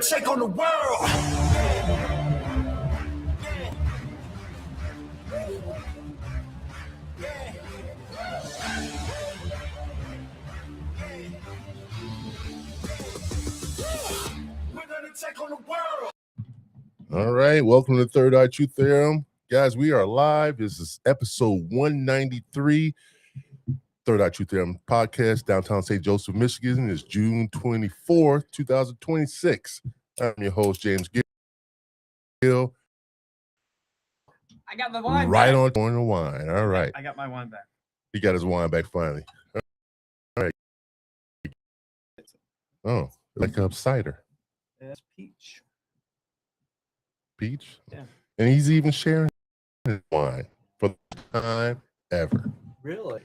take on the world. We're gonna take on the world. All right, welcome to Third Eye Truth Theorem. Guys, we are live. This is episode 193, Third Eye Truth Theorem podcast, downtown St. Joseph, Michigan. It's June 24th, 2026. I'm your host, James Gill. I got my wine Right back. on the wine. All right. I got my wine back. He got his wine back finally. All right. Oh, like cider. That's peach. Peach? Yeah. And he's even sharing his wine for the first time ever. Really?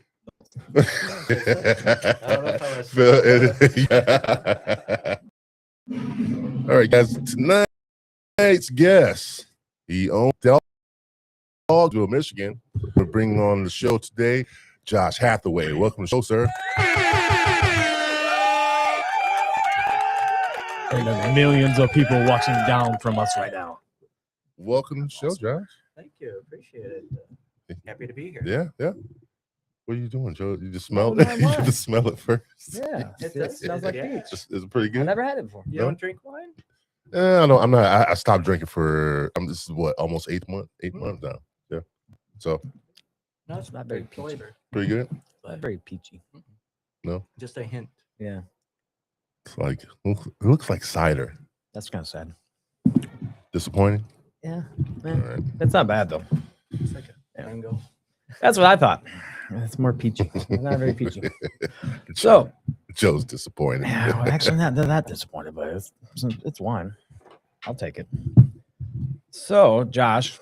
All right, guys. Tonight's guest, he owns Stevensville, Michigan. We're bringing on the show today, Josh Hathaway. Welcome to the show, sir. And there's millions of people watching down from us right now. Welcome to the show, Josh. Thank you. Appreciate it. Happy to be here. Yeah. What are you doing, Joe? You just smell No, it? You just smell it first? Yeah, it smells like peach. Is it pretty I good? never had it before. You don't drink wine? I don't. I'm not. I stopped drinking for. This is what, almost 8 months. 8 months now. Yeah. So No, it's not very big peachy. flavor. pretty good. Not very peachy. No, Just a hint. Yeah, it's like it looks like cider. that's kind of sad. Disappointing. Yeah, All right. it's not bad though. It's like a mango. That's what I thought. It's more peachy. It's not very peachy. So, Joe's disappointed. yeah, well, actually, not that disappointed, but it's wine. I'll take it. So, Josh,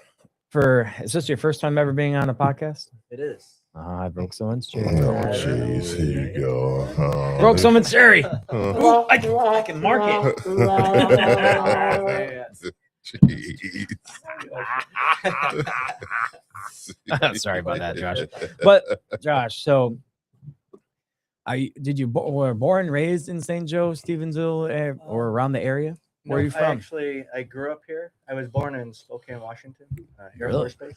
is this your first time ever being on a podcast? It is. I broke someone's Oh, cherry. jeez. Here you go. Oh, Broke someone's cherry. oh, I can mark it. jeez. Sorry about that, Josh. But Josh, so were born and raised in St. Joe, Stevensville, or around the area? Where are you from? I grew up here. I was born in Spokane, Washington, Air Really? Force Base.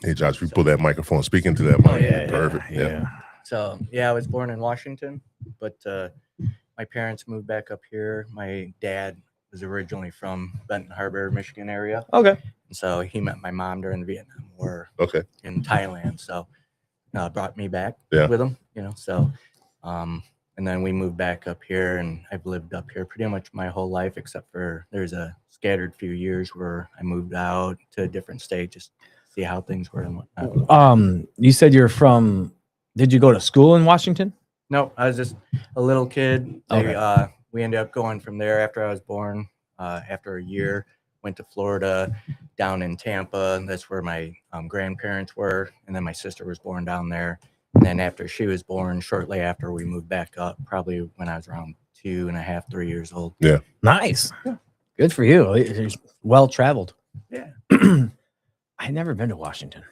Hey, Josh, we pull that microphone. Speak into that mic. Perfect. Yeah. So yeah, I was born in Washington, but my parents moved back up here. My dad was originally from Benton Harbor, Michigan area. Okay. So he met my mom during the Vietnam War Okay. in Thailand. So brought me back Yeah. with him, So, and then we moved back up here, and I've lived up here pretty much my whole life, except for there's a scattered few years where I moved out to a different state, just see how things were and whatnot. You said you're from. Did you go to school in Washington? No, I was just a little kid. Okay. We ended up going from there after I was born. After a year, went to Florida, down in Tampa. And that's where my grandparents were. And then my sister was born down there. And then after she was born, shortly after, we moved back up, probably when I was around 2.5, 3 years old. Yeah. Nice. Good for you. You're well traveled. Yeah. I've never been to Washington.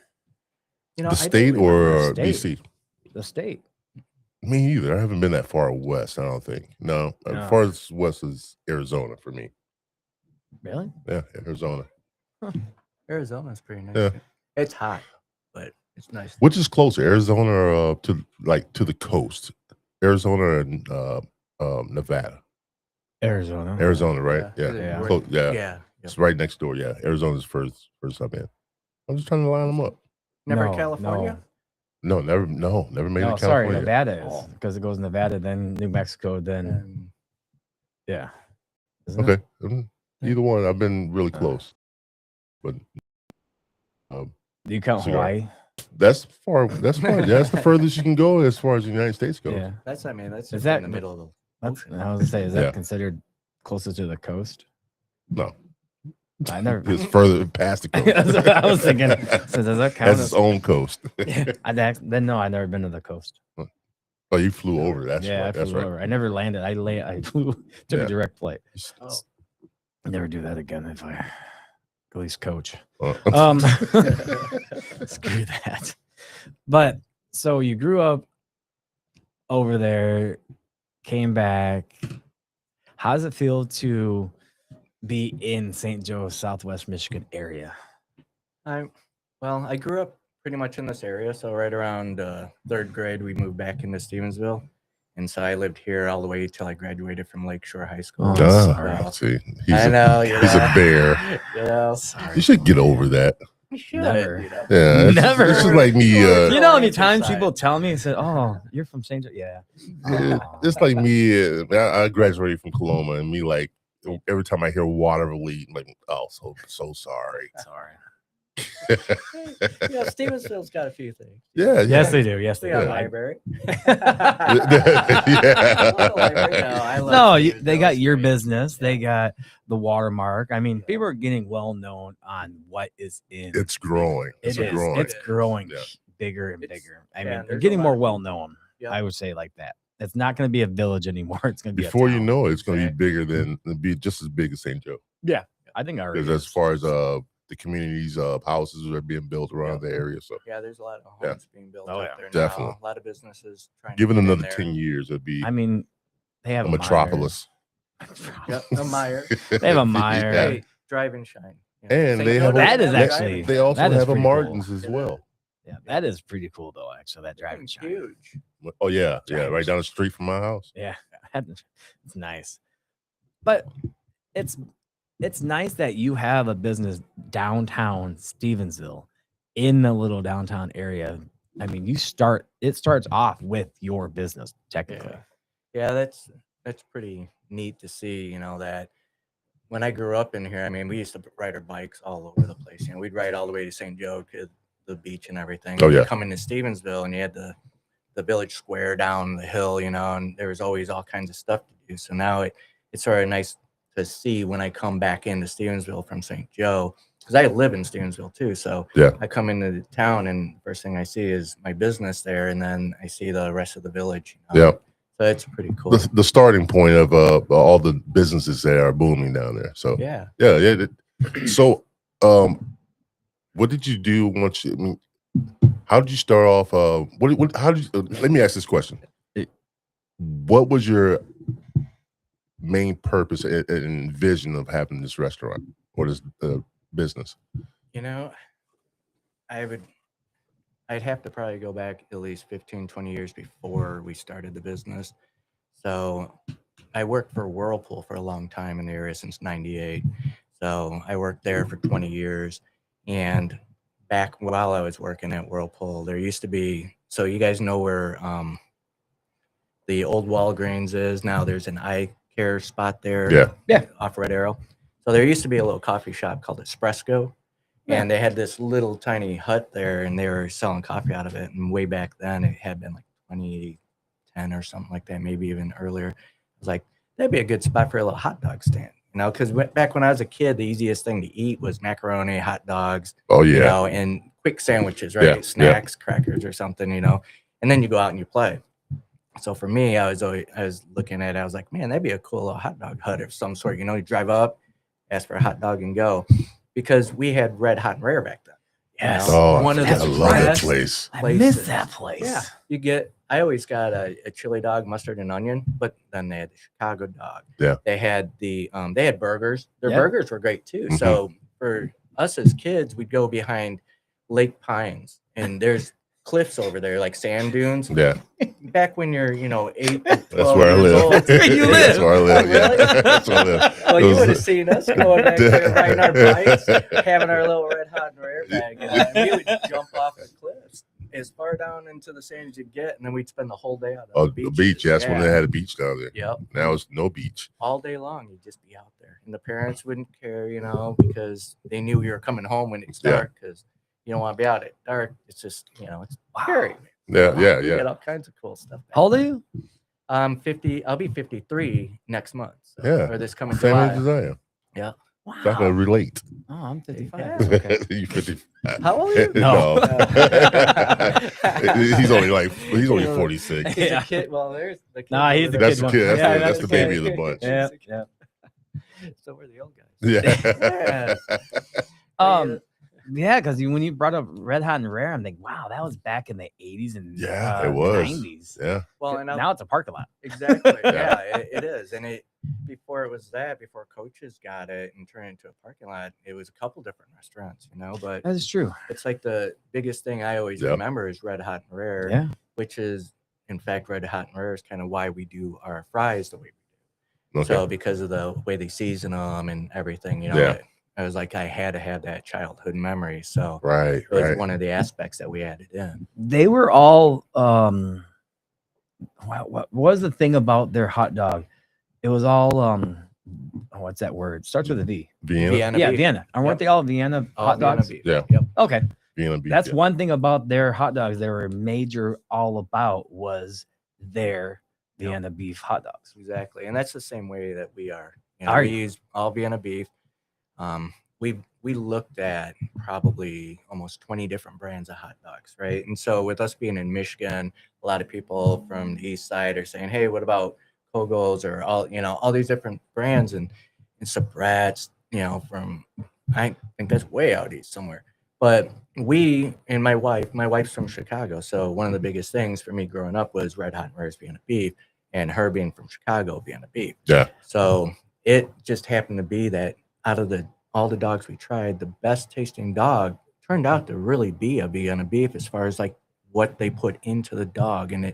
The state or State. DC? The state. Me either. I haven't been that far west, I don't think. No. No. As far as west is Arizona for me. Really? Yeah, Arizona. Arizona's pretty nice. Yeah. It's hot, but it's nice. Which is closer, Arizona or to the coast? Arizona and Nevada. Arizona. Arizona, right? Yeah. Yeah. Yeah. Close, yeah. Yeah. It's right next door. Yeah. Arizona's first up in. I'm just trying to line them up. Never No, California? No, never made No, it to sorry, California. Nevada is because it goes Nevada, then New Mexico, then And yeah. Isn't it? Okay. Either one. I've been really close. But Do you count cigar. Hawaii? that's far. That's far. Yeah, that's the furthest you can go as far as the United States goes. Yeah. that's Is just that in the middle of the That's, ocean. I was gonna say, is that Yeah. considered closest to the coast? No. I never. It's further past the coast. That's what I was thinking. So does that count? That's its own coast. Then no, I've never been to the coast. Oh, you flew over. That's yeah, right. I That's flew right. over. I never landed. I flew, took Yeah. a direct flight. Oh. Never do that again if I at least coach. Uh, Screw that. But so you grew up over there, came back. How does it feel to be in St. Joe, Southwest Michigan area? I grew up pretty much in this area. So right around third grade, we moved back into Stevensville. And so I lived here all the way till I graduated from Lakeshore High School. Oh, sorry. See, I know. he's a bear. You know, You should get over that. you should. Never. You know. Yeah, Never. This is like me. You know how many times Inside. people tell me, said, "Oh, you're from St. Joe." Yeah. Oh. It's like me. I graduated from Coloma, and me like every time I hear Waterloo, I'm like, oh, so sorry. Sorry. Yeah, Stevensville's got a few things. Yeah. Yes, they do. Yes, We they got do. a library. Yeah. I love No, they Stevensville. got It's your great. business. They got the watermark. I mean, people are getting well known on what is in. It's growing. It's It is. growing. It's growing Yeah. bigger and It's- bigger. I yeah, mean, they're there's a getting lot more of well people. known. Yep. I would say like that. It's not going to be a village anymore. It's going to be Before a you town. know it, it's going to be Right. bigger than be just as big as St. Joe. I think I already. Because as is. far as the communities, houses that are being built around the area. So Yeah, there's a lot of Yeah. homes being built Oh, out yeah. there Definitely. now. A lot of businesses trying given to get in another there. 10 years, it'd be I mean, they have a metropolis. Yep, a Meyer. They have a Meyer. Yeah. Hey, drive and shine. You know, And St. they Joe have a- That is doesn't have actually- driving. They also That is have a pretty cool. Martin's as It well. Yeah, that is pretty cool though. Actually, that driving It's shine. huge. Oh yeah, yeah, Giant. right down the street from my house. Yeah, it's nice. But it's nice that you have a business downtown Stevensville in the little downtown area. I mean, it starts off with your business technically. Yeah, that's pretty neat to see. You know that when I grew up in here, I mean, we used to ride our bikes all over the place. You know, we'd ride all the way to St. Joe to the beach and everything. Oh, yeah. Coming to Stevensville, and you had the village square down the hill, you know, and there was always all kinds of stuff to do. So now it's sort of nice to see when I come back into Stevensville from St. Joe, because I live in Stevensville too. So Yeah. I come into the town, and first thing I see is my business there, and then I see the rest of the village. You know? Yeah. So it's pretty cool. The starting point of all the businesses that are booming down there. So Yeah. yeah. So what did you do once you? I mean, how did you start off? How did you? Let me ask this question. What was your main purpose and vision of having this restaurant or this business? You know, I'd have to probably go back at least 15, 20 years before we started the business. So I worked for Whirlpool for a long time in the area since 98. So I worked there for 20 years. And back while I was working at Whirlpool, there used to be, so you guys know where the old Walgreens is. Now there's an eye care spot there. Yeah. Off Red Arrow. So there used to be a little coffee shop called Espresso. And they had this little tiny hut there, and they were selling coffee out of it. And way back then, it had been like 2010 or something like that, maybe even earlier. I was like, that'd be a good spot for a little hot dog stand, you know, because back when I was a kid, the easiest thing to eat was macaroni, hot dogs, Oh you yeah. know, and quick sandwiches, right? Yeah, yeah. Snacks, crackers, or something, you know, and then you go out and you play. So for me, I was looking at it, I was like, man, that'd be a cool little hot dog hut of some sort. You know, you drive up, ask for a hot dog, and go. Because we had Red Hot and Rare back then. Yes. Oh, One of I the love that best place. I places. miss that place. Yeah, I always got a chili dog, mustard and onion, but then they had the Chicago dog. Yeah. They had they had burgers. Their Yeah. burgers were great too. Mhm. So for us as kids, we'd go behind Lake Pines, and there's cliffs over there, like sand dunes. Yeah, Back when you're, 8, that's 12 where I years live. old. That's where you That's live. where I live. Yeah, Really? that's where I live. Well, It you was- would have seen us going back there, riding our bikes, having our little Red Hot and Rare bag, and we would jump off the cliffs as far down into the sand as you get, and then we'd spend the whole day on Oh, the the beach. beach. That's when they had a beach down there. Yep. Now it's no beach. All day long, you'd just be out there, and the parents wouldn't care, because they knew you were coming home when it's Yeah. dark, because you don't want to be out at dark. It's just, it's scary. Yeah, We yeah. got all kinds of cool stuff. back How old are then. you? I'm 50. I'll be 53 next month. So, Yeah. Or this coming Same age July. as I am. Yeah. So I can relate. Oh, I'm 55. Yeah. That's okay. You 50. How old are you? No. No. he's only 46. He's a kid. Well, there's the kid. Nah, he's over the there. That's the kid. That's, Yeah, that's the baby of the kid. bunch. Yeah, yeah. So we're the old guys. Yeah. Yeah. Um, Yeah, because when you brought up Red Hot and Rare, I'm like, wow, that was back in the 80s and Yeah, it was. 90s. Yeah. Well, and Now it's a parking lot. exactly, yeah, it is. And before it was that, before coaches got it and turned it into a parking lot, it was a couple different restaurants, But That is true. it's like the biggest thing I always Yep. remember is Red Hot and Rare, Yeah. which is, in fact, Red Hot and Rare is kind of why we do our fries the way we do. Okay. So because of the way they season them and everything, Yeah. I was like, I had to have that childhood memory. So Right. it was Right. one of the aspects that we added in. They were all what was the thing about their hot dog? It was all what's that word? Starts with a V. Vienna. Yeah, beef. Vienna. And weren't Yep. they all Vienna All hot Vienna dogs? beef. Yeah. Yep. Okay. Vienna beef. That's yeah. one thing about their hot dogs. They were major all about was their Yep. Vienna beef hot dogs. Exactly. And that's the same way that we are. Are We you? use all Vienna beef. We looked at probably almost 20 different brands of hot dogs, right? And so with us being in Michigan, a lot of people from the east side are saying, hey, what about Kogo's or all these different brands and Sabrats, from, I think that's way out east somewhere. But we and my wife's from Chicago. So one of the biggest things for me growing up was Red Hot and Rare's Vienna beef and her being from Chicago, Vienna beef. Yeah. So it just happened to be that out of all the dogs we tried, the best tasting dog turned out to really be a Vienna beef as far as like what they put into the dog. And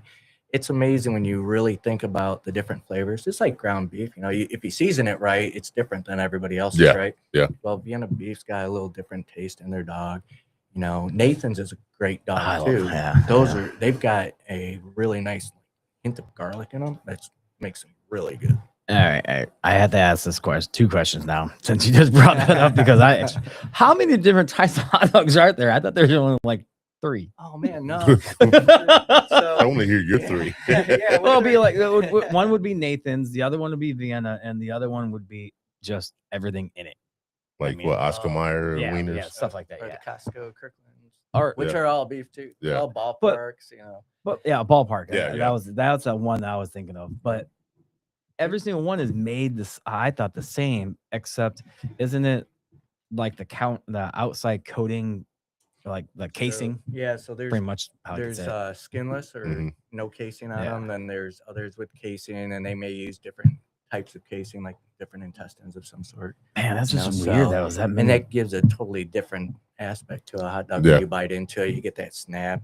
it's amazing when you really think about the different flavors. It's like ground beef, if you season it right, it's different than everybody else's, Yeah, right? yeah. Well, Vienna beef's got a little different taste in their dog. Nathan's is a great dog I love- too. yeah. They've got a really nice hint of garlic in them. That makes them really good. All right. I had to ask this question, 2 questions now, since you just brought that up, because how many different types of hot dogs are there? I thought there was only like 3. Oh man, no. I want to hear your 3. Well, it'd be like one would be Nathan's, the other one would be Vienna, and the other one would be just everything in it. Like I mean, what, Oscar Mayer, Yeah, wieners? yeah, stuff like that. Or Yeah. the Costco Kirkland's, Or which Yeah. are all beef too. Yeah. All ballparks, but yeah, ballpark. Yeah, That's the one that I was thinking of. But every single one is made I thought the same, except isn't it like the outside coating, like the casing, So, yeah, so there's pretty much how you could say it. skinless or Mhm. no casing on Yeah. them. Then there's others with casing, and they may use different types of casing, like different intestines of some sort. Man, that's just so- weird. That was that many. And that gives a totally different aspect to a hot dog. Yeah. When you bite into it, you get that snap.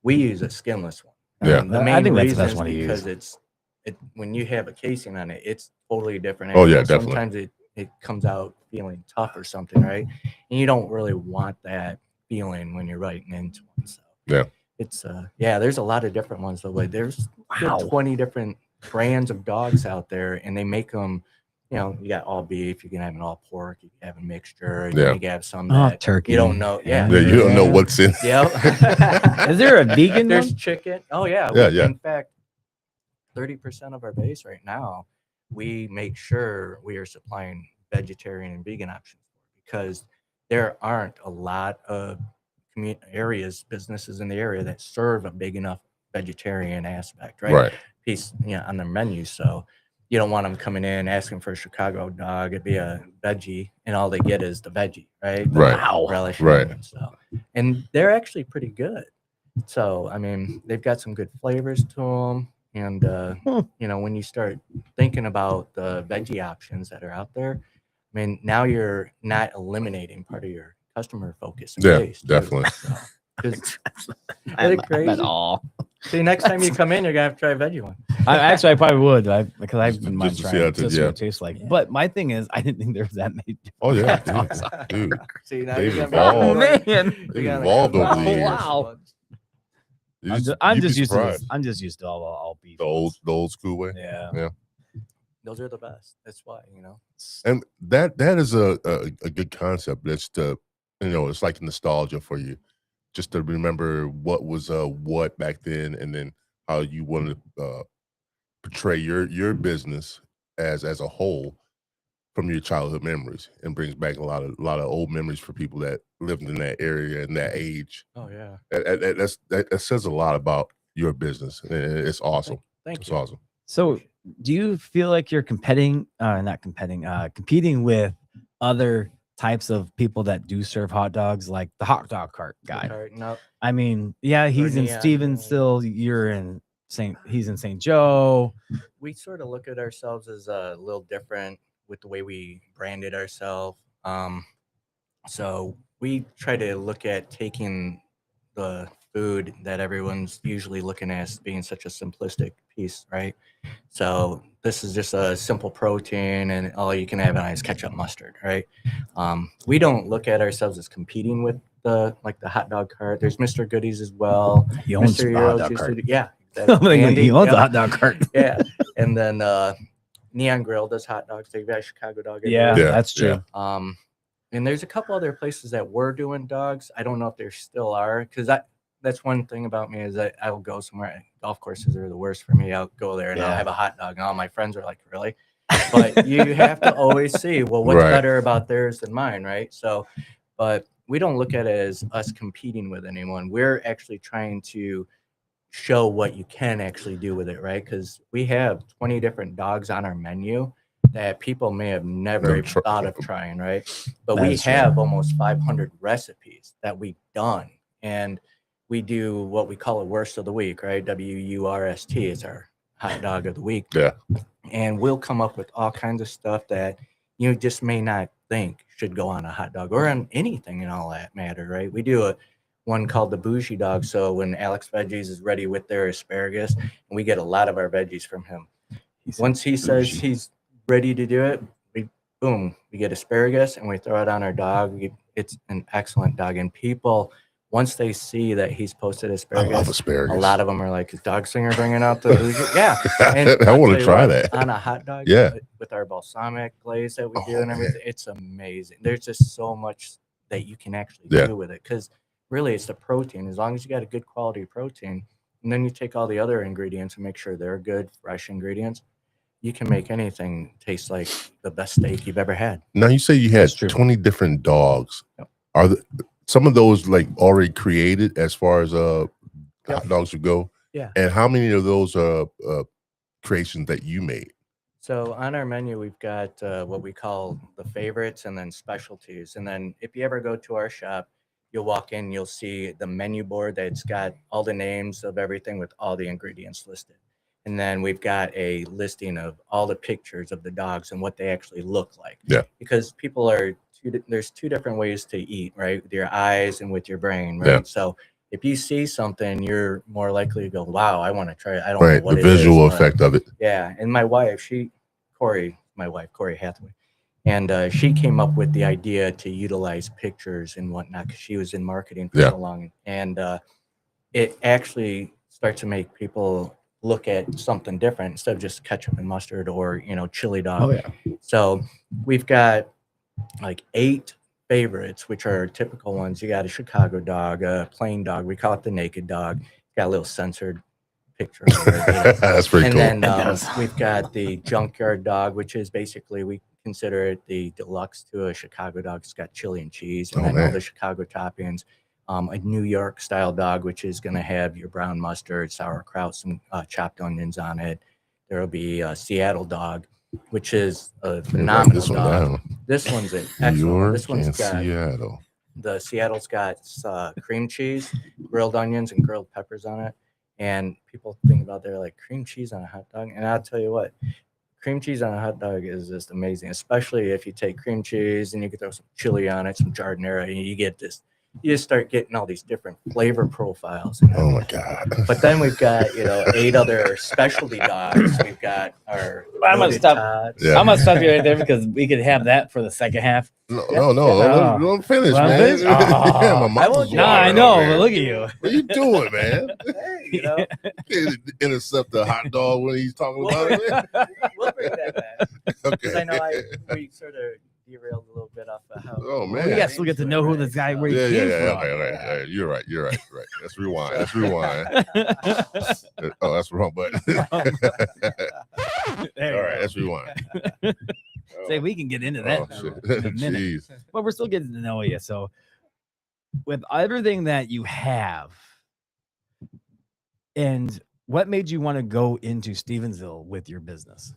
We use a skinless one. Yeah. The I main think that's the reason best is one to because use. when you have a casing on it, it's totally different. Oh, yeah, animal. definitely. Sometimes it comes out feeling tough or something, right? And you don't really want that feeling when you're biting into one. So Yeah. it's there's a lot of different ones though. Like there's Wow. 20 different brands of dogs out there, and they make them. You got all beef, you can have an all pork, you can have a mixture, and Yeah. you can have some Oh, that turkey. you don't know. Yeah. Yeah, you don't know what's in. Yep. Is there a vegan There's one? chicken. Oh yeah. Yeah, yeah. In fact, 30% of our base right now, we make sure we are supplying vegetarian and vegan options because there aren't a lot of businesses in the area that serve a big enough vegetarian aspect, right? Right. Piece, on their menu. So you don't want them coming in asking for a Chicago dog. It'd be a veggie, and all they get is the veggie, right? The Right. Wow. relish. Right. So, and they're actually pretty good. So, I mean, they've got some good flavors to them. And, when you start thinking about the veggie options that are out there, I mean, now you're not eliminating part of your customer focus. And Yeah, base, too. definitely. So, 'cause- I'm Isn't it crazy? at all. See, next time you come in, you're going to have to try a veggie one. I probably would, because I wouldn't mind Just to see trying how it, it- just what yeah. it tastes like. Yeah. But my thing is, I didn't think there was that many. Oh yeah, That's dude. See, now They've you're evolved. Man. They've evolved over the years. Wow. You I'm you'd be just used to surprised. this. I'm just used to all beef. the old school way. Yeah. Those are the best. That's why, And that is a good concept. That's it's like nostalgia for you, just to remember what was what back then, and then how you want to portray your business as a whole from your childhood memories, and brings back a lot of old memories for people that lived in that area and that age. Oh yeah. That says a lot about your business. And it's awesome. Thank It's you. awesome. So, do you feel like you're competing with other types of people that do serve hot dogs, like the hot dog cart guy. No, I mean, yeah, he's in neon, Stevensville. He's in St. Joe. we sort of look at ourselves as a little different with the way we branded ourselves. So we try to look at taking the food that everyone's usually looking at as being such a simplistic piece, right? So this is just a simple protein, and all you can have on it is ketchup, mustard, right? We don't look at ourselves as competing with the hot dog cart. There's Mr. Goodies as well. He owns Mr. the Euro hot dog Juice cart. Food- Yeah, He owns yep. the hot dog cart. Yeah, and then Neon Grill does hot dogs. They've got Chicago dog. Yeah, Yeah, that's true. And there's a couple other places that were doing dogs. I don't know if there still are, because that's one thing about me is I will go somewhere. Golf courses are the worst for me. I'll go there and I'll Yeah. have a hot dog, and all my friends are like, "Really?" But you have to always see, well, what's Right. better about theirs than mine, right? So, but we don't look at it as us competing with anyone. We're actually trying to show what you can actually do with it, right? Because we have 20 different dogs on our menu that people may have never even thought of trying, right? But we That's true. have almost 500 recipes that we've done, and we do what we call a worst of the week, right? WURST is our hot dog of the week. Yeah. And we'll come up with all kinds of stuff that you just may not think should go on a hot dog or on anything in all that matter, right? We do one called the bougie dog. So when Alex Veggies is ready with their asparagus, and we get a lot of our veggies from him. Once he says he's ready to do it, we get asparagus and we throw it on our dog. It's an excellent dog. And people, once they see that he's posted I asparagus, love asparagus. a lot of them are like, "Is Dog Singer bringing out the bougie?" Yeah. And I I'll want tell to you try what, that. on a hot dog. Yeah. With our balsamic glaze that we Oh, do and man. everything, it's amazing. There's just so much that you can actually Yeah. do with it, because really it's the protein. As long as you got a good quality protein, and then you take all the other ingredients and make sure they're good, fresh ingredients, you can make anything taste like the best steak you've ever had. Now you say you had That's true. 20 different dogs. Yep. Are some of those like already created as far as Yep. hot dogs would go? Yeah. And how many of those are creations that you made? So on our menu, we've got what we call the favorites and then specialties. And then if you ever go to our shop, you'll walk in, you'll see the menu board that's got all the names of everything with all the ingredients listed. And then we've got a listing of all the pictures of the dogs and what they actually look like. Yeah. Because people there's two different ways to eat, right? With your eyes and with your brain, right? Yeah. So if you see something, you're more likely to go, "Wow, I want to try it." I don't Right. know what The it is, visual but- effect of it. Yeah, and my wife, Corey Hathaway, and she came up with the idea to utilize pictures and whatnot because she was in marketing for Yeah. so long, and it actually starts to make people look at something different instead of just ketchup and mustard or chili dog. Oh yeah. So we've got like 8 favorites, which are typical ones. You got a Chicago dog, a plain dog. We call it the naked dog. Got a little censored picture of it. That's pretty And cool. then It does. we've got the junkyard dog, which is basically, we consider it the deluxe to a Chicago dog. It's got chili and cheese and Oh, then all man. the Chicago toppings. A New York style dog, which is going to have your brown mustard, sauerkraut, some chopped onions on it. There will be a Seattle dog, which is a phenomenal this one dog. down. This one's an New excellent one. York This one's and got Seattle. the Seattle's got cream cheese, grilled onions, and grilled peppers on it. And people think about they're like, cream cheese on a hot dog. And I'll tell you what, cream cheese on a hot dog is just amazing, especially if you take cream cheese and you can throw some chili on it, some giardiniera, and you get this. You just start getting all these different flavor profiles. Oh my God. But then we've got 8 other specialty dogs. We've got our I'm gonna loaded stop. tots. Yeah. I'm gonna stop you right there because we could have that for the second half. No. Oh. Don't finish, Well, man. finish? Oh. Yeah, my mouth I is won't- No, I watering know, over but here. look at you. What are you doing, man? Hey, You can't intercept the hot dog when he's talking about it. we'll bring that back. Because Okay. I know we sort of derailed a little bit off of how. Oh, man. We got still get to know who this guy where he Yeah. came Okay. You're right. Right. Let's rewind. from. Oh, that's the wrong button. All There you right, go. let's rewind. Say we can get into that Oh, shit. in a minute. Jeez. But we're still getting to know you. So, with everything that you have, and what made you want to go into Stevensville with your business?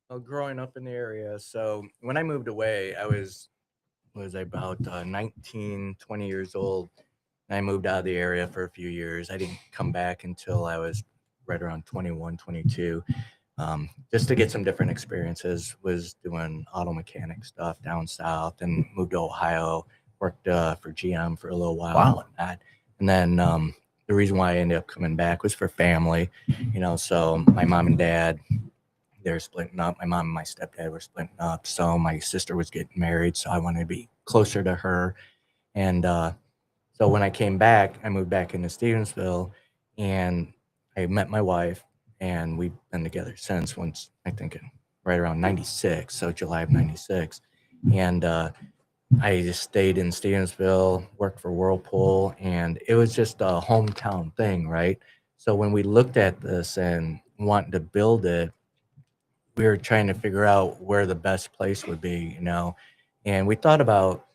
Well, growing up in the area, so when I moved away, I was was about 19, 20 years old. And I moved out of the area for a few years. I didn't come back until I was right around 21, 22. Just to get some different experiences. Was doing auto mechanic stuff down south, and moved to Ohio. Worked for GM for a little while and whatnot. And then the reason why I ended up coming back was for family. So my mom and dad, they're splitting up. My mom and my stepdad were splitting up. So my sister was getting married, so I wanted to be closer to her. And so when I came back, I moved back into Stevensville, and I met my wife, and we've been together since. Once I think right around '96, so July of '96, and I just stayed in Stevensville, worked for Whirlpool, and it was just a hometown thing, right? So when we looked at this and wanted to build it, we were trying to figure out where the best place would be. And we thought about,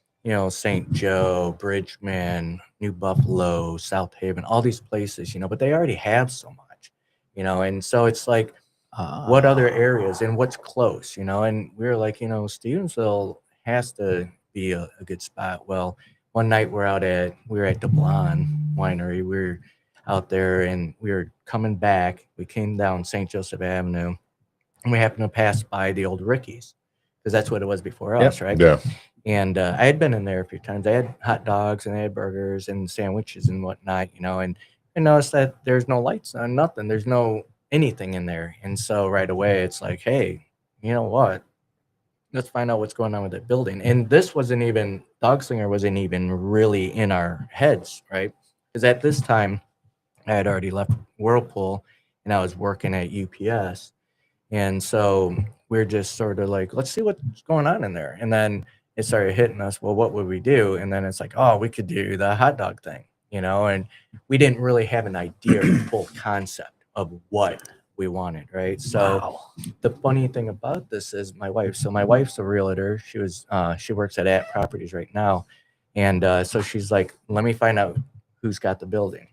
St. Joe, Bridgman, New Buffalo, South Haven, all these places, but they already have so much. And so it's like, what other areas and what's close, and we were like, Stevensville has to be a good spot. Well, one night we were at the Blonde Winery. We were out there and we were coming back. We came down St. Joseph Avenue, and we happened to pass by the old Ricky's, because that's what it was before us, right? Yeah. And I had been in there a few times. They had hot dogs and they had burgers and sandwiches and whatnot, and I noticed that there's no lights on, nothing. There's no anything in there. And so right away, it's like, hey, you know what? Let's find out what's going on with that building. And this Dogslinger wasn't even really in our heads, right? Because at this time, I had already left Whirlpool and I was working at UPS. And so we're just sort of like, let's see what's going on in there. And then it started hitting us, well, what would we do? And then it's like, oh, we could do the hot dog thing, and we didn't really have an idea of the full concept of what we wanted, right? So the funny thing about this is my wife's a realtor. She works at Properties right now. And so she's like, let me find out who's got the building.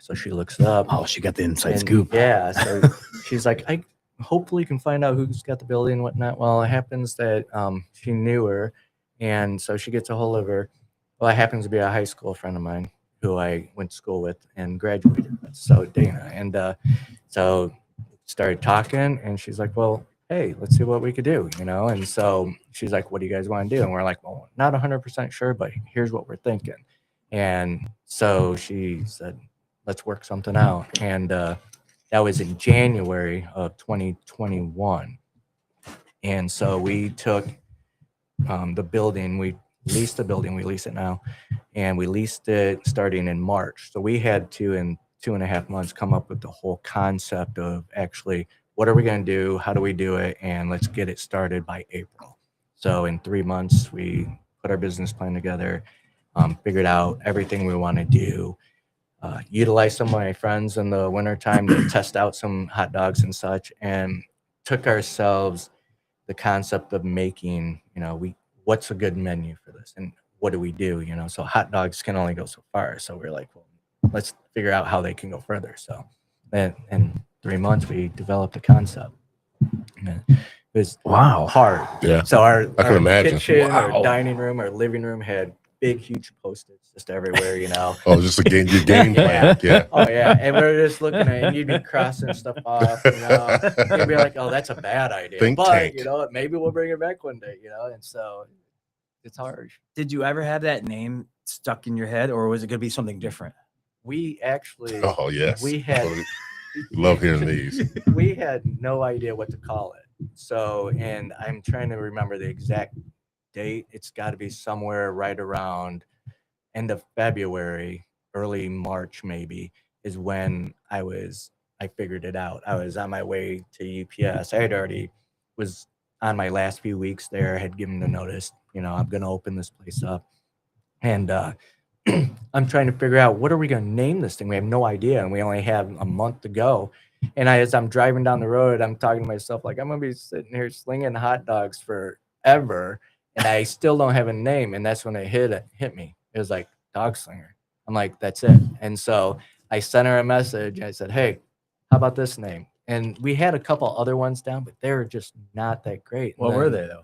So she looks it up. Oh, she got the inside scoop. Yeah. So she's like, I hopefully can find out who's got the building and whatnot. Well, it happens that she knew her. And so she gets a hold of her. Well, it happens to be a high school friend of mine who I went to school with and graduated with. So Dana. And so started talking, and she's like, well, hey, let's see what we could do, And so she's like, what do you guys want to do? And we're like, well, not 100% sure, but here's what we're thinking. And so she said, let's work something out. And that was in January of 2021. And so we took the building, we leased the building, we lease it now, and we leased it starting in March. So we had to, in 2.5 months, come up with the whole concept of actually, what are we going to do? How do we do it? And let's get it started by April. So in 3 months, we put our business plan together, figured out everything we want to do, utilized some of my friends in the wintertime to test out some hot dogs and such, and took ourselves the concept of making, what's a good menu for this, and what do we do? So hot dogs can only go so far. So we're like, well, let's figure out how they can go further. So then in 3 months, we developed a concept. And it was hard. Yeah. So our imagine. kitchen, our dining room, our living room had big, huge Post-its just everywhere, Oh, just your game plan. Yeah. Oh, yeah. And we're just looking at it, and you'd be crossing stuff off, You'd be like, oh, that's a bad idea. Think tank. But, maybe we'll bring it back one day, And so it's hard. Did you ever have that name stuck in your head, or was it going to be something different? We actually, Oh, yes. we had, Love hearing these. we had no idea what to call it. So, and I'm trying to remember the exact date. It's got to be somewhere right around end of February, early March, maybe, is when I figured it out. I was on my way to UPS. I had already was on my last few weeks there. I had given the notice, I'm going to open this place up. And I'm trying to figure out, what are we going to name this thing? We have no idea, and we only have a month to go. And as I'm driving down the road, I'm talking to myself like, I'm going to be sitting here slinging hot dogs forever, and I still don't have a name. And that's when it hit me. It was like, Dog Slinger. I'm like, that's it. And so I sent her a message. And I said, hey, how about this name? And we had a couple other ones down, but they were just not that great. What were they, though?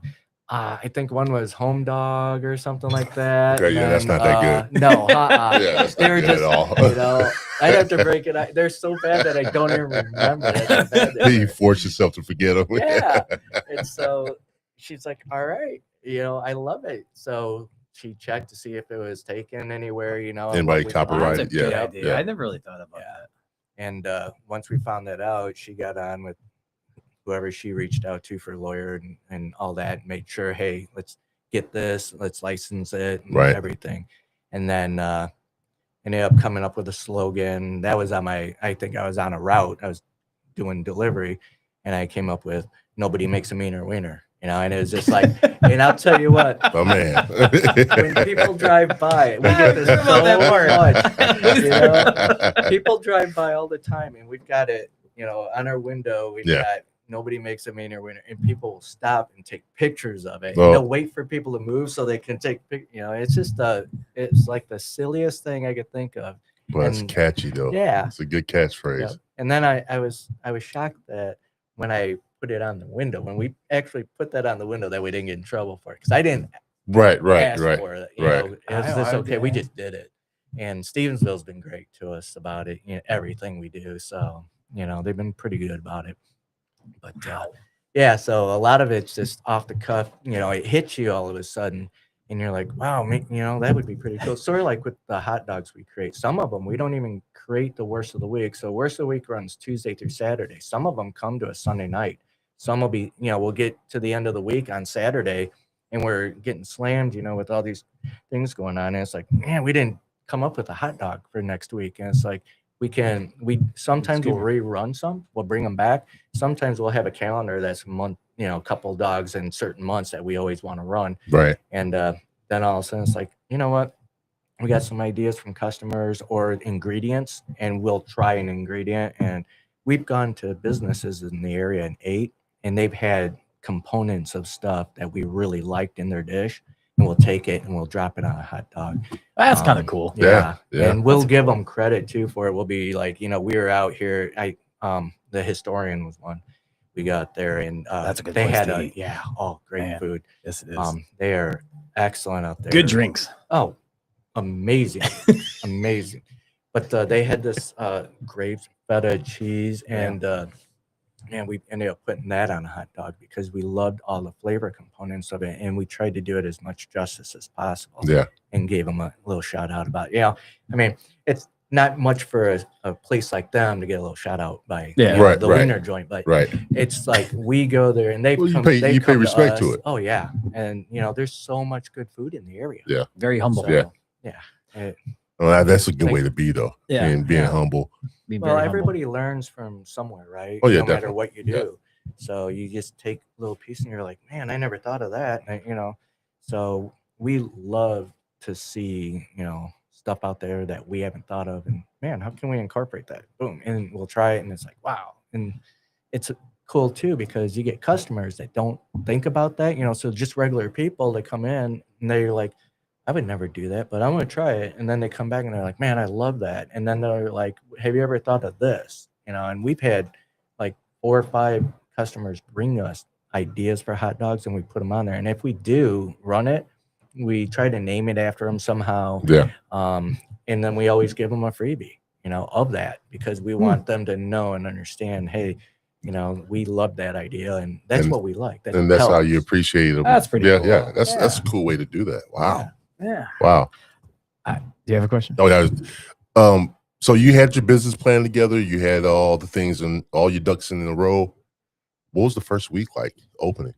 I think one was Home Dog or something like that. Okay, yeah, that's not that good. No, Yeah, that's they not were good just, at all. you know, I'd have to break it out. They're so bad that I don't even remember. That's how bad they You were. force yourself to forget them. Yeah. And so she's like, all right, I love it. So she checked to see if it was taken anywhere, and Anybody what we That's copyright a it? good Yeah, idea. yeah. I never really thought about Yeah. that. And once we found that out, she got on with whoever she reached out to for a lawyer and all that, made sure, hey, let's get this, let's license it, and Right. everything. And then ended up coming up with a slogan. That was I think I was on a route. I was doing delivery, and I came up with "Nobody makes a meaner winner," and it was just like, and I'll tell you what, Oh man. when people drive by, we get this I so forgot that part. much. People drive by all the time, and we've got it, on our window. We've Yeah. got "Nobody makes a meaner winner," and people will stop and take pictures of it. Oh. And they'll wait for people to move so they can take it's just it's like the silliest thing I could think of. Well, it's And- catchy though. Yeah. It's a good catchphrase. Yep. And then I was shocked that when I put it on the window, when we actually put that on the window, that we didn't get in trouble for it, because I didn't Right. ask for it. right. It was I- just I- okay. We yeah. just did it. And Stevensville's been great to us about it. Everything we do. So they've been pretty good about it. But yeah, so a lot of it's just off the cuff. It hits you all of a sudden, and you're like, wow, that would be pretty cool. Sort of like with the hot dogs we create. Some of them we don't even create the worst of the week. So worst of the week runs Tuesday through Saturday. Some of them come to us Sunday night. Some will be, we'll get to the end of the week on Saturday, and we're getting slammed, with all these things going on. And it's like, man, we didn't come up with a hot dog for next week. And it's like, we sometimes we'll rerun some, we'll bring them back. Sometimes we'll have a calendar that's a month, a couple dogs in certain months that we always want to run. Right. And then all of a sudden it's like, you know what? We got some ideas from customers or ingredients, and we'll try an ingredient. And we've gone to businesses in the area and ate, and they've had components of stuff that we really liked in their dish, and we'll take it and we'll drop it on a hot dog. That's kind of cool. Yeah. And we'll That's give cool. them credit too for it. We'll be like, we were out here. The Historian was one. We got there, and That's a good they place had to eat. great Man. food. Yes, it is. They are excellent out there. Good drinks. Oh, amazing, amazing. But they had this grapes feta cheese, and we ended up putting that on a hot dog because we loved all the flavor components of it, and we tried to do it as much justice as possible. Yeah. And gave them a little shout out about, it's not much for a place like them to get a little shout out by Right, the right. wiener joint, but Right. it's like we go there and they Well, you come, pay- they you pay come respect to us. it. Oh yeah, and there's so much good food in the area. Yeah. Very humble. So, Yeah. yeah. Well, that's a good way to be though. Yeah. Being Yeah. humble. Be Well, very humble. everybody learns from somewhere, right? Oh, yeah, no matter definitely. what you Yeah. do. So you just take a little piece and you're like, man, I never thought of that. And, so we love to see, stuff out there that we haven't thought of. And man, how can we incorporate that? Boom. And we'll try it. And it's like, wow. And it's cool too, because you get customers that don't think about that, so just regular people that come in and they're like, I would never do that, but I'm going to try it. And then they come back and they're like, man, I love that. And then they're like, have you ever thought of this? And we've had like 4 or 5 customers bring us ideas for hot dogs, and we put them on there. And if we do run it, we try to name it after them somehow. Yeah. And then we always give them a freebie, of that, because we want them to know and understand, hey, we love that idea, and that's what we like. That And that's how helps. you appreciate them. That's pretty Yeah, cool. yeah. That's a Yeah. cool way to do that. Wow. Yeah. Wow. Do you have a question? Oh yeah. So you had your business plan together, you had all the things and all your ducks in a row. What was the first week like opening?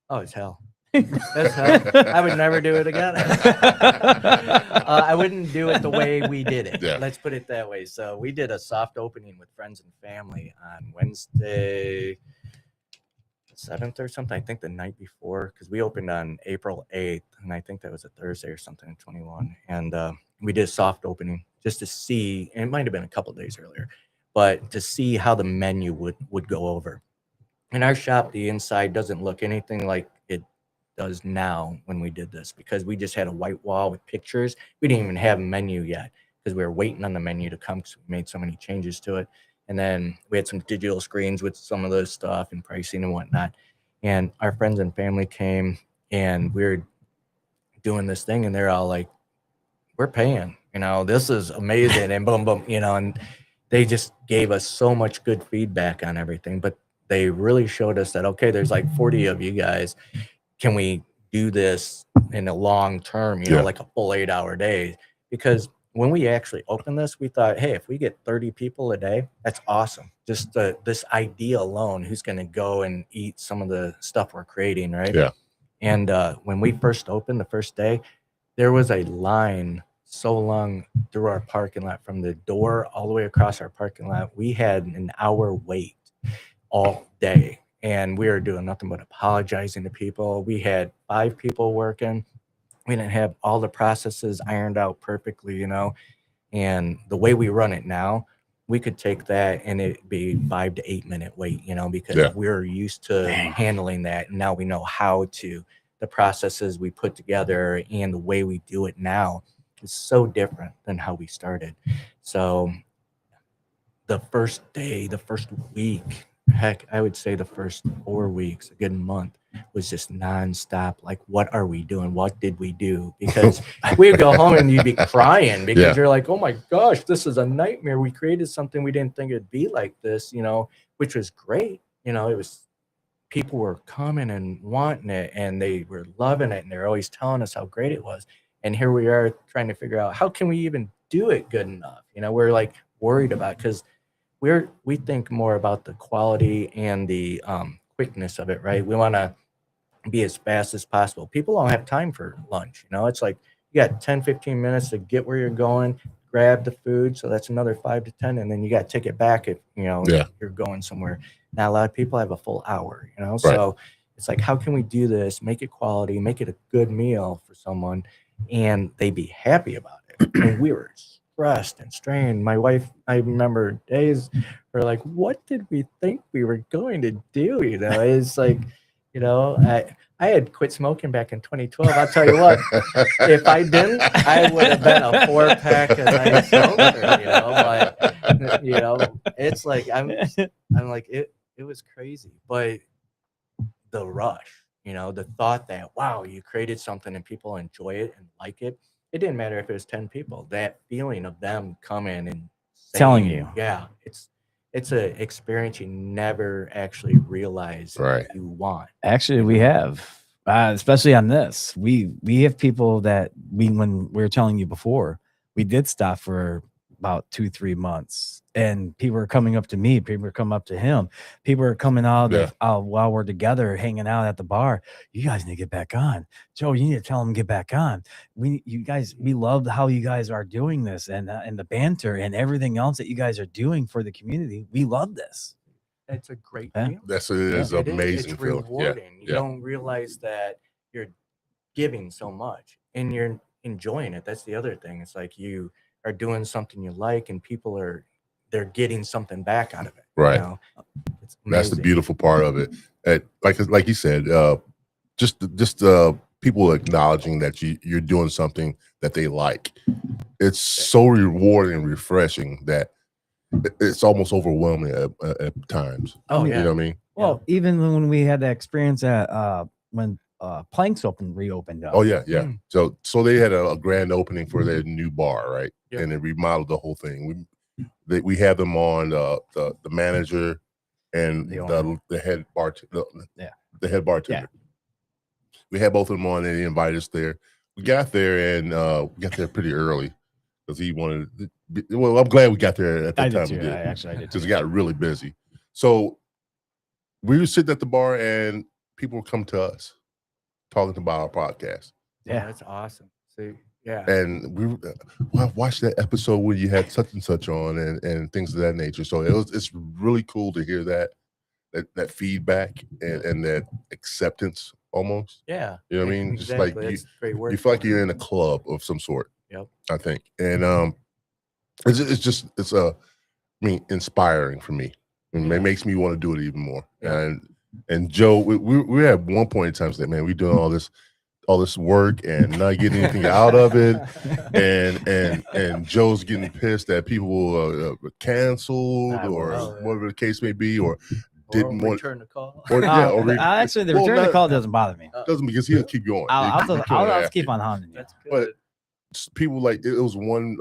Oh, it's hell. That's hell. I would never do it again. I wouldn't do it the way we did it. Yeah. Let's put it that way. So we did a soft opening with friends and family on Wednesday 7th or something. I think the night before, because we opened on April 8th, and I think that was a Thursday or something in 21. And we did a soft opening just to see, and it might have been a couple of days earlier, but to see how the menu would go over. In our shop, the inside doesn't look anything like it does now when we did this, because we just had a white wall with pictures. We didn't even have a menu yet because we were waiting on the menu to come, because we made so many changes to it. And then we had some digital screens with some of the stuff and pricing and whatnot. And our friends and family came, and we're doing this thing, and they're all like, we're paying, this is amazing, and boom, boom, and they just gave us so much good feedback on everything. But they really showed us that, okay, there's like 40 of you guys. Can we do this in a long term, like a full 8-hour day? Because when we actually opened this, we thought, hey, if we get 30 people a day, that's awesome. Just this idea alone, who's going to go and eat some of the stuff we're creating, right? Yeah. And when we first opened the first day, there was a line so long through our parking lot, from the door all the way across our parking lot. We had an hour wait all day, and we were doing nothing but apologizing to people. We had 5 people working. We didn't have all the processes ironed out perfectly, and the way we run it now, we could take that and it'd be 5 to 8 minute wait, because we're used to handling that. And now we know how to, the processes we put together and the way we do it now is so different than how we started. So the first day, the first week, heck, I would say the first 4 weeks, a good month, was just nonstop. Like, what are we doing? What did we do? Because we'd go home and you'd be crying because you're like, oh my gosh, this is a nightmare. We created something we didn't think it'd be like this, which was great. It was, people were coming and wanting it, and they were loving it, and they're always telling us how great it was. And here we are trying to figure out, how can we even do it good enough? We're like worried about, because we think more about the quality and the quickness of it, right? We want to be as fast as possible. People don't have time for lunch. It's like you got 10, 15 minutes to get where you're going, grab the food. So that's another 5 to 10. And then you got to take it back if, you're going somewhere. Now, a lot of people have a full hour, so it's like, how can we do this, make it quality, make it a good meal for someone, and they be happy about it. And we were stressed and strained. My wife, I remember days were like, what did we think we were going to do? It's like, I had quit smoking back in 2012. I'll tell you what, if I didn't, I would have been a 4-pack a night smoker, but it's like, I'm like, it was crazy. But the rush, the thought that, wow, you created something and people enjoy it and like it. It didn't matter if it was 10 people, that feeling of them coming and saying, telling you, it's an experience you never actually realize you want. Actually, we have, especially on this, we have people that when we were telling you before, we did stop for about 2-3 months, and people are coming up to me, people are coming up to him, people are coming out while we're together hanging out at the bar. You guys need to get back on. Joe, you need to tell them to get back on. We love how you guys are doing this, and the banter and everything else that you guys are doing for the community. We love this. It's a great feeling. It is amazing. It's rewarding. You don't realize that you're giving so much and you're enjoying it. That's the other thing. It's like you are doing something you like, and people they're getting something back out of it. Right. It's that's the beautiful part of it. Like you said, just people acknowledging that you're doing something that they like. It's so rewarding and refreshing that it's almost overwhelming at times. Oh yeah. You know what I mean? Well, even when we had that experience at when Planks reopened up. Oh yeah. So they had a grand opening for their new bar, right? Yep. And they remodeled the whole thing. We had them on the manager and the head bartender. The head bartender. Yeah. We had both of them on, and they invited us there. We got there, and we got there pretty early because he wanted. Well, I'm glad we got there at that time. Too. I did because it got really busy. So we were sitting at the bar, and people would come to us talking about our podcast. Yeah, that's awesome. See, yeah, and I watched that episode where you had such and such on, and things of that nature. So it's really cool to hear that feedback and that acceptance almost. Yeah, you know what I mean. Exactly. Just like you feel like you're in a club of some sort. Yep, I think, and it's inspiring for me, and it makes me want to do it even more. Yeah. And Joe, we at one point in time said, man, we doing all this work and not getting anything out of it, and Joe's getting pissed that people canceled or whatever the case may be, or didn't want return the call. or yeah, or actually, the well, return the not- call doesn't bother me. doesn't because he'll keep going. I'll He'll just keep on haunting you. That's good. But people like it was one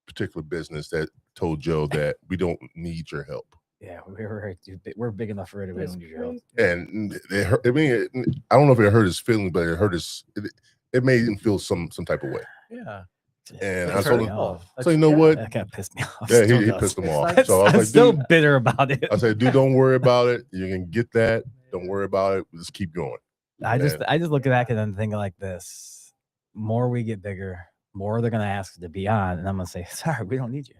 particular business that told Joe that we don't need your help. Yeah, we're big enough for it. We don't need your help. And it hurt, I mean, I don't know if it hurt his feelings, but it hurt his. It made him feel some type of way. Yeah. And It I told hurt him, me off. so you know what? That kind of pissed me off. Yeah, Still he does. pissed him It's off. like- So I was I'm like, still dude, bitter about it. I said, dude, don't worry about it. You can get that. Don't worry about it. Just keep going. I just look back and then think like this: more we get bigger, more they're gonna ask to be on, and I'm gonna say, sorry, we don't need you.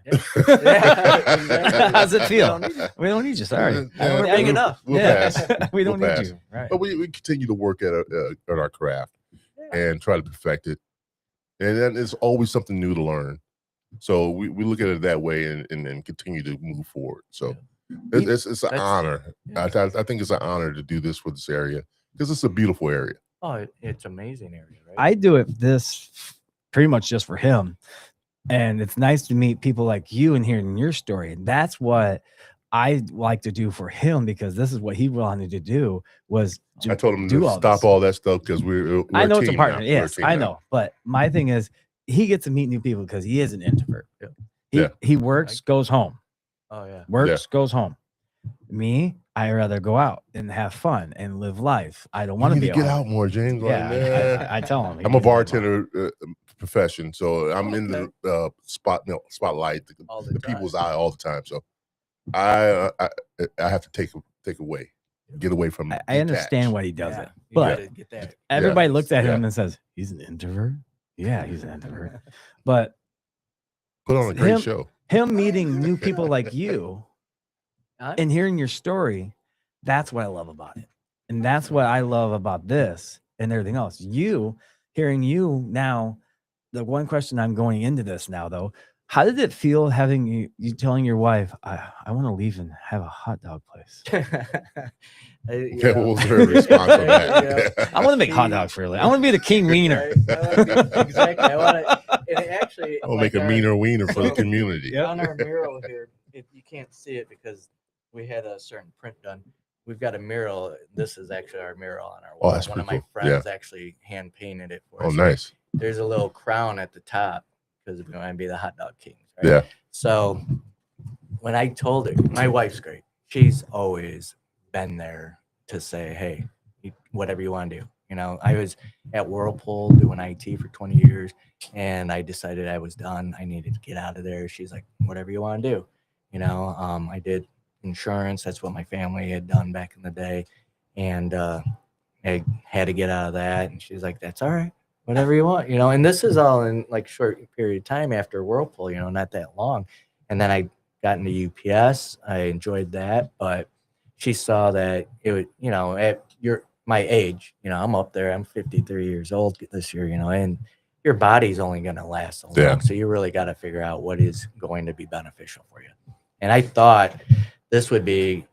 How's it feel? We don't need you. Sorry, We're big enough. We'll yeah, pass. we don't We'll need pass. you. Right. But we continue to work at our craft and try to perfect it. And then there's always something new to learn. So we look at it that way and continue to move forward. So it's an That's- honor. yeah. I think it's an honor to do this for this area because it's a beautiful area. Oh, it's amazing area, right? I do it pretty much just for him. And it's nice to meet people like you and hearing your story. And that's what I like to do for him, because this is what he wanted to do was I told him do to all stop this. all that stuff because we're I know a it's a team partner. now. We're a Yes, team I now. know. But my thing is he gets to meet new people because he is an introvert. Yeah. He works, goes home. Oh yeah. Works, goes home. Me, I rather go out and have fun and live life. I don't want to You be need to at get home. out more, James. Yeah, Like, nah. I tell him. he I'm a needs to get out. bartender profession, so I'm in the spotlight, All the the people's time. eye all the time. So I have to take away, get away from. I understand detach. why he does Yeah, it, you but gotta get that. everybody looks at him yeah. and says, he's an introvert. Yeah, he's an introvert. But Put on a great him- show. him meeting new people like you and hearing your story, that's what I love about it. And that's what I love about this and everything else. Hearing you now, the one question I'm going into this now, though, how did it feel having you telling your wife, I want to leave and have a hot dog place? Yeah, what was her response on that? I want to make hot dogs for you. I want to be the king wiener. Exactly. I want to. And actually, I'll make a meaner wiener for the community. On our mural here, you can't see it because we had a certain print done. We've got a mural. This is actually our mural on our wall. that's One of pretty my cool. Yeah. friends actually hand painted it for Oh, us. nice. There's a little crown at the top because we want to be the hot dog kings. Right? Yeah. So when I told her, my wife's great. She's always been there to say, hey, whatever you want to do. You know, I was at Whirlpool doing IT for 20 years and I decided I was done. I needed to get out of there. She's like, whatever you want to do. You know, I did insurance. That's what my family had done back in the day. And I had to get out of that. And she's like, that's all right. Whatever you want, you know, and this is all in like short period of time after Whirlpool, you know, not that long. And then I got into UPS. I enjoyed that, but she saw that it would, you know, at my age, you know, I'm up there, I'm 53 years old this year, you know, and your body's only going to last so long. Yeah. So you really got to figure out what is going to be beneficial for you. And I thought this would be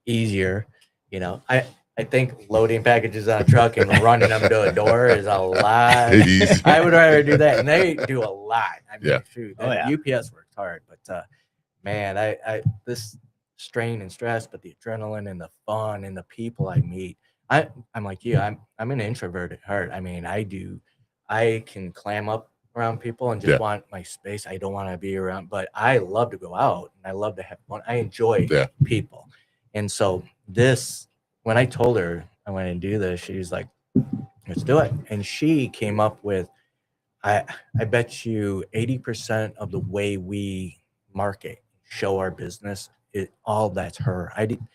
easier, you know, I think loading packages on a truck and running them to a door is a lot. Easy. I would rather do that, and they do a lot. I mean, Yeah. shoot, Oh, yeah. UPS works hard, but man, I this strain and stress, but the adrenaline and the fun and the people I meet. I'm like you. I'm an introvert at heart. I mean, I can clam up around people and just Yeah. want my space. I don't want to be around, but I love to go out and I love to have fun. I enjoy Yeah. people, and so this. When I told her I want to do this, she was like, let's do it. And she came up with, I bet you 80% of the way we market, show our business, all that's her.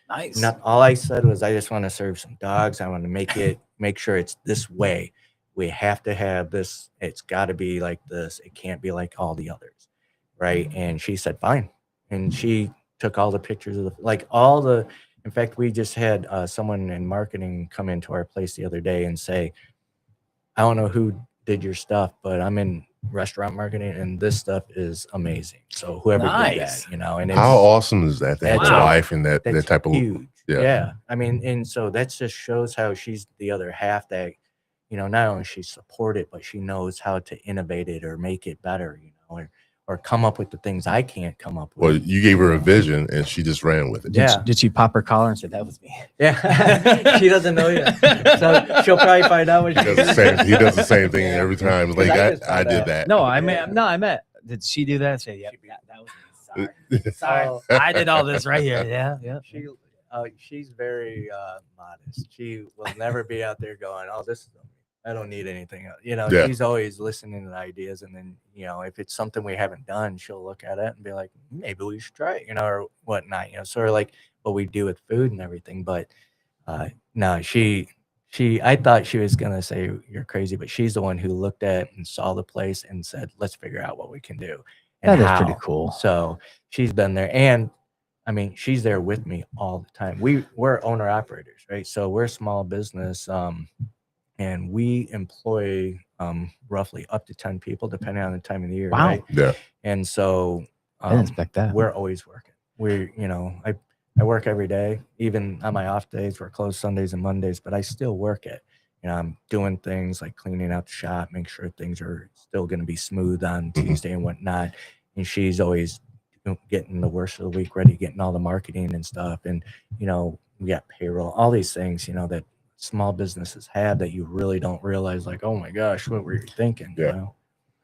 Nice. Not all I said was, I just want to serve some dogs. I want to make sure it's this way. We have to have this. It's got to be like this. It can't be like all the others. Right. And she said, fine. And she took all the pictures of in fact, we just had someone in marketing come into our place the other day and say, I don't know who did your stuff, but I'm in restaurant marketing and this stuff is amazing. So whoever did Nice. that, you know, and How awesome is that to have a That's wife and that that's type of huge. yeah. Yeah. I mean, and so that just shows how she's the other half that, you know, not only she support it, but she knows how to innovate it or make it better, you know, or come up with the things I can't come up Well, with. you gave her a vision and she just ran with it. Yeah. Did she pop her collar and say that was me? Yeah, she doesn't know yet, so she'll probably find out when He does the same. He does the same thing every time. It's like I just I found did out. that. No, I meant. Did she do that? Say, yeah, that was me. Sorry. Oh. I did all this right here. Yeah. She's very modest. She will never be out there going, "Oh, this is I don't need anything else." You know, Yeah. she's always listening to ideas, and then if it's something we haven't done, she'll look at it and be like, "Maybe we should try it," or whatnot. Sort of like what we do with food and everything. But no, I thought she was gonna say you're crazy, but she's the one who looked at and saw the place and said, "Let's figure out what we can do." And That is pretty how. cool. So she's been there, and I mean, she's there with me all the time. We're owner operators, right? So we're a small business, and we employ roughly up to 10 people, depending on the time of the year. Wow. Right? Yeah. And so I didn't expect that. we're always working. I work every day, even on my off days. We're closed Sundays and Mondays, but I still work it. I'm doing things like cleaning out the shop, make sure things are still going to be smooth on Tuesday and whatnot. And she's always getting the worst of the week ready, getting all the marketing and stuff. And, we got payroll, all these things, that small businesses have that you really don't realize, like, oh my gosh, what were you thinking? Yeah.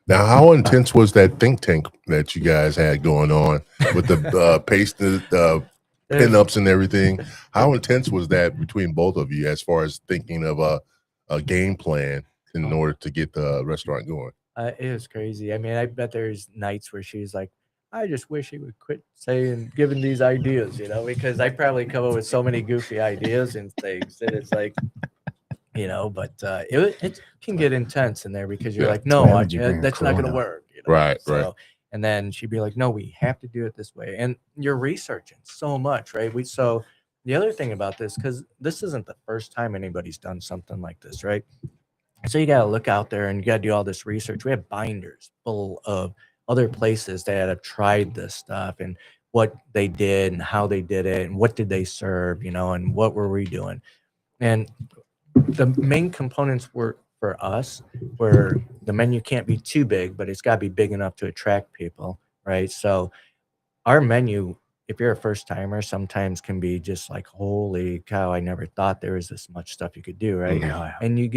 Now, how intense was that think tank that you guys had going on with the paste, the pinups and everything? How intense was that between both of you as far as thinking of a game plan in order to get the restaurant going? It was crazy. I mean, I bet there's nights where she's like, I just wish he would quit giving these ideas, because I probably come up with so many goofy ideas and things that it's like, but it can get intense in there because you're like, no, that's not going to work. Right. And then she'd be like, no, we have to do it this way. And you're researching so much, right? So the other thing about this, because this isn't the first time anybody's done something like this, right? So you got to look out there and you got to do all this research. We have binders full of other places that have tried this stuff and what they did and how they did it and what did they serve, and what were we doing. And the main components were for us where the menu can't be too big, but it's got to be big enough to attract people, right? So our menu, if you're a first timer, sometimes can be just like, holy cow, I never thought there was this much stuff you could do, right? And you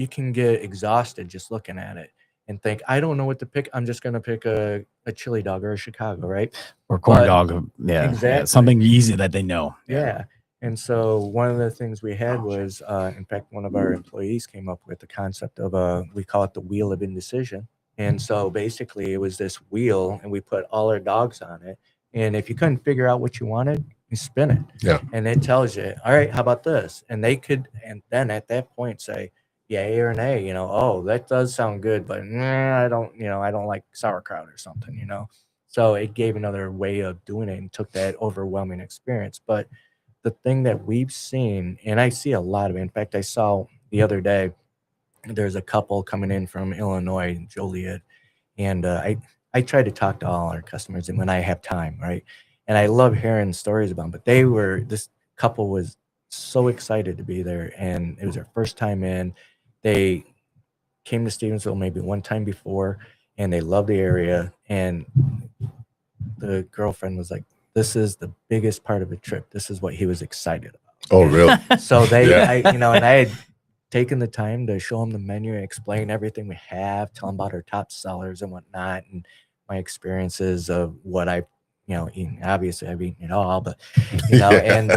can get exhausted just looking at it and think, I don't know what to pick. I'm just going to pick a chili dog or a Chicago, right? Or corn dog. Yeah. Exactly. Yeah, something easy that they know. Yeah. And so one of the things we had was, in fact, one of our employees came up with the concept of we call it the wheel of indecision. And so basically it was this wheel and we put all our dogs on it. And if you couldn't figure out what you wanted, you spin it. Yeah. And it tells you, all right, how about this? And they could, and then at that point say, yay or nay, oh, that does sound good, but I don't like sauerkraut or something, So it gave another way of doing it and took that overwhelming experience. But the thing that we've seen, and I see a lot of it, in fact, I saw the other day, there's a couple coming in from Illinois, Joliet, and I try to talk to all our customers and when I have time, right? And I love hearing stories about them, but this couple was so excited to be there, and it was their first time in. They came to Stevensville maybe one time before, and they love the area, and the girlfriend was like, this is the biggest part of the trip. This is what he was excited about. Oh, really? So Yeah. and I had taken the time to show them the menu and explain everything we have, tell them about our top sellers and whatnot, and my experiences of what I've, eaten. Obviously, I've eaten it all, but, and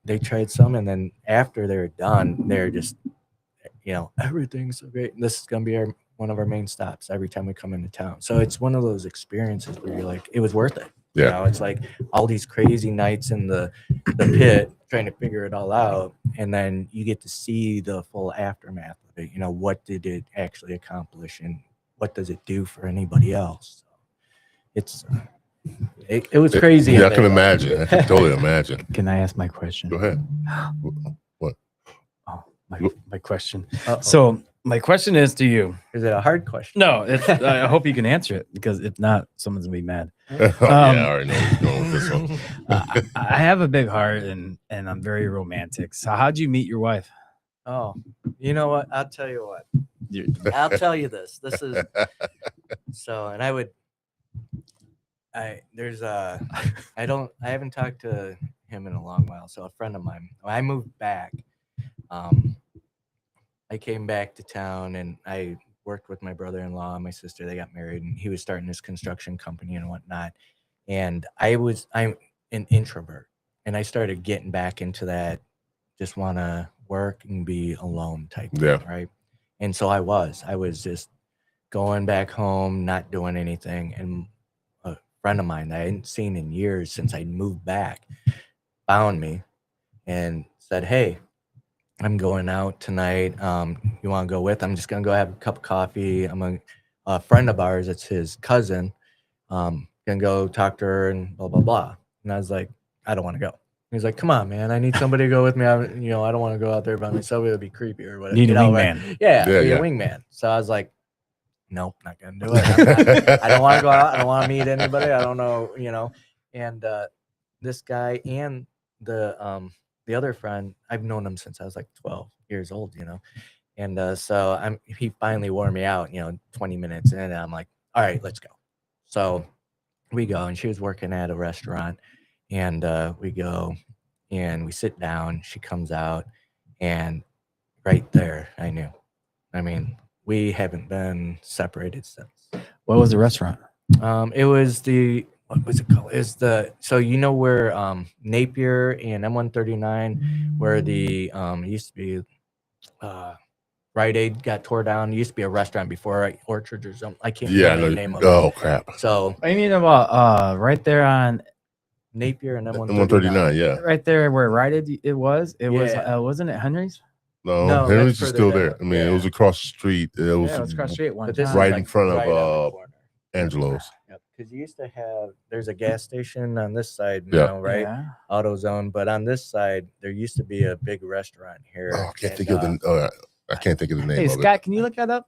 they tried some, and then after they're done, they're just, everything's so great. This is going to be one of our main stops every time we come into town. So it's one of those experiences where you're like, it was worth it. Yeah. It's like all these crazy nights in the pit trying to figure it all out. And then you get to see the full aftermath of it. What did it actually accomplish and what does it do for anybody else? So it was crazy. Yeah, I can imagine. I can totally imagine. Can I ask my question? Go ahead. What? Oh, my question. Uh-oh. So my question is to you. Is it a hard question? No, I hope you can answer it because if not, someone's gonna be mad. Yeah, I already know where you're going with this one. I have a big heart and I'm very romantic. So how'd you meet your wife? Oh, you know what? I'll tell you what. I'll tell you this. This is So, and I haven't talked to him in a long while. So a friend of mine, when I moved back, I came back to town and I worked with my brother-in-law and my sister. They got married and he was starting his construction company and whatnot. And I'm an introvert and I started getting back into that, just want to work and be alone type thing, right? And so I was just going back home, not doing anything. And a friend of mine that I hadn't seen in years since I moved back found me and said, "Hey, I'm going out tonight. You want to go with? I'm just going to go have a cup of coffee. I'm a friend of ours. It's his cousin. Gonna go talk to her and blah, blah, blah." And I was like, "I don't want to go." He's like, "Come on, man. I need somebody to go with me. I don't want to go out there by myself. It would be creepy or whatever." Need a Right? wingman. Yeah, be Yeah. a wingman. So I was like, "Nope, not going to do it. I don't want to go out. I don't want to meet anybody. I don't know, And this guy and the other friend, I've known him since I was like 12 years old, And so he finally wore me out, 20 minutes in, and I'm like, "All right, let's go." So we go, and she was working at a restaurant, and we go, and we sit down. She comes out, and right there, I knew. I mean, we haven't been separated since. What was the restaurant? It was what was it called? Is so where Napier and M139, where the it used to be Rite Aid got tore down. It used to be a restaurant before, right? Orchard or something. I can't remember the name of it. Oh crap! So I mean about right there on Napier and M139, yeah. right there where Rite Aid it was. It was Yeah. Wasn't it Henry's? No, that's Henry's is further still down. there. I mean, it Yeah. was across the street. It was, Yeah, it was across the street one But this is time. right like in front of right on the corner. Angelo's. Yep. Because you used to have, there's a gas station on this side Yeah. now, right? Yeah. AutoZone. But on this side, there used to be a big restaurant here. Oh, I can't think of the. I can't think of the name Hey of Scott, can you look that up?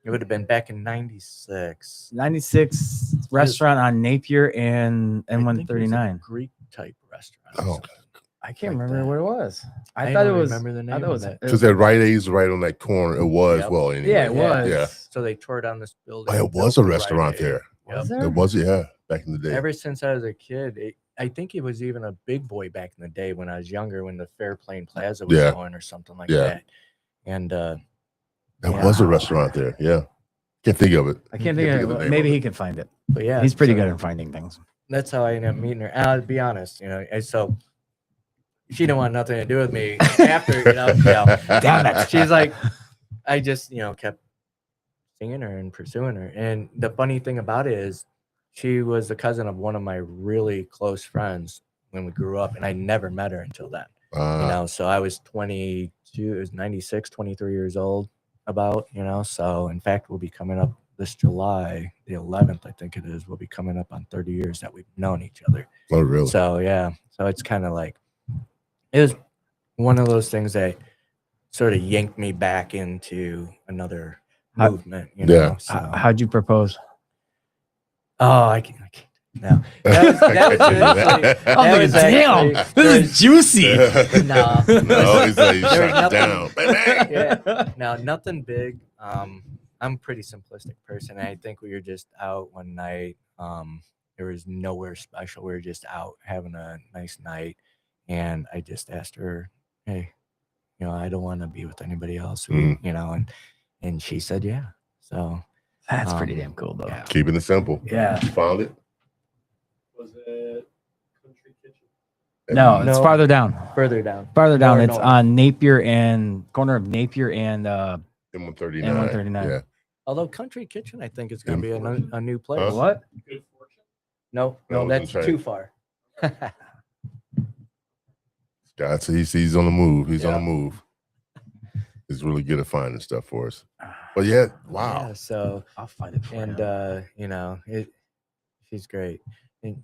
It would have been back in '96. 96 restaurant on Napier and I think it was a M139. Greek type restaurant. Oh. I can't like remember that. what it was. I don't thought it was. remember the I name thought it was. of it. Because that Rite Aid's right on that corner. It was Yep. well. Anyway. Yeah, it was. Yeah. So they tore down this building. Oh, it and was built a the Rite restaurant Aid. there. Was Yep. there? It was, yeah, back in the day. Ever since I was a kid, I think it was even a big boy back in the day when I was younger, when the Fairplain Plaza was Yeah. going or something like Yeah. that. And There was a restaurant there. Yeah. Can't think of it. I can't Can't think think of of the it. name Maybe of he can find it. but yeah, He's pretty so good at finding things. That's how I ended up meeting her. And I'll be honest, and so she didn't want nothing to do with me after, Damn it. She's like, I just, kept seeing her and pursuing her. And the funny thing about it is she was the cousin of one of my really close friends when we grew up, and I never met her until then. So I was 22, it was 96, 23 years old about, so in fact, we'll be coming up this July, the 11th, I think it is, we'll be coming up on 30 years that we've known each other. Oh, really? So, yeah, so it's kind of like, it was one of those things that sort of yanked me back into another movement, Yeah. So. How'd you propose? Oh, I can't. No. That was Oh, was damn, actually- this is juicy. No. No, he's like, There was shut nothing- down. Bang, bang. Yeah. No, nothing big. I'm a pretty simplistic person. I think we were just out one night. There was nowhere special. We were just out having a nice night. And I just asked her, "Hey, I don't want to be with anybody else." And she said, yeah. So That's pretty damn cool, though. yeah. Keeping it simple. Yeah. You found it? Was it Country Kitchen? No, it's No. farther down. Further down. Farther down. More It's north. on Napier and corner of Napier and M139. M139. Yeah. Although Country Kitchen, I think, is going to be a new place. Huh? what? Good Fortune? No, No, that's that's too right. far. Scott, he's on the move. He's on Yeah. the move. He's really good at finding stuff for us. But yeah, wow. Yeah, so I'll find it for and she's great. And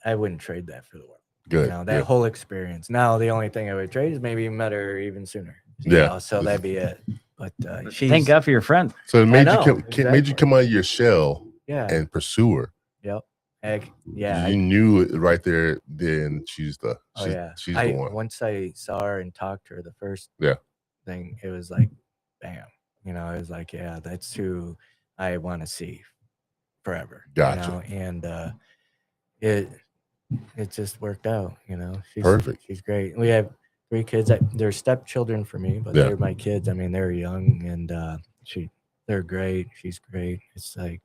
I wouldn't trade that for the world. Good. That good. whole experience. Now the only thing I would trade is maybe met her even sooner. Yeah. So that'd be it. But she's Thank God for your friend. So it made know, you made you exactly. come out of your shell Yeah. and pursue her. Yep. You knew it right there. Then she's the she's the one. Once I saw her and talked to her, the first Yeah. thing, it was like, bam. It was like, yeah, that's who I want to see forever. Gotcha. And it just worked out. Perfect. She's great. We have 3 kids. They're stepchildren for me, but Yeah. they're my kids. I mean, they're young, and they're great. She's great. It's like,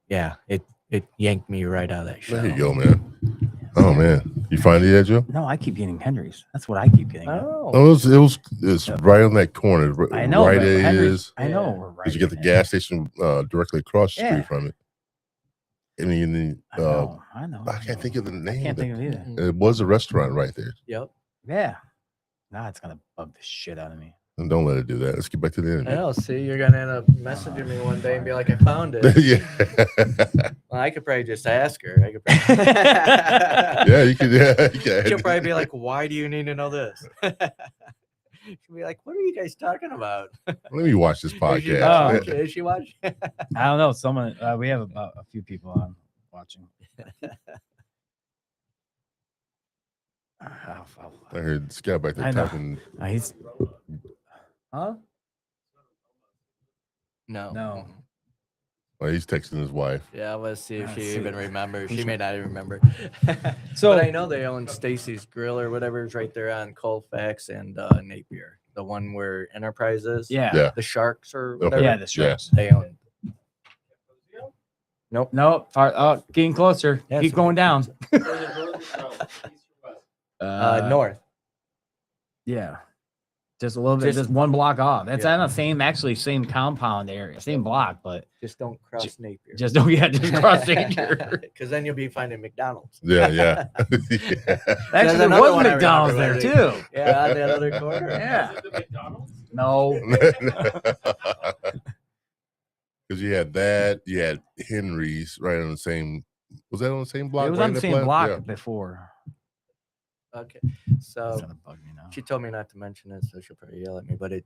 yeah, it yanked me right out of that show. There you go, man. Oh man, you find it yet, Joe? No, I keep getting Henry's. That's what I keep getting. Oh, Oh, it's right on that corner. I know. Right but Aid Henry's- is. I know. Yeah. We're right. Because you get the in it. gas station directly across the Yeah. street from it. And then I know. I know. I can't think of the name. I can't of think of it either. It was a restaurant right there. Yep. Yeah. Now it's gonna bug the shit out of me. And don't let it do that. Let's get back to the I interview. know. See, you're gonna end up messaging me one day and be like, "I found it." Yeah. Well, I could probably just ask her. I could probably... Yeah, you could. Yeah, you can. She'll probably be like, "Why do you need to know this?" She'll be like, "What are you guys talking about?" Let me watch this Is she podcast. watching? Is she watching? I don't know. Someone we have about a few people on watching. I heard this guy back there I know. talking. He's huh? No. No. Well, he's texting his wife. Yeah, let's see if Let's she see. even remembers. She Who's- may not even remember. So- but I know they own Stacy's Grill or whatever is right there on Colfax and Napier. The one where Enterprise is. Yeah. Yeah. The Sharks or Okay. whatever. Yeah, the Sharks. They own. Nope. Nope. Oh, getting closer. Yeah, Keep so- going down. North. Yeah. Just a little bit, Just- just one block off. That's Yeah. on the same compound area, same block, but Just don't cross Napier. just don't just cross danger. Because then you'll be finding McDonald's. Yeah, yeah. Yeah. Actually, there another was one I McDonald's there remember, too. Yeah, on that other corner. Yeah. No. Because you had that, you had Henry's right on the same. Was that on the same block? It was right on the same plant? block Yeah. before. Okay. It's So gonna bug me now. she told me not to mention it, so she'll probably yell at me. But it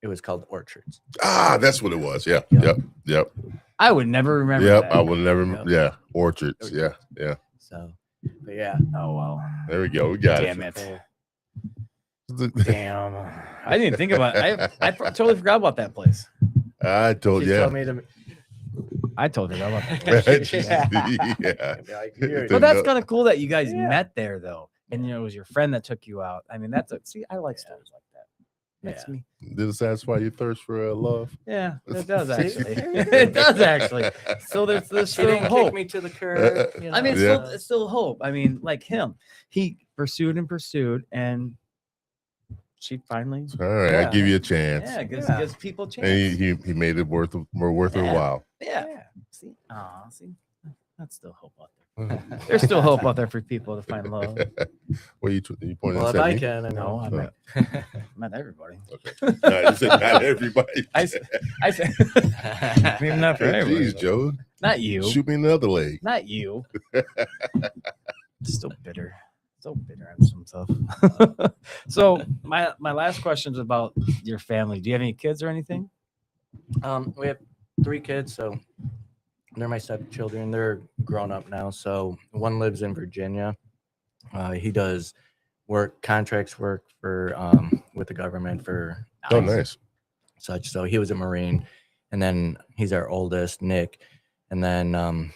was called Orchards. Ah, that's what it was. Yeah. Yeah. Yep. I would never remember. Yep. that. I would never. Yep. Yeah. Orchards. Yeah. Yeah. So, but yeah. Oh well. There we go. We got Damn it. it. it. Damn. I didn't think about it. I totally forgot about that place. I told She you. told me to. I totally forgot about that place. Yeah. Be like, "Here, But that's kind of cool that you guys Yeah. met there though. And it was your friend that took you out. I mean, I like stories like that. Makes Yeah. me Did it satisfy your thirst for love? yeah, it does See? actually. It does actually. So there's She still didn't hope. kick me to the curb. You I mean, know, it's still hope. I mean, like him, he pursued and pursued, and she finally, All right. I Yeah. give you a chance. yeah, gives, Yeah. gives people a chance. And he made it worth her Yeah. while. yeah. Yeah. See, see, that's still hope out there. There's still hope out there for people to find love. What you pointing Well, if at I me? can, I No, know. I No. met everybody. No, I said not everybody. I said, maybe not for Hey, everybody. Jeez, Joe. Not you. Shoot me another leg. Not you. Still bitter. So bitter on himself. So my last question is about your family. Do you have any kids or anything? We have 3 kids, so they're my stepchildren. They're grown up now. So one lives in Virginia. He does contracts work for with the government for Oh, nice. such. So he was a Marine, and then he's our oldest, Nick, and then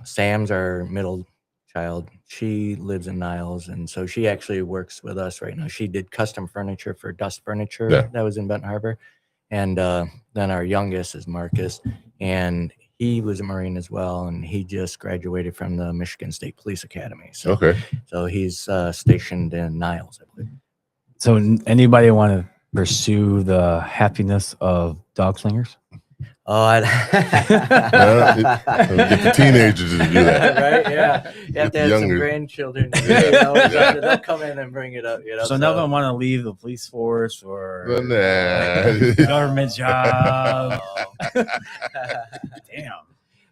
Sam's our middle child. She lives in Niles, and so she actually works with us right now. She did custom furniture for Dust Furniture Yeah. that was in Benton Harbor, and then our youngest is Marcus, and he was a Marine as well, and he just graduated from the Michigan State Police Academy. So, Okay. so he's stationed in Niles, I believe. So anybody want to pursue the happiness of dog slingers? Oh, Get the teenagers to do that. right? Yeah, you Get have the to have some younger- grandchildren. Yeah. You know, Yeah. They'll come in and bring it up. You know, So none of them want to leave the police force or Nah. government job. Damn.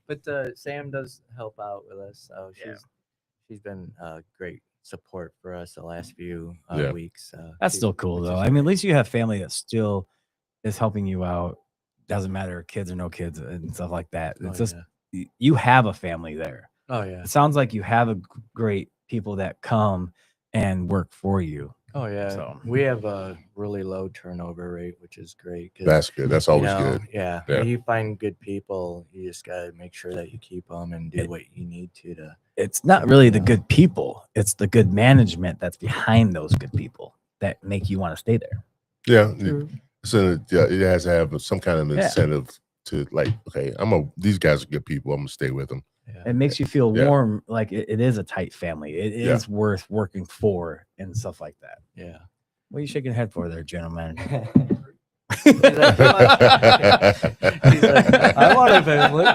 But Sam does help out with us, so Yeah. she's been great support for us the last few Yeah. weeks. That's still cool though. I mean, at least you have family that still is helping you out. Doesn't matter kids or no kids and stuff like that. It's just you have a family there. Oh yeah. It sounds like you have a great people that come and work for you. Oh yeah, So- we have a really low turnover rate, which is great. 'Cause, That's good. That's always good. Yeah, Yeah. when you find good people, you just gotta make sure that you keep them and do what you need to. It's not really the good people; it's the good management that's behind those good people that make you want to stay there. Yeah. So it has to have some kind of Yeah. incentive to like, okay, these guys are good people. I'm gonna stay with them. Yeah. It makes you feel Yeah. warm, like it is a tight family. It Yeah. is worth working for and stuff like that. Yeah. What are you shaking your head for there, gentlemen? He's like, I want a family.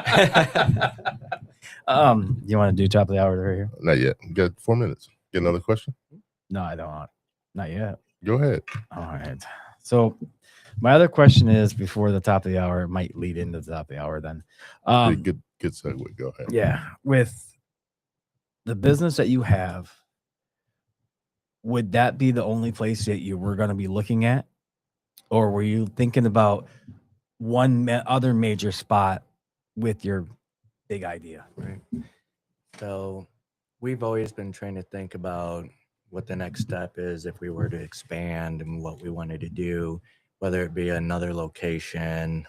You want to do top of the hour right here? Not yet. We got 4 minutes. Get another question? No, I don't. Not yet. Go ahead. All right. So my other question is before the top of the hour, it might lead into the top of the hour then. Good segue. Go ahead. Yeah. With the business that you have, would that be the only place that you were going to be looking at? Or were you thinking about one other major spot with your big idea? Right. So we've always been trying to think about what the next step is if we were to expand and what we wanted to do, whether it be another location.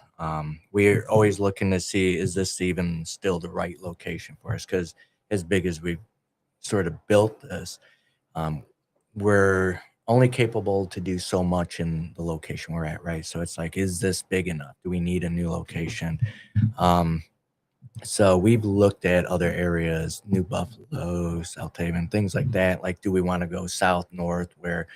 We're always looking to see, is this even still the right location for us? Because as big as we've sort of built this, we're only capable to do so much in the location we're at, right? So it's like, is this big enough? Do we need a new location? So we've looked at other areas, New Buffalo, South Haven, things like that. Like, do we want to go south, north, where,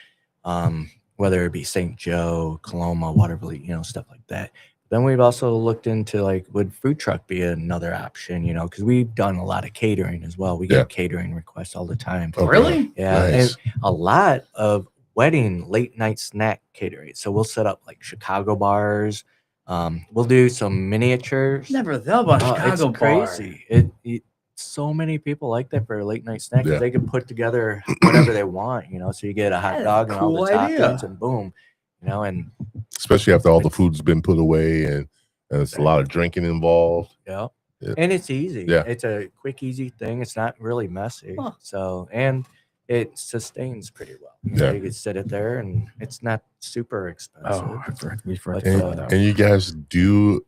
whether it be St. Joe, Coloma, Waterville, stuff like that. Then we've also looked into like, would food truck be another option? Because we've done a lot of catering as well. We get catering requests all the time. Okay. Really? Yeah, Nice. and a lot of wedding late night snack catering. So we'll set up like Chicago bars. We'll do some miniatures. Never thought about It's Chicago crazy. It so many people like that for a late night snack. 'Cause Yeah. they can put together whatever they want. So you get a hot That is dog a and all the cool idea. toppings, and boom, and Especially after all the food's been put away and there's a lot of drinking involved. yeah. Yeah. And it's easy. Yeah. It's a quick, easy thing. It's not really messy. Huh. So, and it sustains pretty well. Yeah. You can sit it there, and it's not super expensive. Oh, we forgot But, about that. And you guys do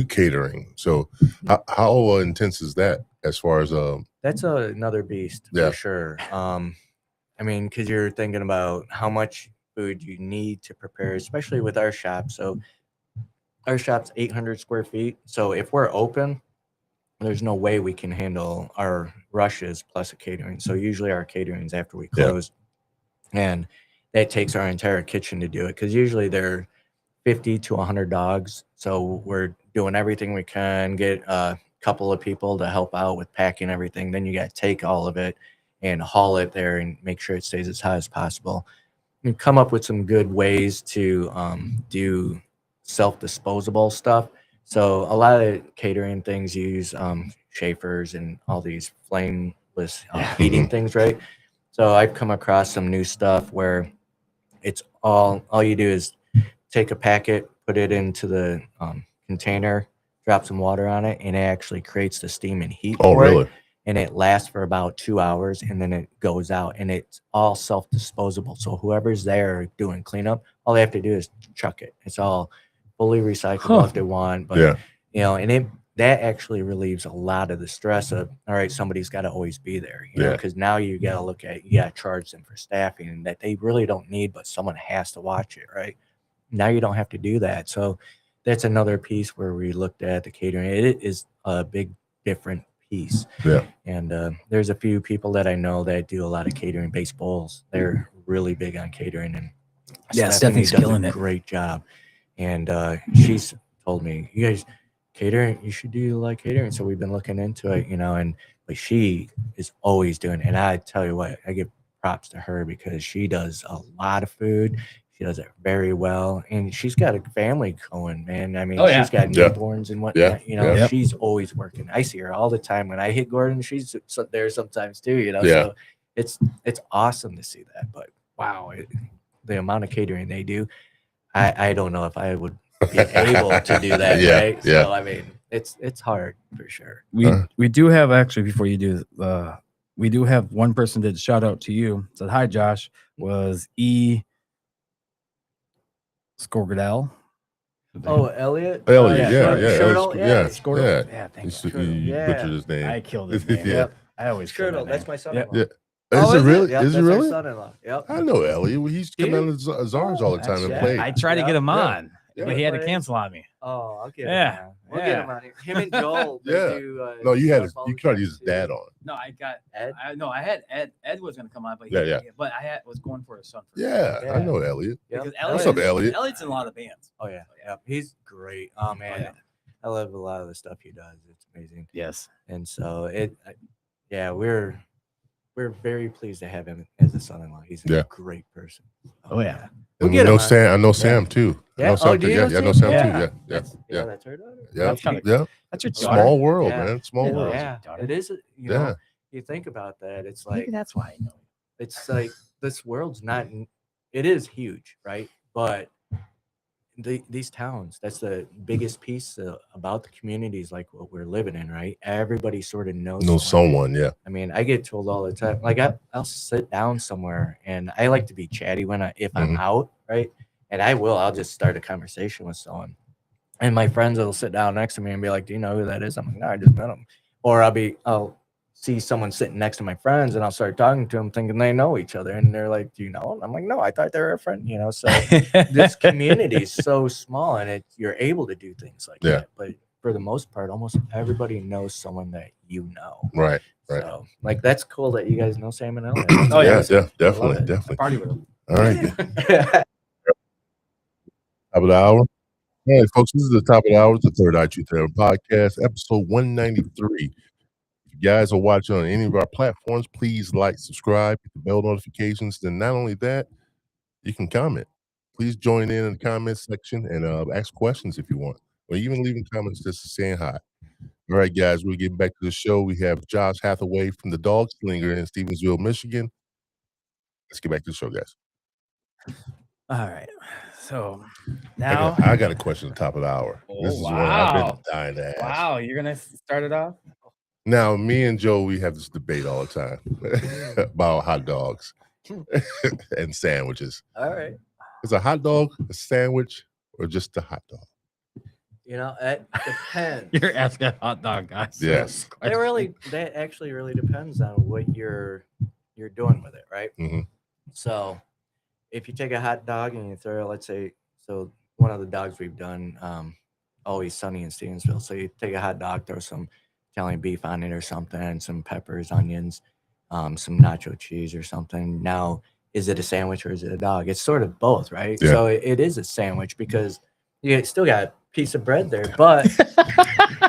catering. So how intense is that as far as That's another beast Yeah. for sure. Because you're thinking about how much food you need to prepare, especially with our shop. So our shop's 800 square feet. So if we're open, there's no way we can handle our rushes plus a catering. So usually our catering's after we Yeah. close, and that takes our entire kitchen to do it. Because usually they're 50 to 100 dogs. So we're doing everything we can, get a couple of people to help out with packing everything. Then you got to take all of it and haul it there and make sure it stays as high as possible. And come up with some good ways to do self-disposable stuff. So a lot of catering things use Schaefer's and all these flameless heating things, right? So I've come across some new stuff where it's all you do is take a packet, put it into the container, drop some water on it, and it actually creates the steam and heat. oh for it. really? And it lasts for about 2 hours, and then it goes out, and it's all self-disposable. So whoever's there doing cleanup, all they have to do is chuck it. It's all fully recyclable if they want. But Yeah. and that actually relieves a lot of the stress of, all right, somebody's got to always be there, Yeah. because now you got to look at, you got to charge them for staffing and that they really don't need, but someone has to watch it, right? Now you don't have to do that. So that's another piece where we looked at the catering. It is a big different piece. Yeah. And there's a few people that I know that do a lot of catering. Base bowls, they're really big on catering, and Yeah, Stephanie Stephanie's does killing a it. great job. And she's told me, you guys catering, you should do like catering. So we've been looking into it, and but she is always doing it. And I tell you what, I give props to her because she does a lot of food. She does it very well, and she's got a family going, man. I mean, Oh, yeah. she's got Yeah. newborns and whatnot. Yeah. Yep. She's always working. I see her all the time. When I hit Gordon, she's there sometimes too. Yeah. So it's awesome to see that. But wow, the amount of catering they do, I don't know if I would be able to do that. Yeah, Right? yeah. So I mean, it's hard for sure. We do have actually before you do we do have one person did shout out to you, said hi Josh, was E. Scorgadell. Oh, Elliot. Elliot, yeah, Shirtle, yeah, Scorgadell. yeah. Yeah, thank You, you. Shirtle, you yeah. butchered his name. I killed his name. Yeah. Yep. I always kill Shirtle, that that's name. my son-in-law. Yeah. Oh, Is it is it? really? Yep, Is it that's our really? son-in-law. Yep. I know Elliot. He's come Do out you? of Czars all the time and yeah. played. I tried to get him Yeah. on, Yeah. but he had to Plays. cancel on me. Oh, I'll get Yeah. him on. We'll get him on here. Him and Joel. They Yeah. do, No, you had stuff all you the tried to time, use his too. dad on. No, I got Ed? I had Ed. Ed was gonna come on, but but I was going for his son. First. Yeah, I Yeah. know Elliot. Yep. Because What's up, Elliot? Elliot's in a lot of bands. Oh yeah, yeah. He's great. Oh man, yeah. I love a lot of the stuff he does. It's amazing. Yes. And so we're very pleased to have him as a son-in-law. He's a Yeah. great person. Oh yeah. We'll And get I know him on. Sam. I know Sam too. I Yeah. know Sam Oh, too. do you Yeah, know I know Sam? Sam Yeah. too. Yeah, That's, yeah, that's her daughter. yeah, That's kinda- yeah. That's your daughter. Small world, Yeah. man. Small Yeah. world. Yeah, daughter. it is. You know, you think about that. It's like Maybe that's why I know. it's like this world's not. It is huge, right? But these towns, that's the biggest piece about the communities like what we're living in, right? Everybody sort of knows Know someone. Yeah. I mean, I get told all the time, like I'll sit down somewhere and I like to be chatty if I'm out, right? And I'll just start a conversation with someone. And my friends will sit down next to me and be like, "Do you know who that is?" I'm like, "No, I just met him." Or I'll see someone sitting next to my friends and I'll start talking to them thinking they know each other. And they're like, "Do you know him?" I'm like, "No, I thought they were a friend," you know? So this community is so small and you're able to do things like that. But for the most part, almost everybody knows someone that you know. Right. So like, that's cool that you guys know Sam and Elliot. Oh, yeah. Definitely. Party with him. All right. Top of the hour. All right, folks, this is the top of the hour. It's the Third Eye Truth Therapy Podcast, episode 193. If you guys are watching on any of our platforms, please like, subscribe, hit the bell notifications. Then not only that, you can comment. Please join in the comment section and ask questions if you want, or even leaving comments just saying hi. All right, guys, we're getting back to the show. We have Josh Hathaway from the Dog Slinger in Stevensville, Michigan. Let's get back to the show, guys. All right. So now I got a question at the top of the hour. Oh, This is one I've been wow. dying to ask. Wow, you're gonna start it off? Now, me and Joe, we have this debate all the time about hot dogs and sandwiches. All right. Is a hot dog a sandwich or just a hot dog? You know, it depends. You're asking hot dog guys. Yes. That actually really depends on what you're doing with it, right? Mhm. So if you take a hot dog and you throw, let's say, so one of the dogs we've done, Always Sunny in Stevensville. So you take a hot dog, throw some Italian beef on it or something, some peppers, onions, some nacho cheese or something. Now, is it a sandwich or is it a dog? It's sort of both, right? Yeah. So it is a sandwich because you still got a piece of bread there, but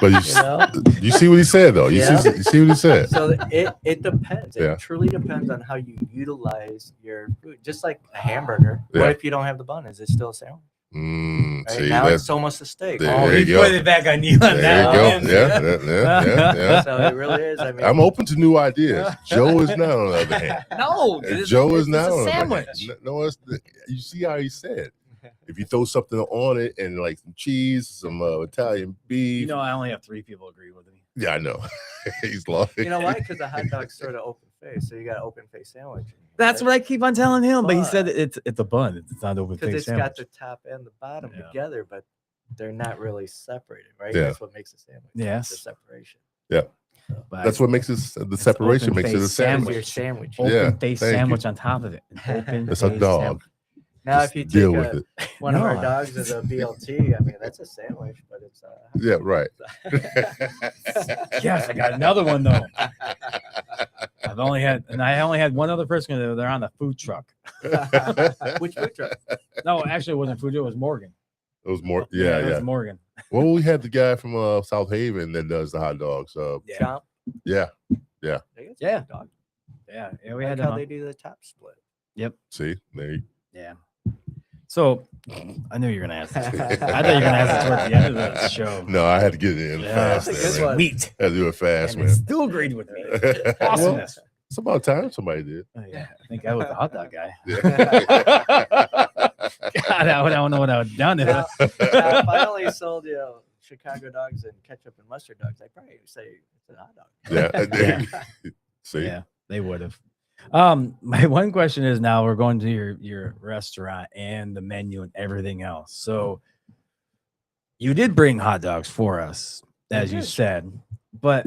But you know. you see what he said, though. You Yeah. see what he said. So it depends. Yeah. It truly depends on how you utilize your food. Just like a hamburger. Yeah. What if you don't have the bun? Is it still a sandwich? Right? Right? See, Now that's it's almost a steak. There you he go. put it back on you on there that you go. one. Yeah. So it really is. I mean, I'm open to new ideas. Joe is not, on the other hand. No, Joe is it's not a on the other hand. sandwich. No, you see how he said. If you throw something on it and like some cheese, some Italian beef. You know, I only have 3 people agree with me. Yeah, I know. He's lost. you know why? Because a hot dog's sort of open face. So you got an open face sandwich. That's what I keep on telling him, but he said But- it's a bun. It's not open Because face it's sandwich. got the top and the bottom Yeah. together, but they're not really separated, right? Yeah. That's what makes a sandwich. Yes. The separation. But That's what makes it the separation open makes it a face sandwich. Your sandwich. open Yeah, face thank you. sandwich on top of it. An open It's a face dog. sandwich. Now, Just if you deal take with it. one of No, our I- dogs as a BLT, I mean, that's a sandwich, but it's Yeah, right. Yes, I got another one though. I only had one other person. They're on the food truck. Which food truck? No, actually, it wasn't food. It was Morgan. It was more. It Yeah. was Morgan. Well, we had the guy from South Haven that does the hot dogs. Chomp. Yeah. They got some Yeah. good dog. Yeah, we We had how him they on. do the top split. See, there you Yeah. So I knew you were gonna ask this. I thought you were gonna ask it towards the end of the show. No, I had to get it in Yeah, fast. that's a There, good man. one. Sweet. I had to do it fast, And it man. still agreed with me. Well, Awesomeness. it's about time somebody did. Oh, yeah, I think I was the hot dog guy. Yeah. God, I don't know what I would have done. Now, If if I finally sold you Chicago dogs and ketchup and mustard dogs, I'd probably say it's a hot dog. Yeah. See, yeah, they would have. My one question is, now we're going to your restaurant and the menu and everything else. So you did bring hot dogs for us, as you did. said, but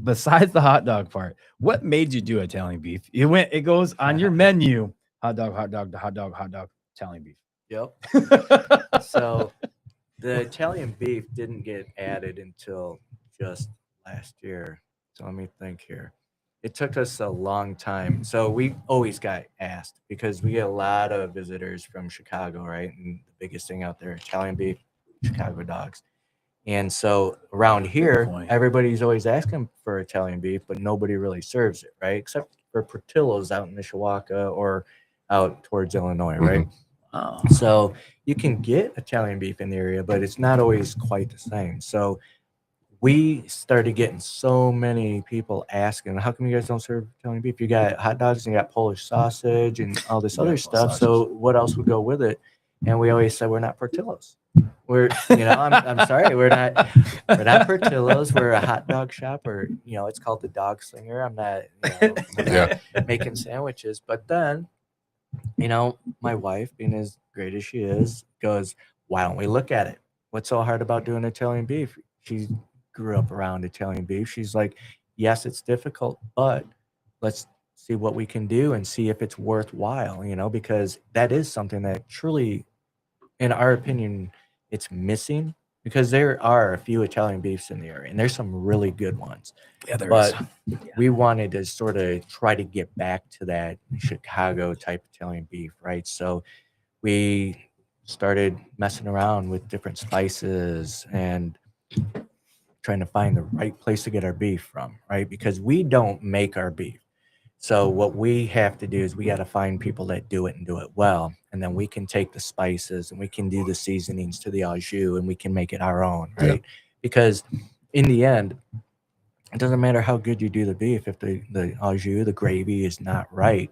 besides the hot dog part, what made you do Italian beef? It goes on your menu: hot dog, hot dog, hot dog, hot dog, Italian beef. Yep. So the Italian beef didn't get added until just last year. So let me think here. It took us a long time. So we always got asked because we get a lot of visitors from Chicago, right? And the biggest thing out there, Italian beef, Chicago dogs. And so around here, point. everybody's always asking for Italian beef, but nobody really serves it, right? Except for Portillo's out in Mishawaka or out towards Illinois, right? Oh, So you can get Italian beef in the area, but it's not always quite the same. So we started getting so many people asking, how come you guys don't serve Italian beef? You got hot dogs and you got Polish sausage and all this other stuff. So what else would go with it? And we always said, we're not Portillo's. We're, I'm sorry, we're not Portillo's. We're a hot dog shop, or, it's called the Dog Slinger. I'm not, Yeah. making sandwiches. But then, my wife, being as great as she is, goes, why don't we look at it? What's so hard about doing Italian beef? She grew up around Italian beef. She's like, yes, it's difficult, but let's see what we can do and see if it's worthwhile, because that is something that truly, in our opinion, it's missing, because there are a few Italian beefs in the area and there's some really good ones. yeah, there But is. we wanted to sort of try to get back to that Chicago type Italian beef, right? So we started messing around with different spices and trying to find the right place to get our beef from, right? Because we don't make our beef. So what we have to do is we got to find people that do it and do it well, and then we can take the spices and we can do the seasonings to the au jus and we can make it our own, Yeah. right? Because in the end, it doesn't matter how good you do the beef. If the au jus, the gravy is not right,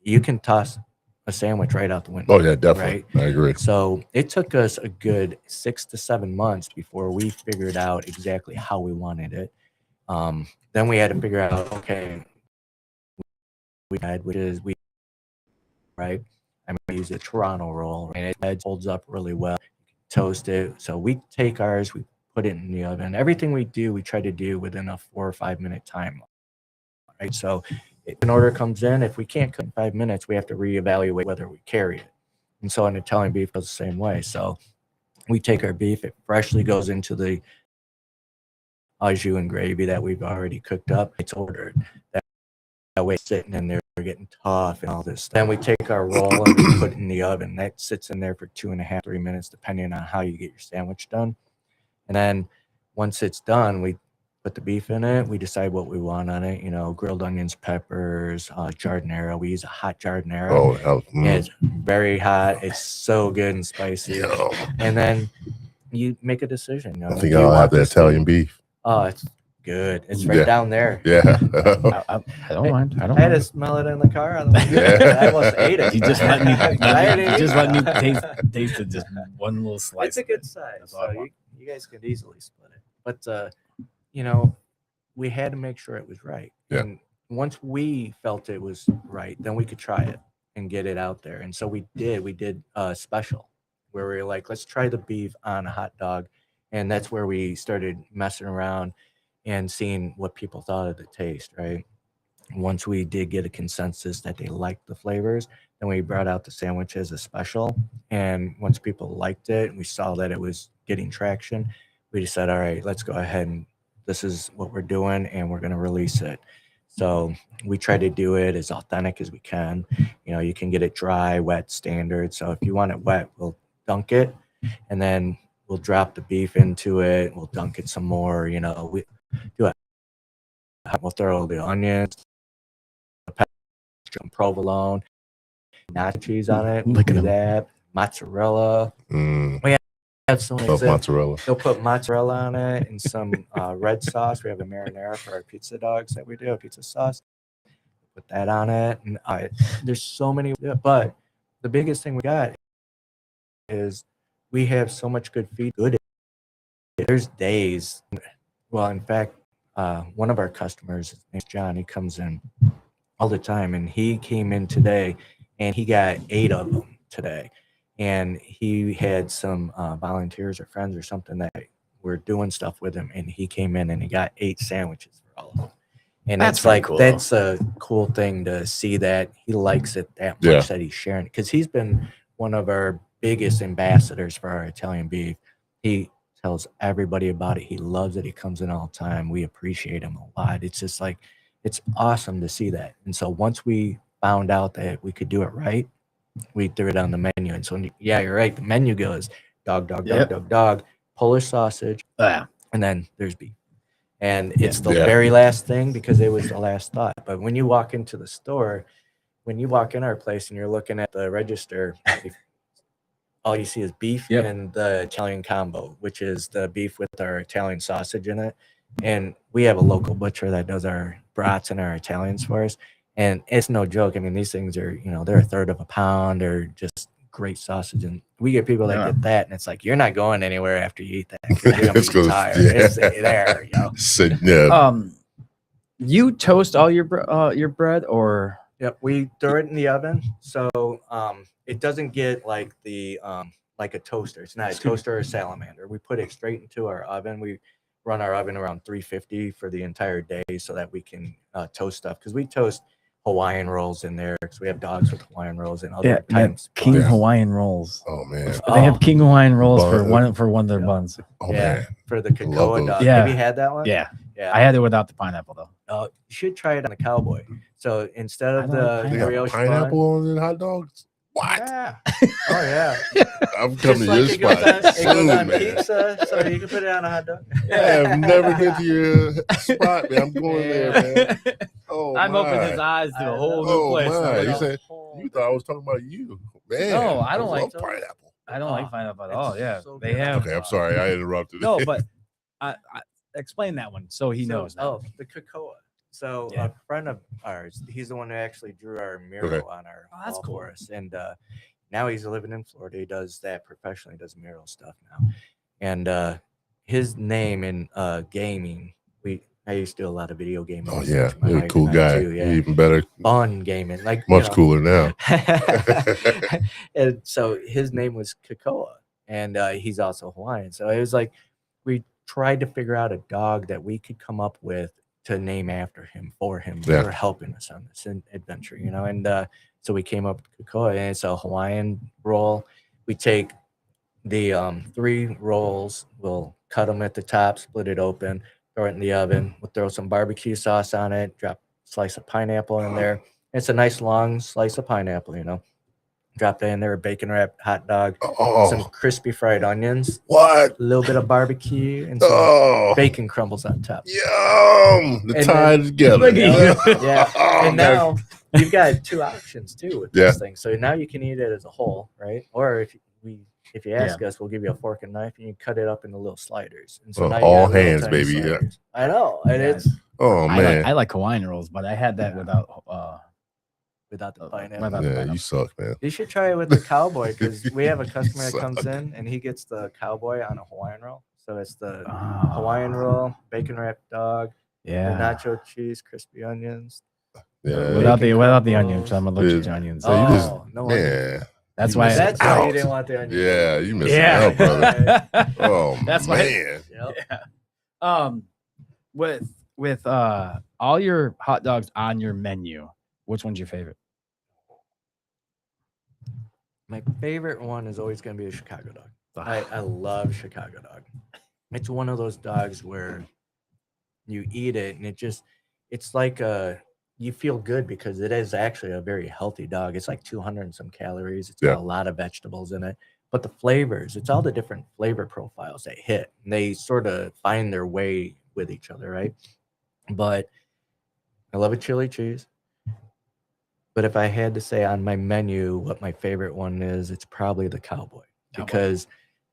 you can toss a sandwich right out the window. Oh yeah, definitely. Right? I agree. So it took us a good 6 to 7 months before we figured out exactly how we wanted it. Then we had to figure out, okay, we had, which is we, right? I'm going to use a Toronto roll, and it holds up really well. Toast it. So we take ours, we put it in the oven. Everything we do, we try to do within a 4 or 5 minute time, right? So if an order comes in, if we can't cook in 5 minutes, we have to reevaluate whether we carry it. And so an Italian beef goes the same way. So we take our beef, it freshly goes into the au jus and gravy that we've already cooked up. It's ordered. That way it's sitting in there getting tough and all this stuff. Then we take our roll and we put it in the oven. That sits in there for 2.5, 3 minutes, depending on how you get your sandwich done. And then once it's done, we put the beef in it. We decide what we want on it, grilled onions, peppers, giardiniera. We use a hot giardiniera. Oh, hell. It's very hot. It's so good and spicy. Yo. And then you make a decision. I think I'll have the Italian beef. Oh, it's good. It's right Yeah. down there. Yeah. I don't mind. I don't I had to mind. smell it in the car on the way. Yeah. I almost ate it. You just let me. I didn't You just eat let me it. taste it, just one little slice. It's a good size. That's all I So want. you guys could easily split it. But we had to make sure it was right. Yeah. And once we felt it was right, then we could try it and get it out there. And so we did. We did a special where we were like, let's try the beef on a hot dog. And that's where we started messing around and seeing what people thought of the taste, right? Once we did get a consensus that they liked the flavors, then we brought out the sandwich as a special. And once people liked it and we saw that it was getting traction, we just said, all right, let's go ahead and this is what we're doing and we're going to release it. So we try to do it as authentic as we can. You can get it dry, wet, standard. So if you want it wet, we'll dunk it and then we'll drop the beef into it. We'll dunk it some more, we do it. We'll throw the onions, the pepper, provolone, nacho cheese on it. We'll Look at do 'em. that. Mozzarella. Mm, Have some love mozzarella. They'll put mozzarella on it and some red sauce. We have a marinara for our pizza dogs that we do, a pizza sauce. Put that on it. And there's so many. But the biggest thing we got is we have so much good feed. There's days. Well, in fact, one of our customers, his name's John, he comes in all the time. And he came in today, and he got 8 of them today. And he had some volunteers or friends or something that were doing stuff with him, and he came in and he got 8 sandwiches for all of them. And That's it's pretty like cool, that's a cool thing to see that he likes it that much that he's sharing it, because he's been one of our biggest ambassadors for our Italian beef. He tells everybody about it. He loves it. He comes in all the time. We appreciate him a lot. It's just like it's awesome to see that. And so once we found out that we could do it right, we threw it on the menu. And so yeah, you're right. The menu goes dog, dog, dog, dog, dog, Polish sausage, and then there's beef. And it's the very last thing because it was the last thought. But when you walk into the store, when you walk in our place and you're looking at the register, all you see is beef and the Italian combo, which is the beef with our Italian sausage in it. And we have a local butcher that does our brats and our Italians for us. And it's no joke. I mean, these things are, they're a third of a pound. They're just great sausage. And we get people that get that, and it's like, you're not going anywhere after you eat that. You're going to be tired. It's there, You toast all your bread, or? Yep, we throw it in the oven. So it doesn't get like the like a toaster. It's not a toaster or a salamander. We put it straight into our oven. We run our oven around 350 for the entire day so that we can toast stuff, because we toast Hawaiian rolls in there, because we have dogs with Hawaiian rolls and other types. King Hawaiian rolls. Oh man, they have King Hawaiian rolls for one of their buns. Oh man, for the cocoa dog. Yeah. Have you had that one? Yeah. I had it without the pineapple though. You should try it on the cowboy. So instead of the brioche pineapple on the hot dogs. What? Yeah. Oh yeah. I'm coming to your spot. It goes soon, on man. pizza, so you can put it on a hot dog. Yeah, I've never been to your spot, man. I'm going there, man. Oh, I'm opening his eyes to a whole new place. My. You said you thought I was talking about you, man. No, I don't like pineapple. I don't like pineapple at all. Yeah, so they good. have. Okay, I'm sorry, I interrupted. No, but I explain that one so he knows. Oh, the cocoa. So a friend of ours, he's the one who actually drew our mural on our wall for us, and now he's living in Florida. He does that professionally. Does mural stuff now, and his name in gaming. I used to do a lot of video gaming. Oh yeah, you're a cool guy. Too, yeah. You're even better. Fun gaming, like much cooler now. And so his name was Kakoa, and he's also Hawaiian. So it was like we tried to figure out a dog that we could come up with to name after him for him for helping us on this adventure, and so we came up with Kakoa, and it's a Hawaiian roll. We take the 3 rolls, we'll cut them at the top, split it open, throw it in the oven. We'll throw some barbecue sauce on it, drop a slice of pineapple in there. It's a nice long slice of pineapple, Drop that in there, a bacon wrapped hot dog, some crispy fried onions, a little bit of barbecue, and some bacon crumbles on top. Yum! The tied together. And now you've got 2 options too with this thing. So now you can eat it as a whole, right? Or if you ask us, we'll give you a fork and knife, and you cut it up into little sliders. And so now all hands, baby. Yeah. I know, and it's man. I like Hawaiian rolls, but I had that without the pineapple. Yeah, you suck, man. You should try it with the cowboy, because we have a customer that comes in and he gets the cowboy on a Hawaiian roll. So it's the Hawaiian roll, bacon wrapped dog, the nacho cheese, crispy onions. Yeah. Without the onions, I'm allergic to onions. So you just That's why you didn't want the onions. Yeah, you missed out, brother. Oh, that's man. With all your hot dogs on your menu, which one's your favorite? My favorite one is always going to be a Chicago dog. I love Chicago dog. It's one of those dogs where you eat it and it's like you feel good, because it is actually a very healthy dog. It's like 200 and some calories. It's got a lot of vegetables in it, but the flavors, it's all the different flavor profiles that hit, and they sort of find their way with each other, right? But I love a chili cheese. But if I had to say on my menu what my favorite one is, it's probably the cowboy, because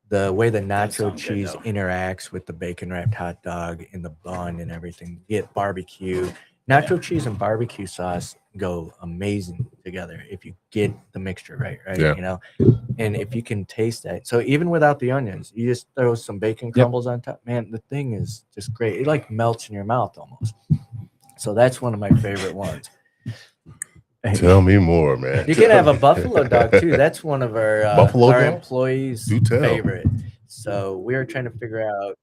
the way the nacho cheese interacts with the bacon wrapped hot dog in the bun and everything, you get barbecue. Nacho cheese and barbecue sauce go amazing together if you get the mixture right, and if you can taste that. So even without the onions, you just throw some bacon crumbles on top. Man, the thing is just great. It like melts in your mouth almost. So that's one of my favorite ones. Tell me more, man. You can have a buffalo dog too. That's one of our Buffalo our dog? employees' Do tell. favorite. So we were trying to figure out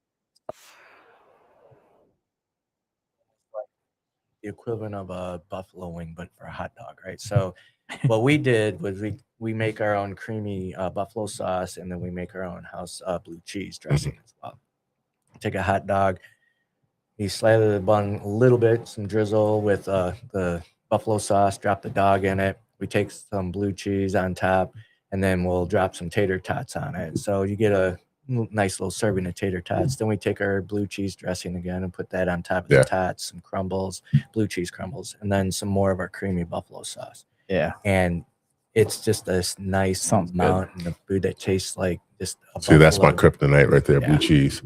the equivalent of a buffalo wing, but for a hot dog, right? So what we did was we make our own creamy buffalo sauce, and then we make our own house blue cheese dressing as well. Take a hot dog, you slather the bun a little bit, some drizzle with the buffalo sauce, drop the dog in it. We take some blue cheese on top, and then we'll drop some tater tots on it. So you get a nice little serving of tater tots. Then we take our blue cheese dressing again and put that on top of the tots, some crumbles, blue cheese crumbles, and then some more of our creamy buffalo sauce. Yeah. And it's just this nice mountain of food that tastes like just a See, that's my buffalo. kryptonite right there, blue cheese.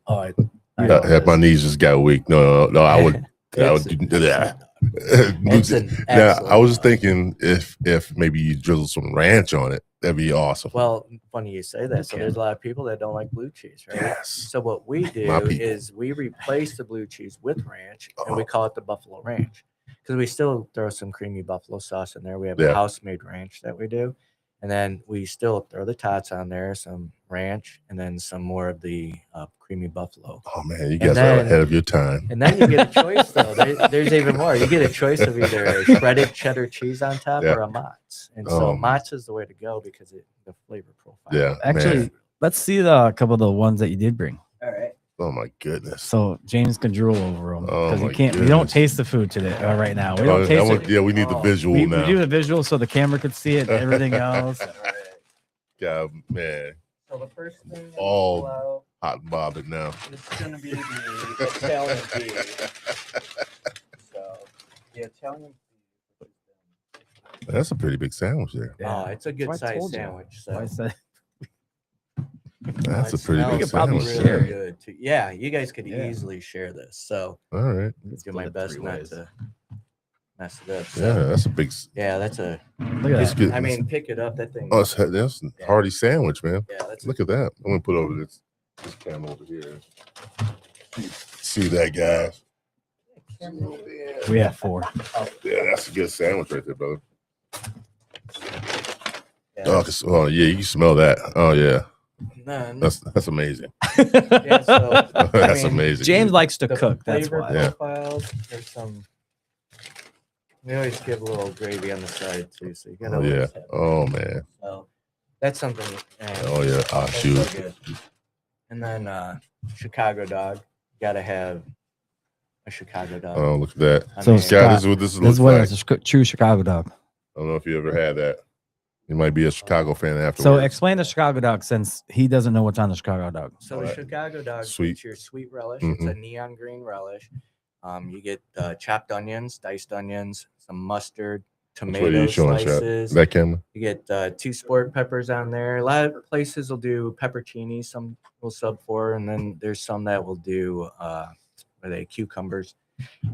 Oh, My knees just got weak. No, I would do that. It's an Now, I was just excellent thinking if maybe you drizzle some ranch on it, that'd be awesome. Well, funny you say that. So Okay. there's a lot of people that don't like blue cheese, right? Yes. So what we do My people. is we replace the blue cheese with ranch, and we call it the buffalo ranch because we still throw some creamy buffalo sauce in there. We have a house-made ranch that we do, and then we still throw the tots on there, some ranch, and then some more of the creamy buffalo. Oh man, you guys are ahead of your time. And then you get a choice though. There's even more. You get a choice of either a shredded cheddar cheese on top or a Mott's. And so Mott's is the way to go because the flavor profile. Yeah. Actually, man. let's see a couple of the ones that you did bring. All right. Oh my goodness. So James can drool over them Oh, because my we can't. We goodness. don't taste the food today right now. We don't taste it. Yeah, we need the visual We now. do the visual so the camera could see it and everything else. Yeah, man. So the first thing that All we pull out hot and bothered now. is going to be the Italian beef. So the Italian beef. That's a pretty big sandwich there. Oh, it's a good That's why I size told you. sandwich. Why I So said- That's it a pretty smells big We could probably sandwich. share really it. good too. Yeah, you guys could Yeah. easily share this. So All right. Let's do split my it best 3 not ways. to mess it up. So, Yeah, that's a big. yeah, that's a. Look at It's that. good. I mean, pick it up. That thing. Oh, that's a hearty sandwich, man. Yeah, that's Look at that. I'm gonna put over this camera over here. See that, guys? We have 4. Yeah, that's a good sandwich right there, brother. yeah, Oh, yeah, you can smell that. Oh yeah, none. that's amazing. Yeah, so, That's I mean, amazing. James likes to the cook. That's flavor why. Yeah. profiles. There's some. We always give a little gravy on the side too, so you gotta. Oh yeah. always have Oh man. So that's something. Oh yeah. Ah that's shoot. so good. And then Chicago dog. Gotta have a Chicago dog. Oh look at that. I So mean, God, this is what this This looks is what like. is a true Chicago dog. I don't know if you ever had that. You might be a Chicago fan afterwards. So explain the Chicago dog since he doesn't know what's on the Chicago dog. So the Alright. Chicago dog Sweet. gets your sweet relish. It's Mhm. a neon green relish. You get chopped onions, diced onions, some mustard, Which way are tomato you showing us slices. that camera? You get 2 sport peppers on there. A lot of places will do pepperoni. Some will sub for, and then there's some that will do are they cucumbers,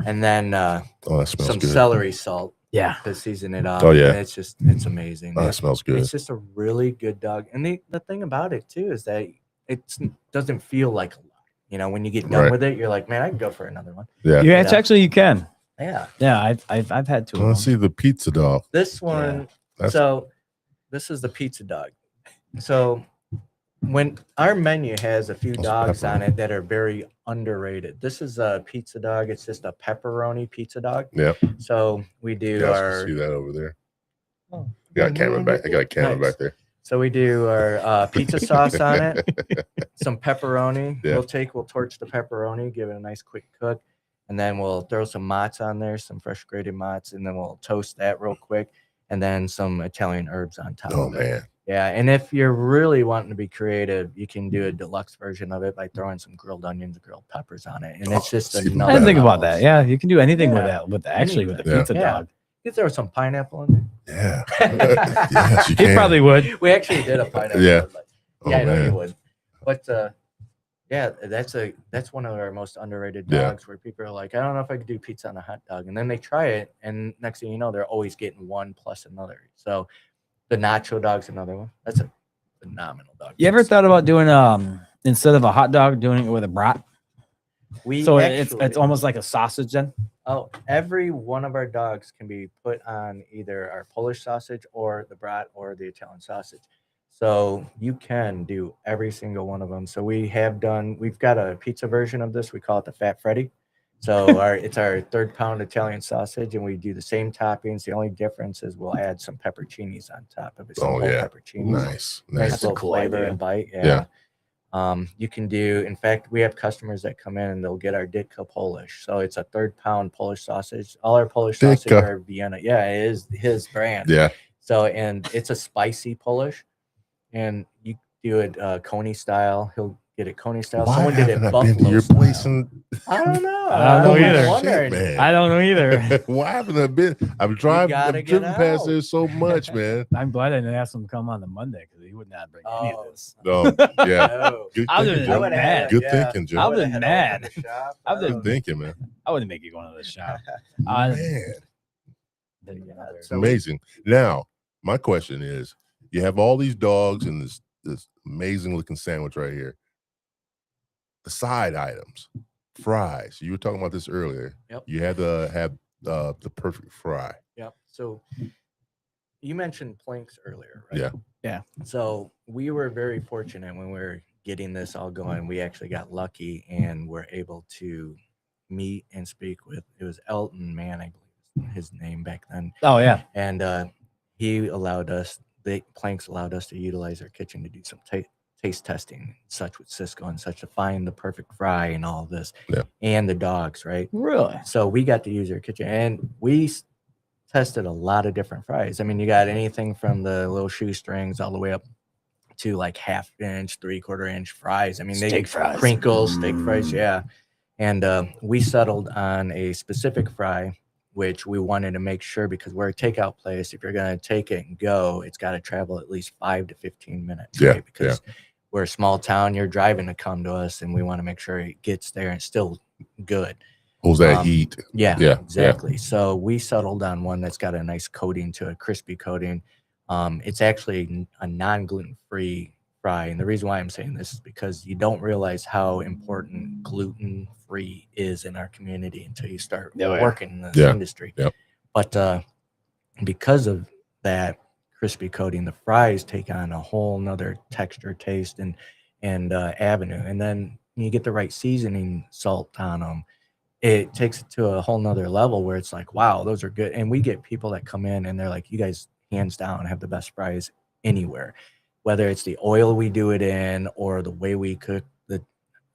and then Oh, that smells some good. celery salt Yeah. to season it up. Oh, yeah. and it's amazing. Oh, that smells good. It's just a really good dog, and the thing about it too is that it doesn't feel like a lot. You know, when you get done Right. with it, you're like, man, I can go for another one. Yeah. Yeah, it's Yeah. actually you can. Yeah, Yeah, I've had 2 of Let's them. see the pizza dog. this one. That's- So this is the pizza dog. So when our menu has a few That's dogs on pepperoni. it that are very underrated. This is a pizza dog. It's just a pepperoni pizza dog. Yeah. So we do You guys our can see that over there. Oh, I got a camera back. I got a camera Nice. back there. So we do our pizza sauce on it, some pepperoni. Yeah. We'll torch the pepperoni, give it a nice quick cook, and then we'll throw some mozz on there, some fresh grated mozz, and then we'll toast that real quick, and then some Italian herbs on top Oh of it. man. Yeah, and if you're really wanting to be creative, you can do a deluxe version of it by throwing some grilled onions, grilled peppers on it, and it's Oh, just it's even another I didn't think about level. that. Yeah, you can do anything with Yeah. that. With actually with the Yeah. pizza Yeah. dog. You can throw some pineapple in Yeah. there. Yes, you He can. probably would. We actually did a pineapple. Yeah. one, but- Oh, yeah, I know man. you would. But yeah, that's one of our most underrated Yeah. dogs where people are like, I don't know if I could do pizza on a hot dog, and then they try it, and next thing you know, they're always getting one plus another. So the nacho dog's another one. That's a phenomenal dog. You ever thought about doing instead of a hot dog, doing it with a brat? We So actually, it's almost like a sausage then. Oh, every one of our dogs can be put on either our Polish sausage or the brat or the Italian sausage. So you can do every single one of them. So we've got a pizza version of this. We call it the Fat Freddy. So it's our 3rd-pound Italian sausage, and we do the same toppings. The only difference is we'll add some pepperoncinis on top of it. Some whole pepperoncinis. Nice. Nice That's a little cool flavor idea. and bite. Yeah. You can do, in fact, we have customers that come in and they'll get our Ditka Polish. So it's a 3rd-pound Polish sausage. All our Polish sausage Ditka. are Vienna. Yeah, it is his brand. Yeah. So, and it's a spicy Polish, and you do it Coney style. He'll get it Coney style. Why Someone did it haven't I been to buffalo your style. place? And I don't know. I don't know I'm either. wondering. Man. I don't know either. Why haven't I been? I've gotta get driven past out. there so much, man. I'm glad I didn't ask him to come on the Monday because he would not bring any of Oh, this. No, yeah. no. Good I thinking, would've Jim. been mad. Good thinking, Jim. I would've would've been had mad. to open the shop. I would've Good thinking, man. I wouldn't make you go into the shop. Man, Yeah, it's so amazing. Now, my question is: you have all these dogs and this amazing looking sandwich right here. The side items, fries. You were talking about this earlier. Yep. You had to have the perfect fry. Yep. So you mentioned planks earlier, right? Yeah. Yeah. So we were very fortunate when we were getting this all going. We actually got lucky and were able to meet and speak with, it was Elton Mann, I believe his name back then. Oh yeah. And he allowed us, the planks allowed us to utilize our kitchen to do some taste testing and such with Cisco and such to find the perfect fry and all of this. Yeah. And the dogs, right? Really? So we got to use our kitchen and we tested a lot of different fries. I mean, you got anything from the little shoestrings all the way up to like 1/2 inch, 3/4 inch fries. I mean, Steak fries. crinkles, steak fries, yeah. And we settled on a specific fry, which we wanted to make sure because we're a takeout place. If you're going to take it and go, it's got to travel at least 5 to 15 minutes. Yeah, Right? Because we're a small town, you're driving to come to us, and we want to make sure it gets there and it's still good. Holds that heat. Yeah, Yeah, exactly. So we settled on one that's got a nice coating to a crispy coating. It's actually a non-gluten-free fry. And the reason why I'm saying this is because you don't realize how important gluten-free is in our community until you start working in this industry. Yep. But because of that crispy coating, the fries take on a whole nother texture, taste, and avenue. And then you get the right seasoning salt on them. It takes it to a whole nother level where it's like, wow, those are good. And we get people that come in and they're like, you guys hands down have the best fries anywhere, whether it's the oil we do it in or the way we cook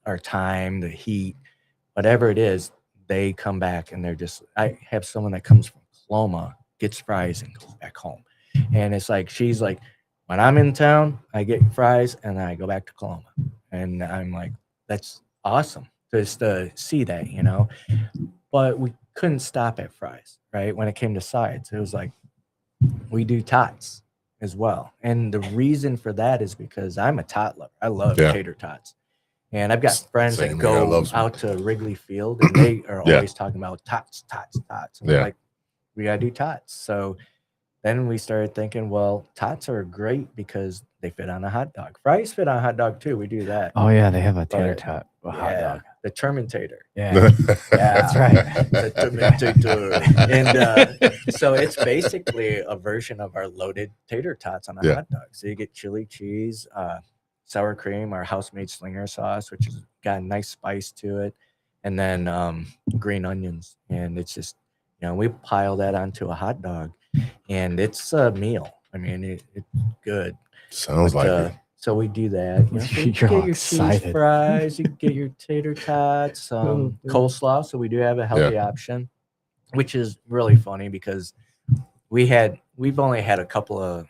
our time, the heat, whatever it is, they come back and they're just, I have someone that comes from Coloma, gets fries and goes back home. And it's like, she's like, when I'm in town, I get fries and then I go back to Coloma. And I'm like, that's awesome just to see that, you know. But we couldn't stop at fries, right? When it came to sides, it was like, we do tots as well. And the reason for that is because I'm a tot lover. I love tater tots. And I've got friends that go out to Wrigley Field and they are always talking about tots. And we're like, we got to do tots. So then we started thinking, well, tots are great because they fit on a hot dog. Fries fit on a hot dog too. We do that. Oh yeah, they have a tater tot, a hot dog. The Terminator. Yeah, that's right. The Terminator. And so it's basically a version of our loaded tater tots on a hot dog. So you get chili cheese, sour cream, our house-made slinger sauce, which has got a nice spice to it, and then green onions. And it's just, you know, we pile that onto a hot dog, and it's a meal. I mean, it's good. Sounds like it. So we do that. You know, so you get your cheese fries, you get your tater tots, coleslaw. So we do have a healthy option, which is really funny because we've only had a couple of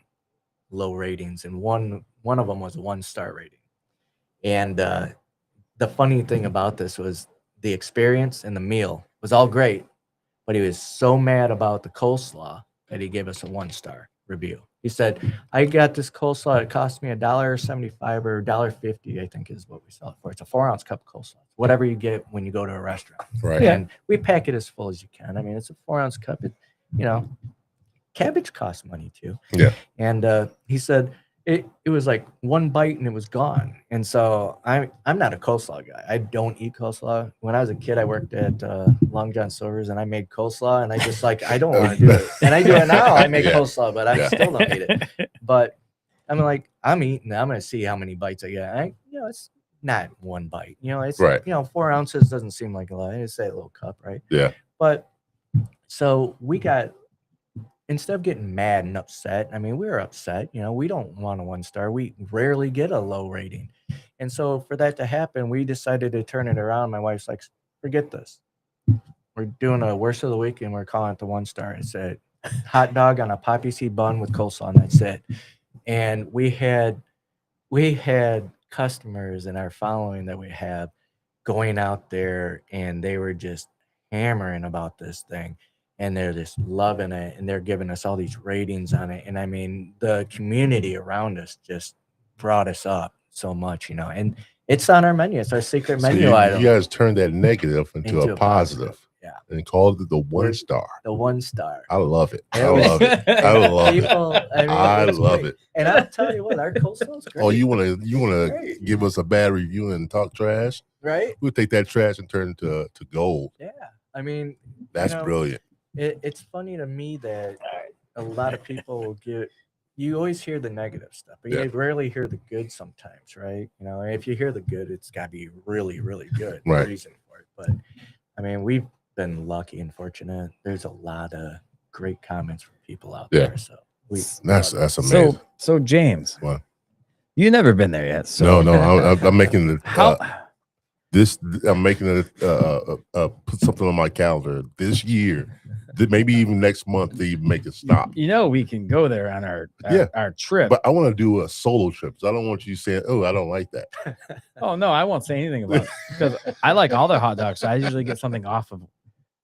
low ratings, and one of them was a 1-star rating. And the funny thing about this was the experience and the meal was all great, but he was so mad about the coleslaw that he gave us a 1-star review. He said, I got this coleslaw. It cost me $1.75 or $1.50, I think is what we sell it for. It's a 4-ounce cup of coleslaw. Whatever you get when you go to a restaurant. Right. And we pack it as full as you can. I mean, it's a 4-ounce cup. It, you know, cabbage costs money too. Yeah. And he said, it was like one bite and it was gone. And so I'm not a coleslaw guy. I don't eat coleslaw. When I was a kid, I worked at Long John Silver's and I made coleslaw, and I just like I don't want to do it. And I do it now. I make Yeah. coleslaw, but I Yeah. still don't eat it. But I'm like, I'm eating. I'm gonna see how many bites I get. It's not one bite. It's Right. 4 ounces doesn't seem like a lot. I just say a little cup, right? Yeah. But so instead of getting mad and upset, I mean, we were upset. We don't want a 1 star. We rarely get a low rating. And so for that to happen, we decided to turn it around. My wife's like, forget this. We're doing a worst of the week, and we're calling it the 1 star. It's a hot dog on a poppy seed bun with coleslaw, and that's it. And we had customers in our following that we have going out there, and they were just hammering about this thing. And they're just loving it, and they're giving us all these ratings on it. And I mean, the community around us just brought us up so much, and it's on our menu. It's our secret So menu item. you guys turned that negative into a positive. Yeah. And called it the 1 star. The 1 star. I love it. I It was- love it. I love it. People, I it's love great. it. And I'll tell you what, our coleslaw is great. Oh, you wanna Great. give us a bad review and talk trash? right? We'll take that trash and turn it to gold. Yeah. I mean, That's know, brilliant. it's funny to me that a lot of people will you always hear the negative stuff, but Yeah. you rarely hear the good sometimes, right? If you hear the good, it's got to be really, really good Right. reason for it. But I mean, we've been lucky and fortunate. There's a lot of great comments from people out Yeah. there. So we That's amazing. So James, What? you never been there yet. So No, I'm making it. how I'm making it put something on my calendar this year. Maybe even next month to even make it stop. we can go there on our Yeah. our trip. But I want to do a solo trip. So I don't want you saying, "Oh, I don't like that." Oh no, I won't say anything about it because I like all their hot dogs. So I usually get something off of.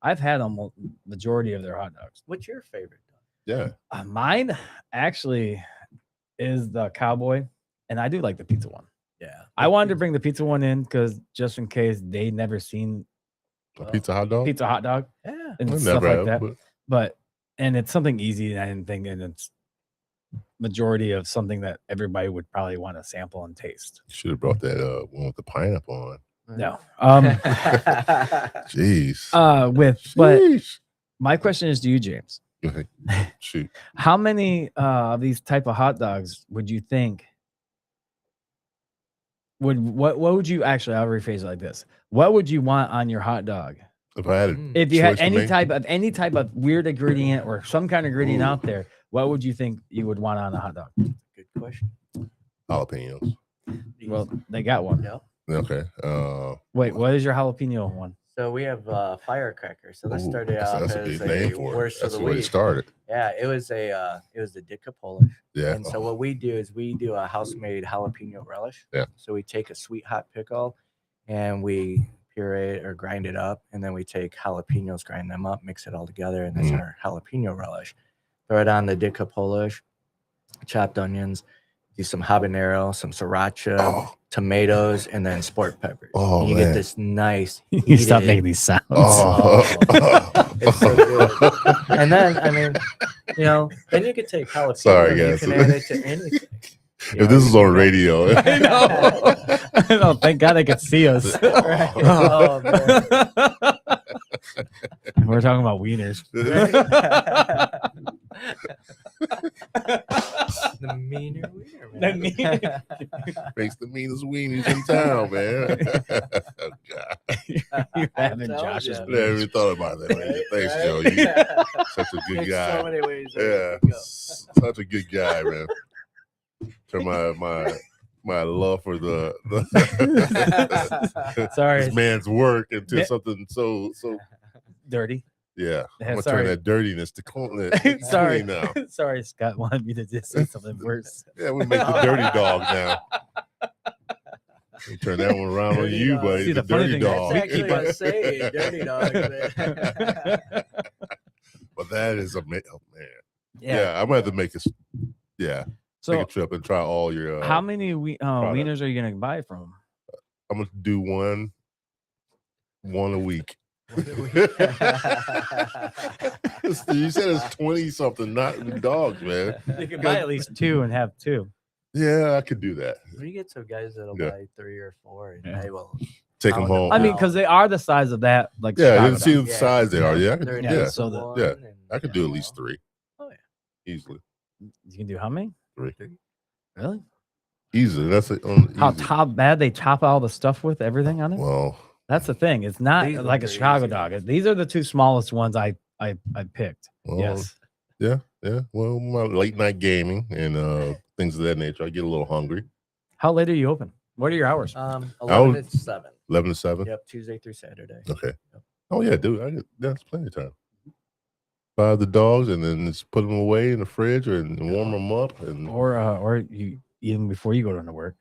I've had almost majority of their hot dogs. What's your favorite? Yeah. Mine actually is the cowboy, and I do like the pizza one. Yeah. I wanted to bring the pizza one in because just in case they never seen A pizza hot dog. pizza hot dog Yeah. and I stuff never like have, that. But it's something easy, and I didn't think, and it's majority of something that everybody would probably want to sample and taste. You should have brought that one with the pineapple on. No. Jeez. But Sheesh. my question is to you, James. Go ahead. Shoot. How many of these type of hot dogs would you think what would you actually, I'll rephrase it like this. What would you want on your hot dog? If I had it, If you had choice to any make? type of weird ingredient or some kind of ingredient Ooh. out there, what would you think you would want on a hot dog? Good question. Jalapenos. Well, they got one. Yep. Okay. Wait, what is your jalapeno one? So we have firecracker. So this Ooh, started that's off a as big name a for it. worst of That's the the way it week. started. Yeah, it was the Ditka Polish. Yeah. And so what we do is we do a house-made jalapeno relish. Yeah. So we take a sweet hot pickle and we puree it or grind it up, and then we take jalapenos, grind them up, mix it all together, and that's our jalapeno relish. Throw it on the Ditka Polish, chopped onions, do some habanero, some sriracha, tomatoes, and then sport peppers. Oh, and you man. get this nice. You stop heated- making these sounds. It's so good. And then, I mean, then you could take jalapeno. Sorry, and you guys. can add it to anything. If this is on radio, I know. I know. Thank God they could see us. Right. Oh, man. We're talking about wieners. The meaner wiener, man. makes the meanest weenies in town, man. Oh, God. You're I having told Josh's ya. I never even thought about that. Man. Thanks, Right? Joe. You such a good There's guy. so many ways. that Yeah, it could go. such a good guy, man. Turn my love for the Sorry, this man's work into something so dirty. yeah. I'm gonna Sorry. turn that dirtiness to clean Sorry. now. Sorry, Scott wanted me to just say something worse. Yeah, we make the dirty dog now. We turn that one around on Dirty you, dog. buddy. See, the the funny dirty thing- dog. That's actually a saying, dirty dog. Man. But that is amazing. Oh, man. Yeah. Yeah, I'm gonna have to make this. Yeah, take So, a trip and try all your. how many wieners are you gonna buy from? I'm gonna do one a week. You said it's 20 something, not dogs, man. You can buy at least two and have two. Yeah, I could do that. We get some guys that'll Yeah. buy 3 or 4, and Yeah. they will. Take them pound home. I mean, out. because they are the size of that, like Yeah, Chicago you see dog. the size they are. Yeah, I could, they're a yeah, Yeah, decent so the- one, yeah. and, I could you do at know, least 3 Oh yeah. easily. You can do how many? 3 Really? easily. That's it. How bad they chop all the stuff with everything on it? Well, That's the thing. It's not These like a ones are Chicago easy. dog. These are the 2 smallest ones I picked. well, Yes. yeah. Well, my late night gaming and things of that nature. I get a little hungry. How late are you open? What are your hours? 11 would- to 7. 11 to 7. Yep, Tuesday through Saturday. Okay. Yep. Oh yeah, dude. That's plenty of time. Buy the dogs and then just put them away in the fridge and warm them up. And Or you even before you go to work.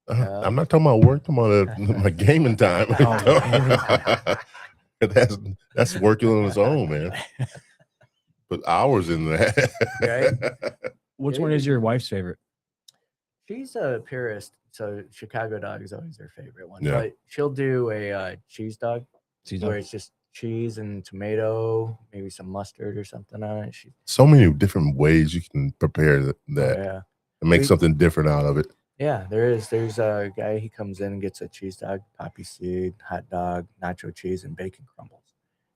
I'm not talking about work. I'm on my gaming time. Oh, gaming time. That's working on its own, man. Put hours in that. Right? Which one is your wife's favorite? She's a purist, so Chicago dog is always her favorite one. Yeah. But she'll do a cheese dog She's where it's just cheese and tomato, maybe some mustard or something on it. So many different ways you can prepare that Yeah. and make We- something different out of it. Yeah, there is. There's a guy, he comes in and gets a cheese dog, poppy seed, hot dog, nacho cheese, and bacon crumbles.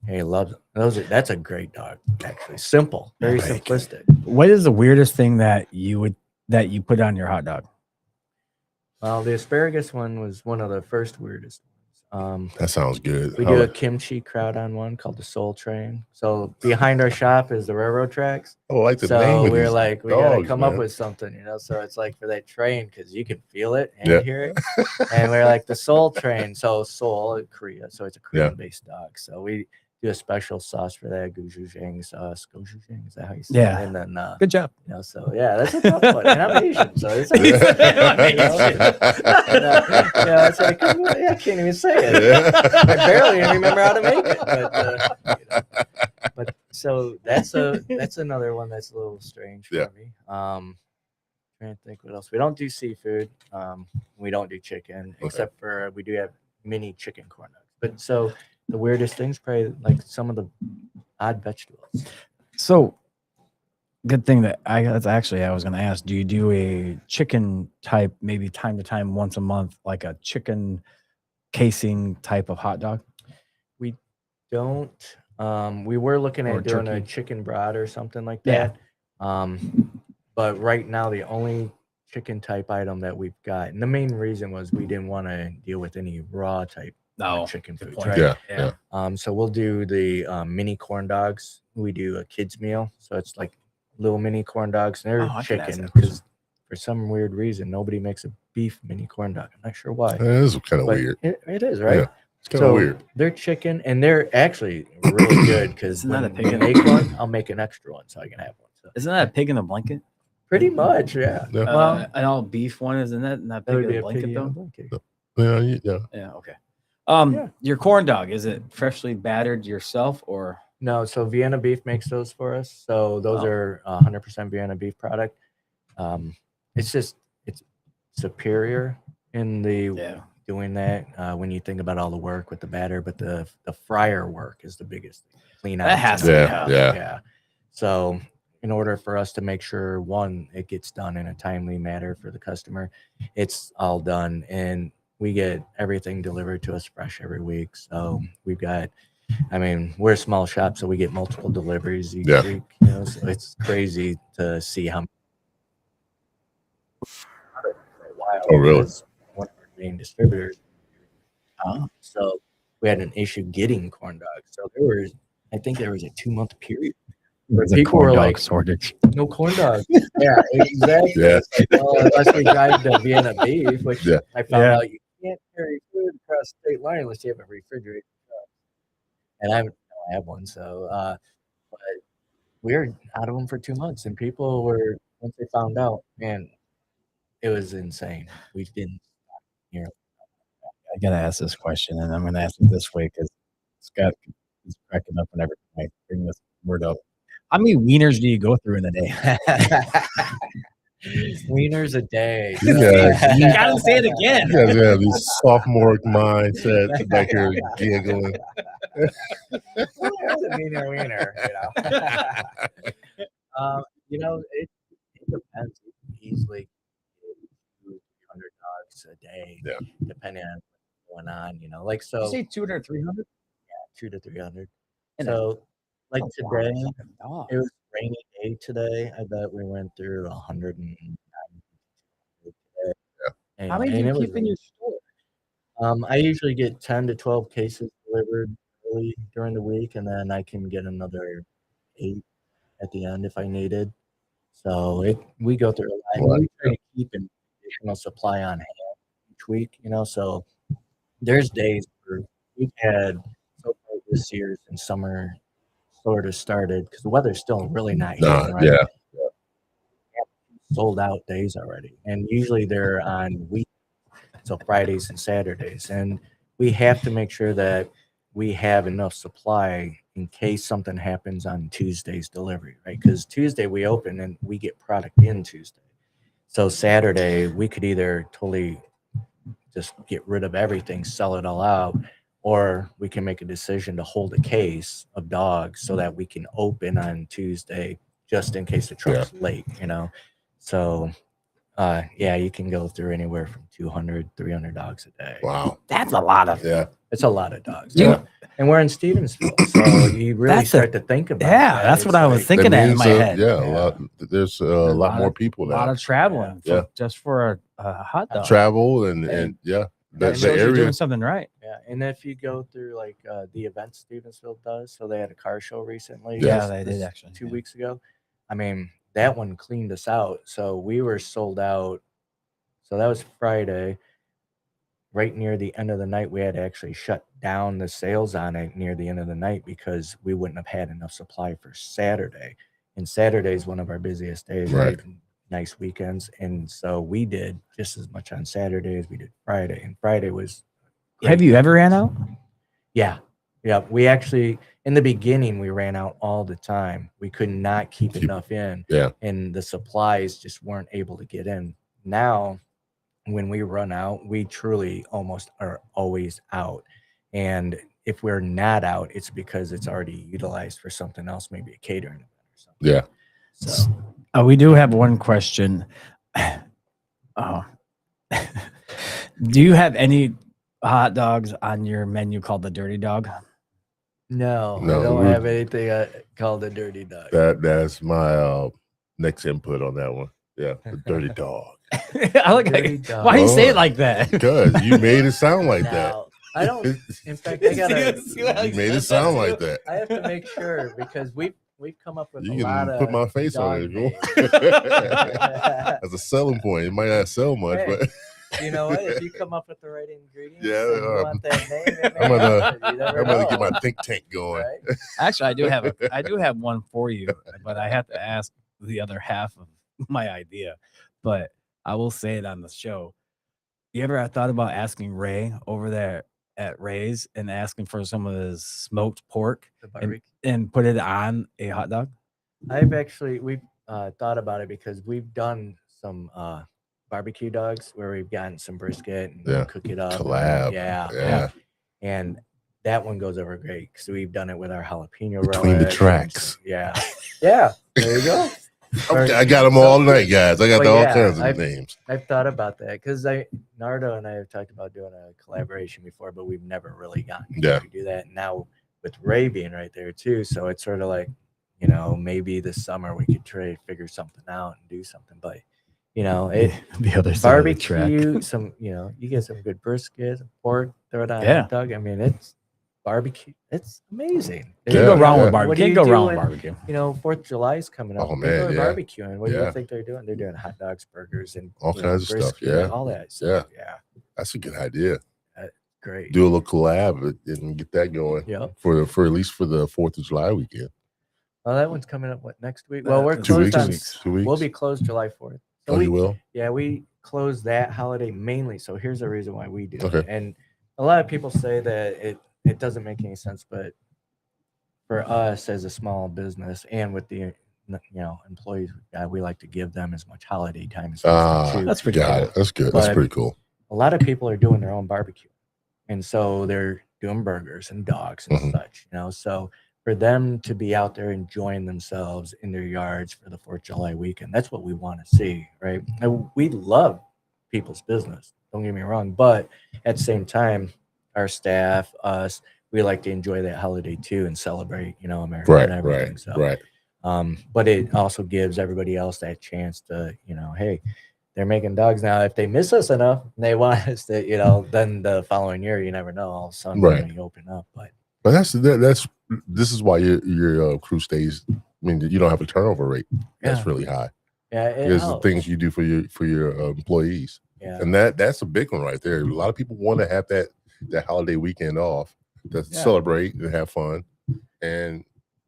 Hey, he loves them. That's a great dog, actually. Simple, very Bacon. simplistic. What is the weirdest thing that you put on your hot dog? Well, the asparagus one was one of the first weirdest ones. That sounds good. We do a kimchi crowd on one called the Soul Train. So behind our shop is the railroad tracks. I like the name So of we're these like, we gotta dogs, come up man. with something, So it's like for that train because you can feel it and Yeah. hear it. And we're like the Soul Train. So Seoul, Korea. So it's a Korean-based dog. So we do a special sauce for that, gochujang sauce. Gochujang, is that how you say Yeah. it? And then Good job. so yeah, that's a tough one. And I'm Asian, so it's like, it's like I can't even say it. I barely even remember how to make it. But so that's another one that's a little strange for Yeah. me. Trying to think what else. We don't do seafood. We don't do chicken, except for we do have mini chicken corn dogs. But so the weirdest things, probably like some of the odd vegetables. So, good thing that's actually I was going to ask. Do you do a chicken type, maybe time to time, once a month, like a chicken casing type of hot dog? We don't. We were looking Or at doing a turkey. chicken broth or something like Yeah. that. But right now the only chicken type item that we've got, and the main reason was we didn't want to deal with any raw type No. chicken foods, point. right? Yeah. So we'll do the mini corn dogs. We do a kids meal, so it's like little mini corn dogs, and they're Oh, I can ask chicken that question. because for some weird reason nobody makes a beef mini corn dog. I'm not sure why. That is kind of But weird. It is, right? Yeah. It's kind of So weird. they're chicken, and they're actually really good because Isn't that when a pig we in- make one, I'll make an extra one so I can have one. So Isn't that a pig in a blanket? pretty much, yeah. Yeah. Well, An all beef one, isn't that not that pig would in be a a blanket piggy in a though? blanket. Yeah. Yeah. Okay. Yeah. Your corn dog, is it freshly battered yourself or? No, so Vienna Beef makes those for us. So those Oh. are 100% Vienna Beef product. It's superior in the doing that when you think about all the work with the batter, but the fryer work is the biggest thing. Clean out. That has to be yeah. So in order for us to make sure one, it gets done in a timely manner for the customer, it's all done, and we get everything delivered to us fresh every week. So we've got, we're a small shop, so we get multiple deliveries each Yeah. week. So it's crazy to see how. For a while, Oh, really? because one of our main distributors. So we had an issue getting corn dogs. So I think there was a 2-month period where It's a people corn were dog like, shortage. no corn dogs. Yeah, exactly. Yeah. It's like, well, unless we drive to Vienna Beef, which Yeah. I found Yeah. out you can't carry food across the state line unless you have a refrigerator truck. And I don't have one, so but we were out of them for 2 months, and people were, once they found out, man, it was insane. We didn't hear. I gotta ask this question, and I'm gonna ask it this way because Scott is cracking up whenever I bring this word up. How many wieners do you go through in a day? Wieners a day. Yeah. You gotta say it again. You guys have this sophomore mindset back here giggling. There's a wiener, it depends. You can easily Yeah. depending on what's going on, you know, like, Did you so say 200, 300? 2 to 300. And So like that's a lot of today, fucking dogs. it was a rainy day today. I bet we went through 190 today. How many do And you it was keep in your store? I usually get 10 to 12 cases delivered early during the week, and then I can get another 8 at the end if I needed. So we go through a lot. And Right. we try to keep an additional supply on hand each week, you know. So there's days where we've had so far this year since summer sort of started because the weather's still really not Nah, hitting, right? yeah. Sold out days already, and usually they're on week, so Fridays and Saturdays, and we have to make sure that we have enough supply in case something happens on Tuesday's delivery, right? Because Tuesday we open and we get product in Tuesday, so Saturday we could either totally just get rid of everything, sell it all out, or we can make a decision to hold a case of dogs so that we can open on Tuesday just in case the truck's late, you know. So yeah, you can go through anywhere from 200, 300 dogs a day. Wow. That's a lot of. Yeah. It's a lot of dogs. Yeah. And we're in Stevensville, so you really That's start to think about Yeah, that. that's what It's I was like, thinking That at in means, my head. yeah, a lot. There's a lot more people A lot now. of traveling Yeah. just for a hot dog. Travel and yeah, That the shows you're area. doing something right. Yeah, and if you go through like the events Stevensville does, so they had a car show recently. Yeah, they did actually. 2 weeks ago. I mean, that one cleaned us out. So we were sold out. So that was Friday. Right near the end of the night, we had to actually shut down the sales on it near the end of the night because we wouldn't have had enough supply for Saturday. And Saturday is one of our busiest days, Right. right? Nice weekends. And so we did just as much on Saturday as we did Friday. And Friday was great. Have you ever ran out? Yeah. Yeah. We actually, in the beginning, we ran out all the time. We could not keep enough in. Yeah. And the supplies just weren't able to get in. Now, when we run out, we truly almost are always out. And if we're not out, it's because it's already utilized for something else, maybe a catering event or something. Yeah. So We do have one question. Oh. Do you have any hot dogs on your menu called the Dirty Dog? no, No, I don't we- have anything called a dirty dog. That's my next input on that one. Yeah, the dirty dog. I like Dirty it. dog. Why do you say Oh. it like that? Because you made it sound like that. Now, I don't. In fact, I gotta. You made it sound like that. I have to make sure because we've come up with You a lot can of put my face on it dog if you names. want. That's a selling point. It might not sell much, Hey, but You know what? If you come up with the right ingredients, Yeah, and you want that name, it I'm may gonna- happen. You never I'm going to get know, my think tank going. right? Actually, I do have one for you, but I have to ask the other half of my idea. But I will say it on the show. You ever thought about asking Ray over there at Ray's and asking for some of his smoked pork The barbecue. and put it on a hot dog? We've thought about it because we've done some barbecue dogs where we've gotten some brisket and Yeah. cook it up. Collab. Yeah. And that one goes over great because we've done it with our jalapeno Between the relish and tracks. some- Yeah. Yeah. There you go. Okay, I got them all night, guys. I got Well, all yeah, kinds of I've- names. I've thought about that because Nardo and I have talked about doing a collaboration before, but we've never really gotten Yeah. to do that. Now with Ray being right there too, so it's sort of like, maybe this summer we could figure something out and do something. But The other side of the track. barbecue, you get some good brisket, some pork, throw it on a Yeah. hot dog. I mean, it's barbecue. It's amazing. Can't Yeah, go wrong yeah. with barbecue. What do Can't you go do wrong with when- barbecue. 4th of July is coming up. Oh, People man, are yeah. barbecuing. What do Yeah. you think they're doing? They're doing hot dogs, burgers, and All kinds of stuff, brisket, yeah. all that stuff. Yeah, That's a good idea. great. Do a little collab and get that going Yep. for at least for the 4th of July weekend. Well, that one's coming up next week? Well, we're 2 closed weeks. on. 2 weeks. We'll be closed July 4th. So Oh, you will? Yeah, we close that holiday mainly. So here's the reason why we do it. Okay. And a lot of people say that it doesn't make any sense, but for us as a small business and with the employees we've got, we like to give them as much holiday time as possible too. That's pretty Got cool. it. That's good. That's But- pretty cool. A lot of people are doing their own barbecue, and so they're doing burgers and dogs and Mhm. such. So for them to be out there enjoying themselves in their yards for the 4th of July weekend, that's what we want to see, right? And we love people's business. Don't get me wrong, but at the same time, our staff, us, we like to enjoy that holiday too and celebrate, America Right, and everything. So, right. but it also gives everybody else that chance to, hey, they're making dogs now. If they miss us enough, and they want us to, then the following year, you never know. All of a sudden, Right. you open up. But this is why your crew stays. I mean, you don't have a turnover rate that's Yeah. really high. yeah, it Because the helps. things you do for your employees, Yeah. and that's a big one right there. A lot of people want to have that holiday weekend off to celebrate and have fun, and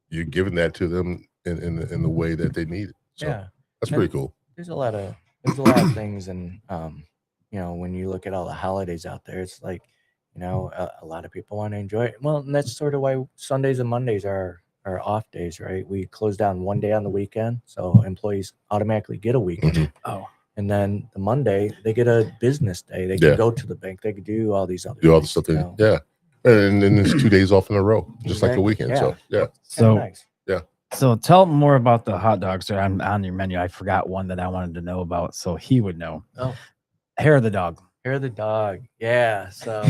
you're giving that to them in the way that they need it. So that's pretty cool. There's a lot of things, and when you look at all the holidays out there, it's like, a lot of people want to enjoy it. Well, and that's sort of why Sundays and Mondays are off days, right? We close down one day on the weekend, so employees automatically get a weekend. Oh, And then the Monday they get a business day. They can go to the bank. They can do all these other the things, stuff. Yeah, and then there's 2 days off in a row, just like a Exactly. weekend. Yeah. So yeah, so nice. so tell more about the hot dogs that are on your menu. I forgot one that I wanted to know about, so he would know. Oh. Hair of the dog. Hair of the dog. Yeah. So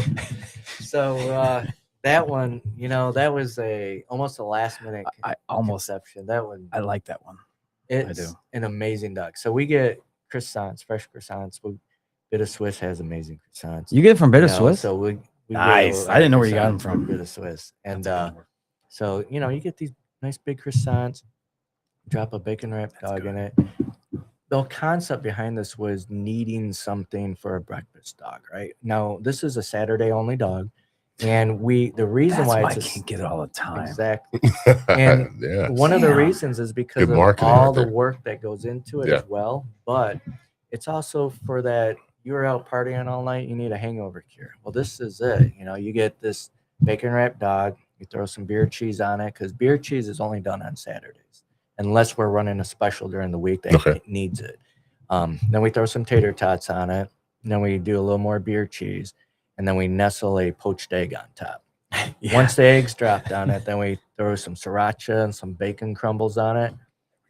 that one, that was almost a last minute I almost conception. That one, I like that one. it's an amazing dog. So we get croissants, fresh croissants. Bit of Swiss has amazing croissants. You get it from Bit of Swiss? So we Nice. I didn't know where you got them from. Bit of Swiss. And That's a good one. so you get these nice big croissants, drop a bacon wrapped dog in it. The concept behind this was needing something for a breakfast dog, right? Now, this is a Saturday only dog. And the reason That's why why I it's can't get it all the time. exactly. And yeah. one of the Damn. reasons is because Good of marketing all right the there. work that goes into it Yeah. as well. But it's also for that you're out partying all night, you need a hangover cure. Well, this is it. You get this bacon wrapped dog, you throw some beer cheese on it, because beer cheese is only done on Saturdays, unless we're running a special during the week that it needs it. Then we throw some tater tots on it, and then we do a little more beer cheese, and then we nestle a poached egg on top. Once the eggs dropped on it, then we throw some sriracha and some bacon crumbles on it.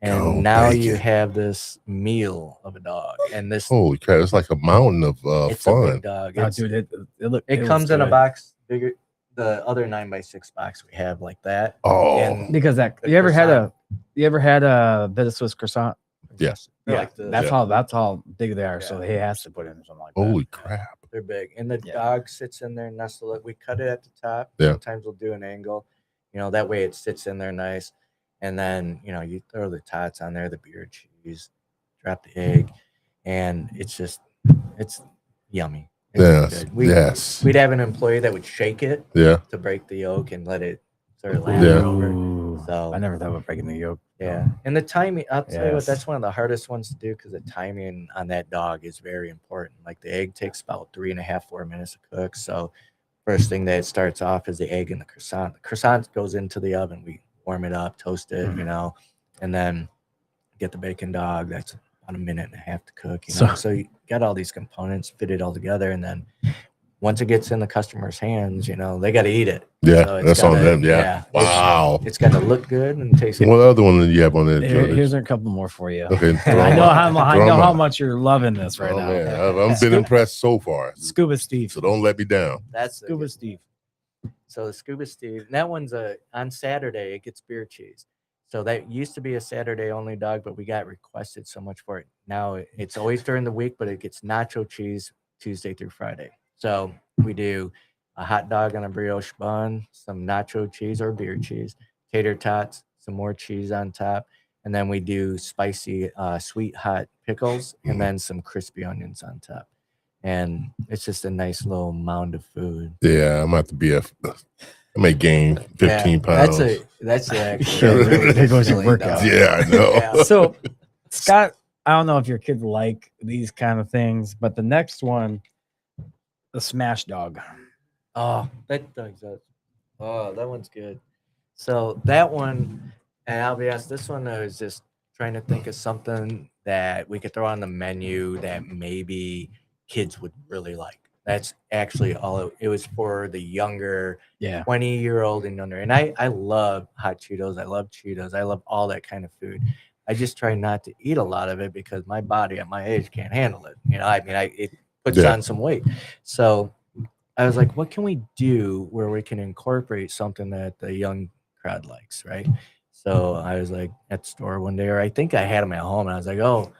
And now you bacon. have this meal of a dog. And this Holy crap! It's like a mountain of it's a fun. big dog. Oh, dude, It comes in a box bigger. The other 9x6 box we have like that. Oh, And because that the you ever had croissant. a Bit of Swiss croissant? yes. They're Yeah, like this. that's how big they are. So he has to put in something like that. Holy crap! They're big. And the Yeah. dog sits in there, nestle it. We cut it at the top. Yeah. Sometimes we'll do an angle. That way it sits in there nice. And then, you throw the tots on there, the beer cheese, drop the egg, and it's yummy. It's Yes. good. We'd have an employee that would shake it Yeah. to break the yolk and let it sort of lather Yeah. over. Ooh, So I never thought about breaking the yolk. yeah. And the timing, I'll tell you what, Yes. that's one of the hardest ones to do because the timing on that dog is very important. Like the egg takes about 3.5, 4 minutes to cook. So first thing that starts off is the egg and the croissant. The croissant goes into the oven. We warm it up, toast it, and then get the bacon dog. That's about 1.5 minutes to cook. So you got all these components, fit it all together, and then once it gets in the customer's hands, they got to eat it. Yeah, So it's that's on gotta- them. Yeah. Wow. It's got to look good and taste good. What other one do you have on there? Here's a couple more for you. Okay. I know Throw 'em how out. much you're loving this right Oh, now. man. I've been impressed so far. Scuba Steve. So don't let me down. That's the Scuba good- Steve. So the Scuba Steve, that one's on Saturday, it gets beer cheese. So that used to be a Saturday only dog, but we got requested so much for it. Now it's always during the week, but it gets nacho cheese Tuesday through Friday. So we do a hot dog on a brioche bun, some nacho cheese or beer cheese, tater tots, some more cheese on top, and then we do spicy, sweet hot pickles, and then some crispy onions on top. And it's just a nice little mound of food. Yeah, I'm about to be I may gain 15 pounds. That's There goes your workout. Yeah, I know. Yeah. So, Scott, I don't know if your kids like these kind of things, but the next one, the smash dog. Oh, that dog's up. Oh, that one's good. So that one, and I'll be honest, this one I was just trying to think of something that we could throw on the menu that maybe kids would really like. That's actually all it was for the younger 20-year-old and under. And I love hot Cheetos. I love Cheetos. I love all that kind of food. I just try not to eat a lot of it because my body at my age can't handle it. puts Yeah. on some weight. So I was like, what can we do where we can incorporate something that the young crowd likes, right? So I was like at the store one day, or I think I had them at home, and I was like, oh,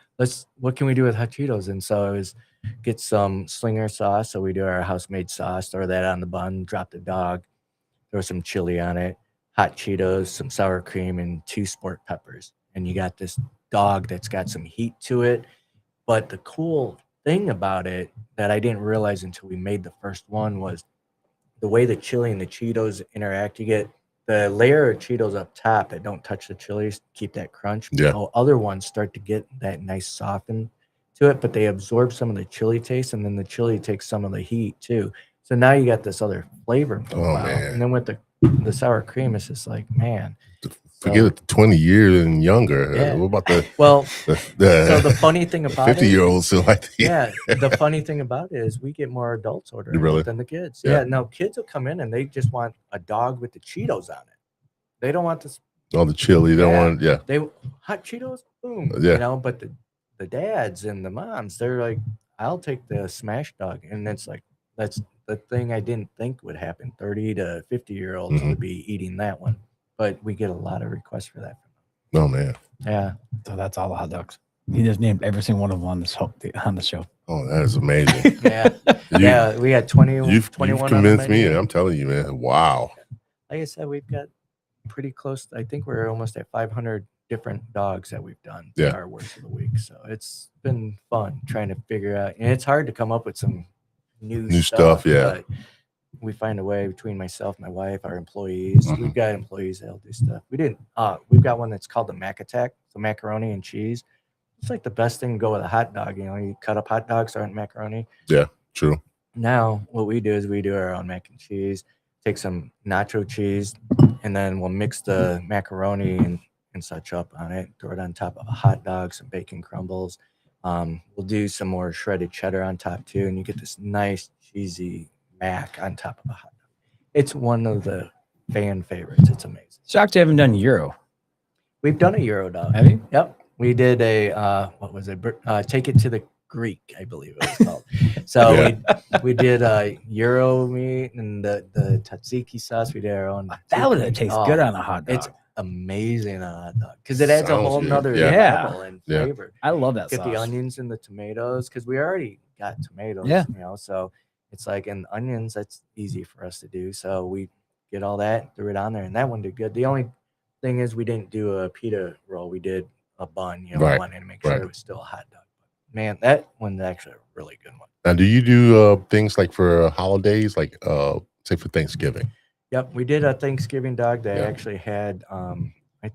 what can we do with hot Cheetos? And so I was get some Slinger sauce. So we do our house made sauce, throw that on the bun, drop the dog, throw some chili on it, hot Cheetos, some sour cream, and 2 sport peppers. And you got this dog that's got some heat to it. But the cool thing about it that I didn't realize until we made the first one was the way the chili and the Cheetos interact. You get the layer of Cheetos up top that don't touch the chilies, keep that crunch. Yeah. So other ones start to get that nice soften to it, but they absorb some of the chili taste, and then the chili takes some of the heat too. So now you got this other flavor profile. man. And then with the sour cream, it's just like, man. Forget So, it, 20 years and younger. Yeah. What about the well, the so the funny thing about 50-year-olds still like yeah, the funny thing about it is we get more adults ordering Really? it than the kids. Yeah. Yeah, no, kids will come in and they just want a dog with the Cheetos on it. They don't want this. all the chili? They don't Yeah. want, yeah. They hot Cheetos, boom. Yeah. You know, but the dads and the moms, they're like, I'll take the smash dog, and it's like that's the thing I didn't think would happen. 30 to 50-year-olds Mhm. would be eating that one, but we get a lot of requests for that. Oh man. Yeah. So that's all the hot dogs. He just named every single one of them on the show. Oh, that is amazing. Yeah. Yeah. We got 20, You've 21 on the convinced me. menu. I'm telling you, man. Wow. Like I said, we've got pretty close. I think we're almost at 500 different dogs that we've done Yeah. our worst of the week. So it's been fun trying to figure out, and it's hard to come up with some new stuff, yeah. But we find a way between myself, my wife, our employees. Mhm. We've got employees that'll do stuff. We've got one that's called the Mac Attack, so macaroni and cheese. It's like the best thing to go with a hot dog. You know, you cut up hot dogs, aren't macaroni. True. Now, what we do is we do our own mac and cheese, take some nacho cheese, and then we'll mix the macaroni and such up on it, throw it on top of a hot dog, some bacon crumbles. We'll do some more shredded cheddar on top too, and you get this nice cheesy mac on top of a hot dog. It's one of the fan favorites. It's amazing. Shocked you haven't done Euro. We've done a Euro dog. Have you? Yep. We did a what was it? Take it to the Greek, I believe it was called. So Yeah. we did Euro meat and the tzatziki sauce. We did our own. That would tzatziki. taste Oh, good on a hot dog. It's amazing on a hot dog because it adds a Sounds whole good. nother Yeah. level and Yeah. flavor. I love that Get sauce. the onions and the tomatoes because we already got tomatoes. Yeah. You know, so it's like and onions. That's easy for us to do. So we get all that, threw it on there, and that one did good. The only thing is we didn't do a pita roll. We did a bun. You know, Right, we wanted to make sure right. it was still a hot dog. But man, that one's actually a really good one. Now, do you do things like for holidays, like say for Thanksgiving? Yep, we did a Thanksgiving dog that Yeah. actually had. I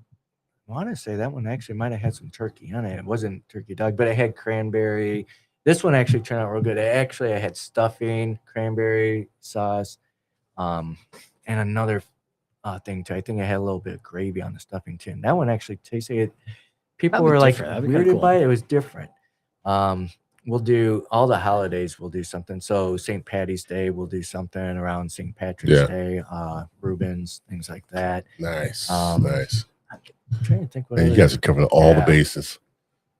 want to say that one actually might have had some turkey on it. It wasn't turkey dog, but it had cranberry. This one actually turned out real good. I had stuffing, cranberry sauce, and another thing too. I think I had a little bit of gravy on the stuffing too. And that one actually tasted it. People That'd be were like different. That'd be kinda weirded cool. by it. It was different. We'll do all the holidays. We'll do something. So St. Patty's Day, we'll do something around St. Patrick's Yeah. Day, Rubens, things like that. Nice, I'm nice. trying to think what Man, you other- guys are covering all the Yeah. bases.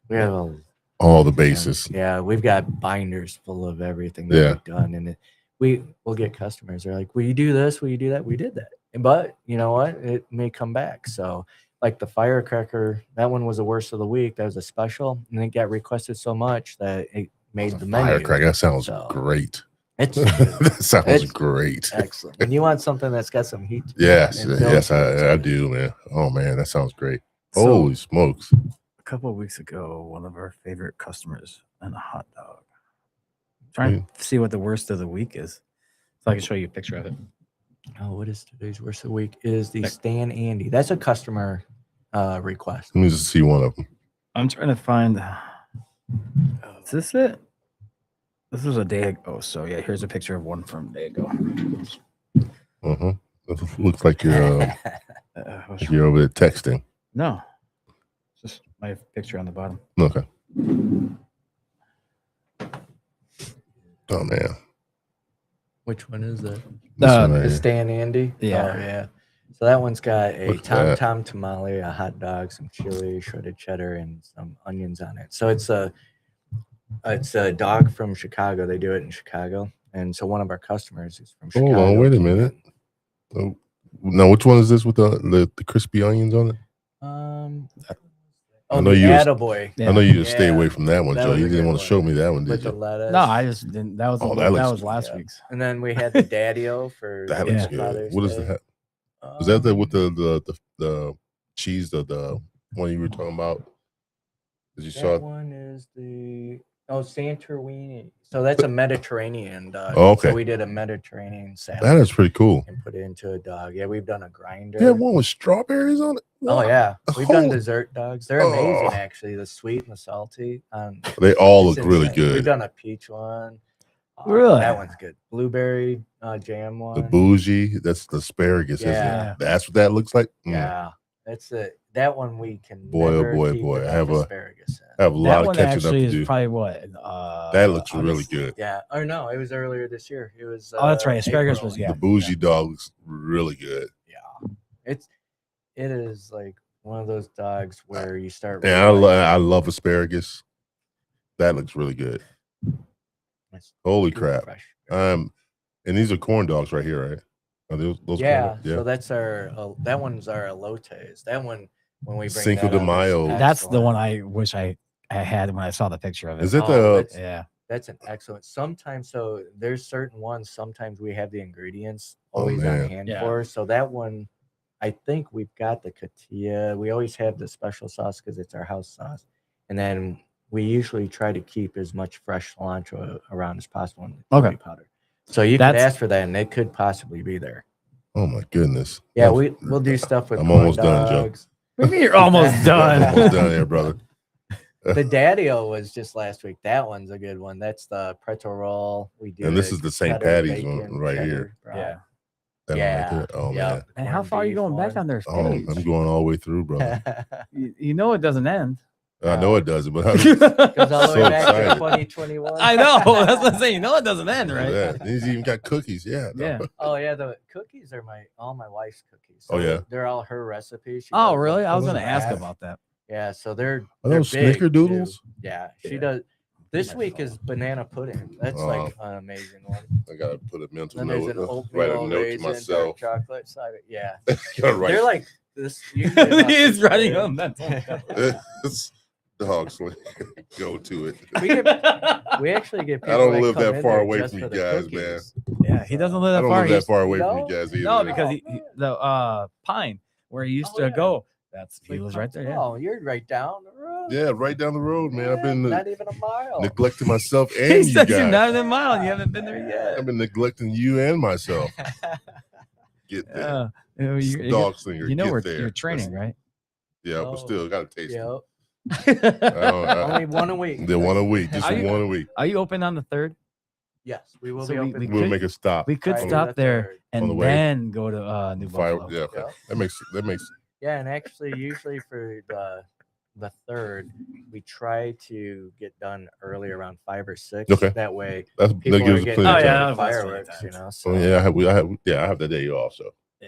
we have a All the bases. Yeah, we've got binders full of everything that Yeah. we've done, and we'll get customers. They're like, "Will you do this? Will you do that?" We did that, but you know what? It may come back. So, like the firecracker, that one was the worst of the week. That was a special, and it got requested so much that it made the menu. Firecracker. That sounds So- great. It's That sounds It's- great. excellent. When you want something that's got some heat. to it Yes, and yes, builds I it. do, man. Oh man, that sounds great. So- Holy smokes. A couple of weeks ago, one of our favorite customers and a hot dog. Trying to see what the worst of the week is, so I can show you a picture of it. Oh, what is today's worst of the week? Is the Like- Stan Andy? That's a customer request. Let me just see one of them. I'm trying to find. Is this it? This was a day ago. So yeah, here's a picture of one from a day ago. Uh-huh. It looks like you're What's you're over there texting. No, it's just my picture on the bottom. Okay. Oh man. Which one is that? This Uh, one right The here. Stan Andy? Yeah. Oh, yeah. So that one's got a Look at that. tom tamale, a hot dog, some chili, shredded cheddar, and some onions on it. So it's It's a dog from Chicago. They do it in Chicago, and so one of our customers is from Hold Chicago. on, wait a came minute. in. Oh, now, which one is this with the crispy onions on it? Oh, know the you was- Attaboy I know you just stay Yeah. away from that one, That Joe. was You a didn't good want to one. show me that one, with did the you? lettuce. No, I just didn't. That was Oh, that, that looks was last Yeah. week's. And then we had the Daddy-O for That the looks Yeah. good. Father's What is Day. that? Was that the with the cheese, the one you were talking about? As you That saw. one is the Santorini. So that's a Mediterranean dog. Oh, okay. So we did a Mediterranean salad That is pretty cool. and put it into a dog. Yeah, we've done a grinder. You had one with strawberries on it. Oh What? yeah, we've done Oh. dessert dogs. They're amazing, Oh. actually. The sweet and the salty. They all It's look really insane. We've good. done a peach one. Really? That one's good. Blueberry jam The one. bougie, that's the asparagus, isn't Yeah. it? That's what that looks like. Mm. Yeah, that's it. That one we can Boy, oh never boy, keep boy. I enough have a- asparagus in. I have a That lot of one catching up actually to is do. probably what? That looks really August? good. Yeah. Oh no, it was earlier this year. It was. Oh, that's right. Asparagus April. was yeah. The bougie dog looks really good. Yeah, it is like one of those dogs where you start. And I realizing love asparagus. That looks really good. it's Holy super crap. fresh. And these are corn dogs right here, right? Are those corn Yeah, dogs? Yeah. so that's our that one's our elotes. That one when we bring Cinco that de up, it's Mayo. That's the excellent. one I wish I had when I saw the picture of it. Is it Oh, the that's- Yeah. That's an excellent. Sometimes, so there's certain ones. Sometimes we have the ingredients Oh, always on man. hand Yeah. for. So that one, I think we've got the cotija. We always have the special sauce because it's our house sauce, and then we usually try to keep as much fresh cilantro around as possible in the Okay. chili powder. So you could That's- ask for that, and it could possibly be there. Oh my goodness. Yeah, I'm- we'll do stuff with. I'm corn almost done, Joe. dogs. What do you mean you're almost done? I'm almost done here, brother. The Daddy-O was just last week. That one's a good one. That's the pretzel roll. We do. And this the is the St. cheddar Patty's one bacon, right cheddar here. brat. Yeah. That one right Yeah. there. Oh Yep. man. And how Corned far are you beef going back one. on their Oh, stage? I'm going all the way through, brother. You know it doesn't end. I know it doesn't, but I'm Goes all the way So back excited. to 2021. I know. That's what I'm saying. You know it doesn't end, right? Yeah. He's even got cookies. Yeah. Yeah. Oh yeah, the cookies are all my wife's cookies. Oh, yeah? they're all her recipes. She Oh, does really? I was them going to from ask scratch. about that. Yeah, so they're Are those big, snickerdoodles? too. Yeah, she Yeah. does. This week is banana pudding. That's like an amazing one. I gotta put a mental Then there's note. an Write a oatmeal note to raisin, dark myself. chocolate cider. Yeah, Gotta write. they're like this. usually about He is this writing big. a mental It's dog sling. Go to it. We actually get. I People don't that live come that in far there away just from for you the guys, man. cookies. Yeah, he doesn't live I that don't far. live that He's- far away from No? you guys either. No, because Oh, he man. the Pine where he used Oh, to yeah. go. He Like, was right there. Yeah. Oh, you're right down the road. Yeah, right down the road, man. I've been not even a mile. neglecting myself and He you said you're guys. not in a mile and you haven't been there yet. I've been neglecting you and myself. Get there. You know, Dog slinger. you know get we're there. you're training, right? Yeah, but still gotta taste Yep. it. Only one a week. They're one a week, just Are you- one a week. Are you open on the 3rd? Yes, we will So be we- open. we We'll could- make a stop. We could Friday stop the there 3rd. On the and way. then go to New Fire, Buffalo. yeah, okay. Yeah. That makes Yeah, and actually, usually for the 3rd, we try to get done early around 5 or 6. Okay. That way, that people gives are us getting plenty Oh, of yeah, time. that's plenty of fireworks, time. you know. So, Oh, yeah, I have the day off, so Yeah.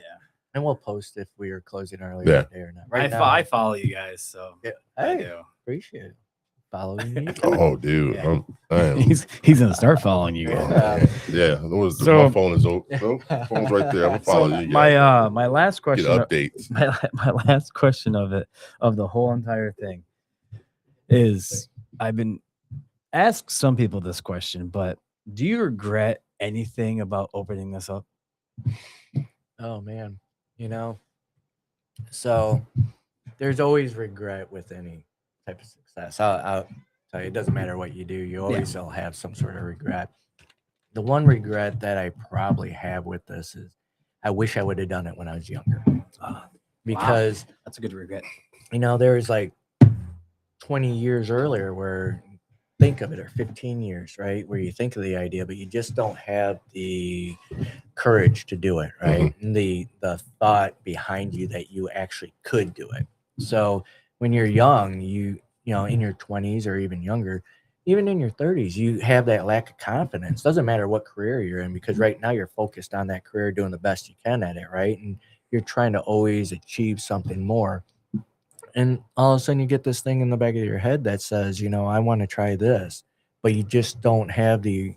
and we'll post if we are closing early Yeah. that day or not. Right now, I follow you guys, so yeah, I hey, do. appreciate it. Following me. oh dude. Yeah. I am. He's gonna start following you guys. Yeah, my So- phone is open. Oh, phone's right there. I'm gonna follow So you. my guys. my last Get question updates. my last question of the whole entire thing is I've been asked some people this question, but do you regret anything about opening this up? Oh man, so there's always regret with any type of success. I'll tell you, it doesn't matter what you do, you always will have some sort of regret. The one regret that I probably have with this is I wish I would have done it when I was younger. Because That's a good regret. there was like 20 years earlier where think of it, or 15 years, right, where you think of the idea, but you just don't have the courage to do it, right? And the thought behind you that you actually could do it. So when you're young, you in your 20s or even younger, even in your 30s, you have that lack of confidence. Doesn't matter what career you're in, because right now you're focused on that career, doing the best you can at it, right? And you're trying to always achieve something more. And all of a sudden you get this thing in the back of your head that says, I want to try this. but you just don't have the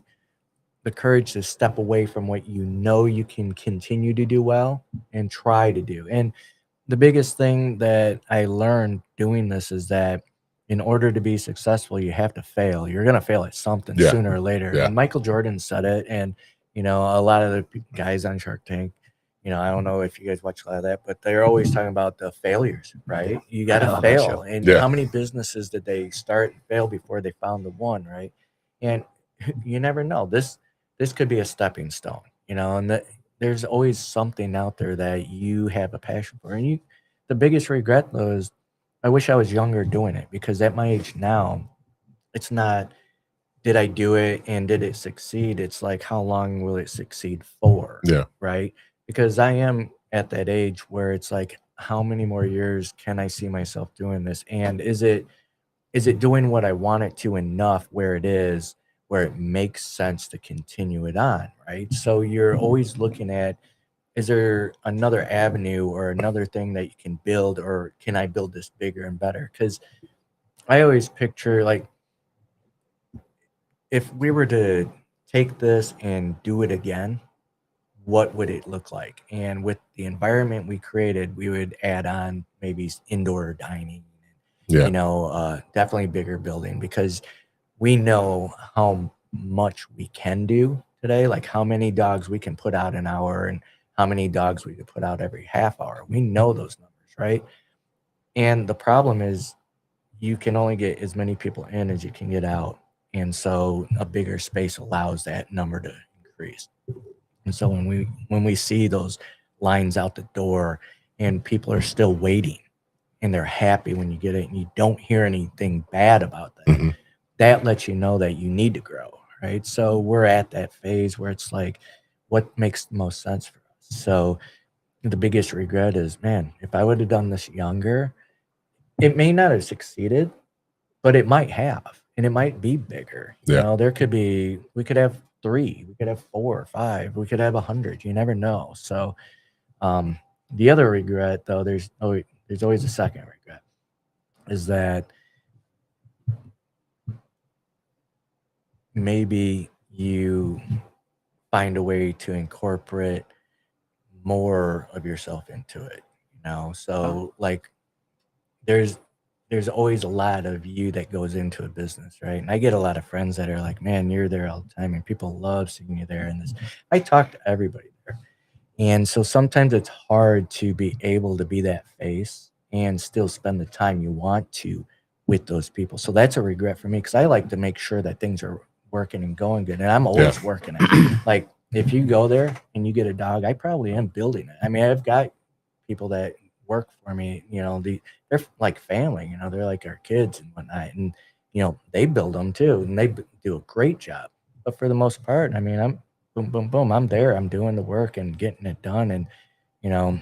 courage to step away from what you know you can continue to do well and try to do. And the biggest thing that I learned doing this is that in order to be successful, you have to fail. You're going to fail at something Yeah. sooner or later. Yeah. And Michael Jordan said it. And, you know, a lot of the guys on Shark Tank, you know, I don't know if you guys watch a lot of that, but they're always talking about the failures, right? You got I to love that fail. show. And Yeah. how many businesses did they start and fail before they found the one, right? And you never know. This could be a stepping stone, you know, and there's always something out there that you have a passion for. And the biggest regret though is I wish I was younger doing it, because at my age now, it's not did I do it and did it succeed? It's like how long will it succeed for? Yeah. Right? Because I am at that age where it's like how many more years can I see myself doing this? And is it doing what I want it to enough where it makes sense to continue it on, right? So you're always looking at, is there another avenue or another thing that you can build, or can I build this bigger and better? Because I always picture, like, if we were to take this and do it again, what would it look like? And with the environment we created, we would add on maybe indoor dining, Yeah. you know, definitely bigger building, because we know how much we can do today, like how many dogs we can put out an hour and how many dogs we could put out every half hour. We know those numbers, right? And the problem is you can only get as many people in as you can get out. And so a bigger space allows that number to increase. And so when we see those lines out the door and people are still waiting and they're happy when you get it and you don't hear anything bad about that, Mhm. that lets you know that you need to grow, right? So we're at that phase where it's like, what makes the most sense for us? So the biggest regret is, man, if I would have done this younger, it may not have succeeded, but it might have, and it might be bigger. You Yeah. know, we could have 3, we could have 4 or 5, we could have 100. You never know. So the other regret, though, there's always a second regret, is that maybe you find a way to incorporate more of yourself into it, you know? So like there's always a lot of you that goes into a business, right? And I get a lot of friends that are like, man, you're there all the time and people love seeing you there. And this, I talk to everybody there. And so sometimes it's hard to be able to be that face and still spend the time you want to with those people. So that's a regret for me, because I like to make sure that things are working and going good. And I'm always working it. Like if you go there and you get a dog, I probably am building it. I mean, I've got people that work for me, you know, they're like family, you know, they're like our kids and whatnot. And, you know, they build them too, and they do a great job. But for the most part, I mean, I'm boom, boom, boom. I'm there. I'm doing the work and getting it done. And, you know,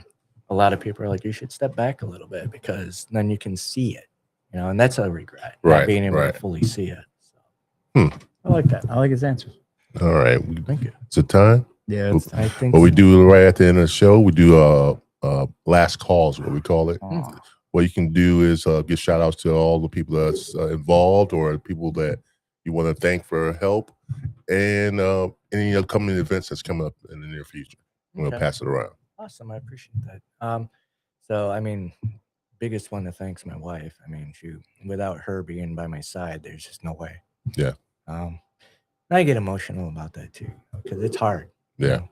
a lot of people are like, you should step back a little bit, because then you can see it, you know, and that's a regret, Right, not being able right. to fully see it. Hmm. I like that. I like his answers. All right. Thank you. It's a time. Yeah, it's I think What we so. do right at the end of the show, we do last calls, what we call it. Aw. What you can do is give shout outs to all the people that's involved, or people that you want to thank for help, and any upcoming events that's coming up in the near future. I'm going to Okay. pass it around. Awesome. I appreciate that. So, I mean, biggest one to thank's my wife. I mean, without her being by my side, there's just no way. Yeah. And I get emotional about that too, because it's hard. you Yeah. know.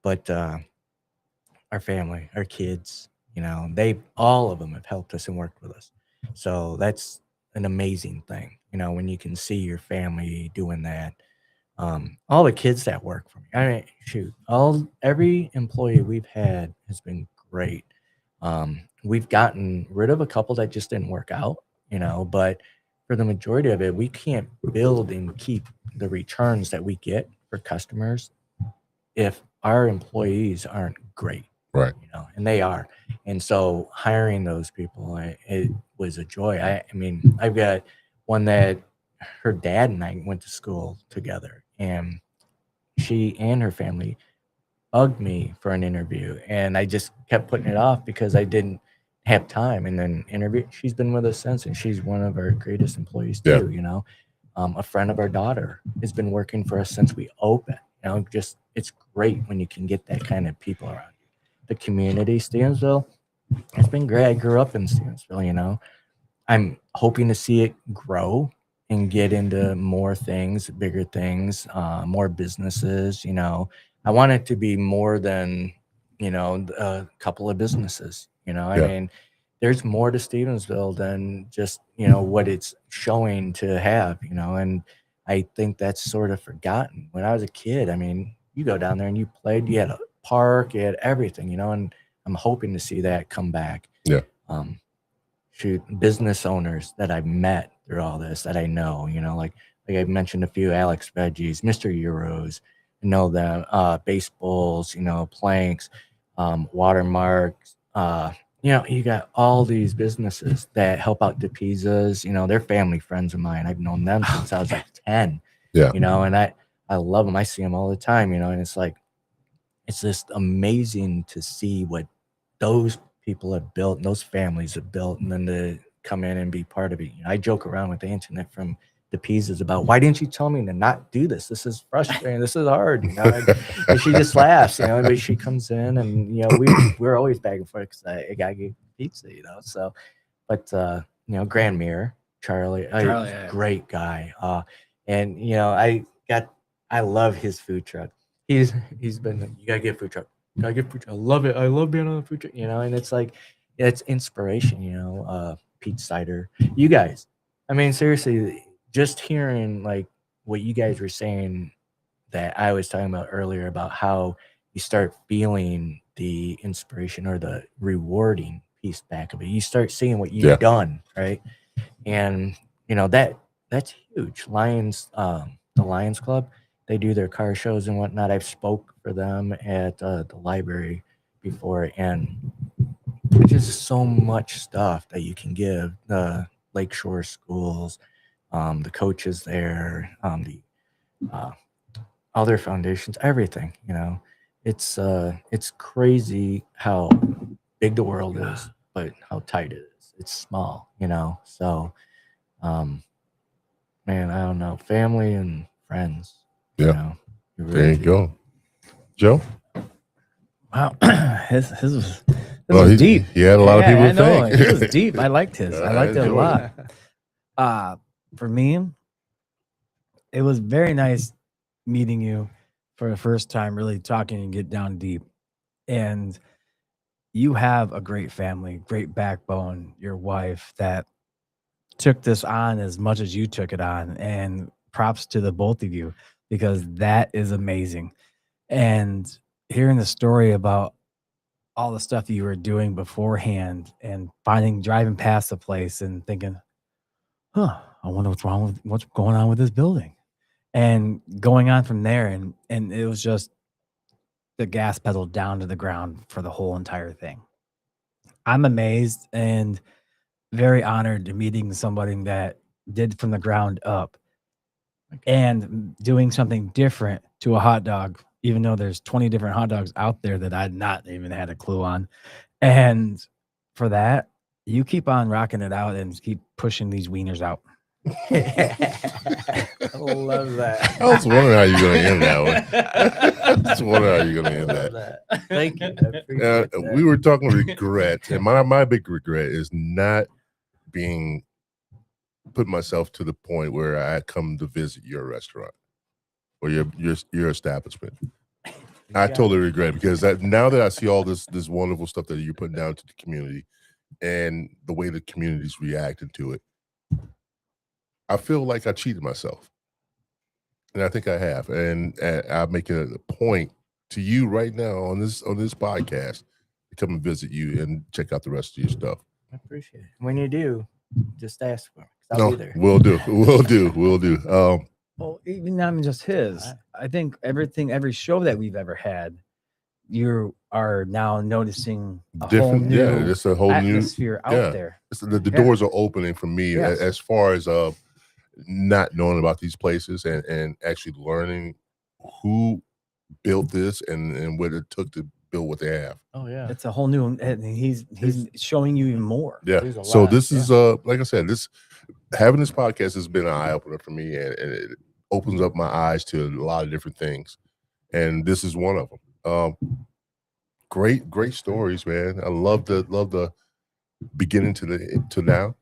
But our family, our kids, you know, all of them have helped us and worked with us. So that's an amazing thing, you know, when you can see your family doing that. All the kids that work for me, I mean, shoot, every employee we've had has been great. We've gotten rid of a couple that just didn't work out, you know, but for the majority of it, we can't build and keep the returns that we get for customers if our employees aren't great. Right. You know, and they are. And so hiring those people, it was a joy. I mean, I've got one that her dad and I went to school together, and she and her family bugged me for an interview, and I just kept putting it off because I didn't have time. And then she's been with us since, and she's one of our greatest employees too, Yeah. you know. A friend of our daughter has been working for us since we opened. You know, just it's great when you can get that kind of people around you. The community, Stevensville, it's been great. I grew up in Stevensville, you know. I'm hoping to see it grow and get into more things, bigger things, more businesses. You know, I want it to be more than, you know, a couple of businesses. You know, I Yeah. mean, there's more to Stevensville than just, you know, what it's showing to have, you know, and I think that's sort of forgotten. When I was a kid, I mean, you go down there and you played, you had a park, you had everything, you know, and I'm hoping to see that come back. Yeah. Shoot, business owners that I've met through all this that I know, you know, like I mentioned a few, Alex Veggies, Mr. Euros, I know them, baseballs, you know, planks, watermarks, you know, you got all these businesses that help out the pizzas, you know, they're family friends of mine. I've known them since I was like 10, Yeah. you know, and I love them. I see them all the time, you know, and it's like, it's just amazing to see what those people have built and those families have built, and then to come in and be part of it. You know, I joke around with the internet from the pizzas about, why didn't you tell me to not do this? This is frustrating. This is hard. You know, and she just laughs. You know, but she comes in, and you know, we're always back and forth because I gotta get pizza. You know, so but you know, Grand Mirror, Charlie, Yeah. great guy. And you know, I love his food truck. He's been, you gotta get a food truck. Gotta get food truck. I love it. I love being on a food truck. You know, and it's like, it's inspiration. You know, Pete Cider, you guys. I mean, seriously, just hearing like what you guys were saying that I was talking about earlier about how you start feeling the inspiration or the rewarding piece back of it. You start seeing what you've Yeah. done, right? And you know that's huge. The Lions Club, they do their car shows and whatnot. I've spoke for them at the library before, and there's just so much stuff that you can give the Lakeshore schools, the coaches there, the other foundations, everything. You know, it's crazy how big the world is, but how tight it is. It's small, you know. So, man, I don't know, family and friends. Yeah. You know, There you go. Joe? Wow, his was Well, was he, deep. he had a lot Yeah, I of people know. to thank. It was deep. I liked his. I liked it a enjoyed lot. For me, it was very nice meeting you for the first time, really talking and get down deep. And you have a great family, great backbone, your wife that took this on as much as you took it on. And props to the both of you because that is amazing. And hearing the story about all the stuff you were doing beforehand and driving past the place and thinking, I wonder what's going on with this building, and going on from there. And it was just the gas pedal down to the ground for the whole entire thing. I'm amazed and very honored to meeting somebody that did from the ground up and doing something different to a hot dog, even though there's 20 different hot dogs out there that I'd not even had a clue on. And for that, you keep on rocking it out and keep pushing these wieners out. I love that. I was wondering how you're going to end that one. I just wondering how you're going to end Love that. that. Thank you. I appreciate that. We were talking regret, and my big regret is not putting myself to the point where I come to visit your restaurant or your establishment. I totally regret it because now that I see all this wonderful stuff that you're putting down to the community and the way the community's reacting to it, I feel like I cheated myself. And I think I have. And I'm making it a point to you right now on this podcast to come and visit you and check out the rest of your stuff. I appreciate it. When you do, just ask for me. I'll be there. We'll do. Well, even not even just his. I think every show that we've ever had, you are now noticing a whole Different, new it's a whole new atmosphere out there. The doors are opening for me Yes. as far as not knowing about these places and actually learning who built this and what it took to build what they have. Oh yeah. It's a whole new, and he's showing you even more. Yeah. There's a So lot, this is like I said, having this podcast has been an eye opener for me, and it opens up my eyes to a lot of different things, and this is one of them. Great stories, man. I love the beginning to now.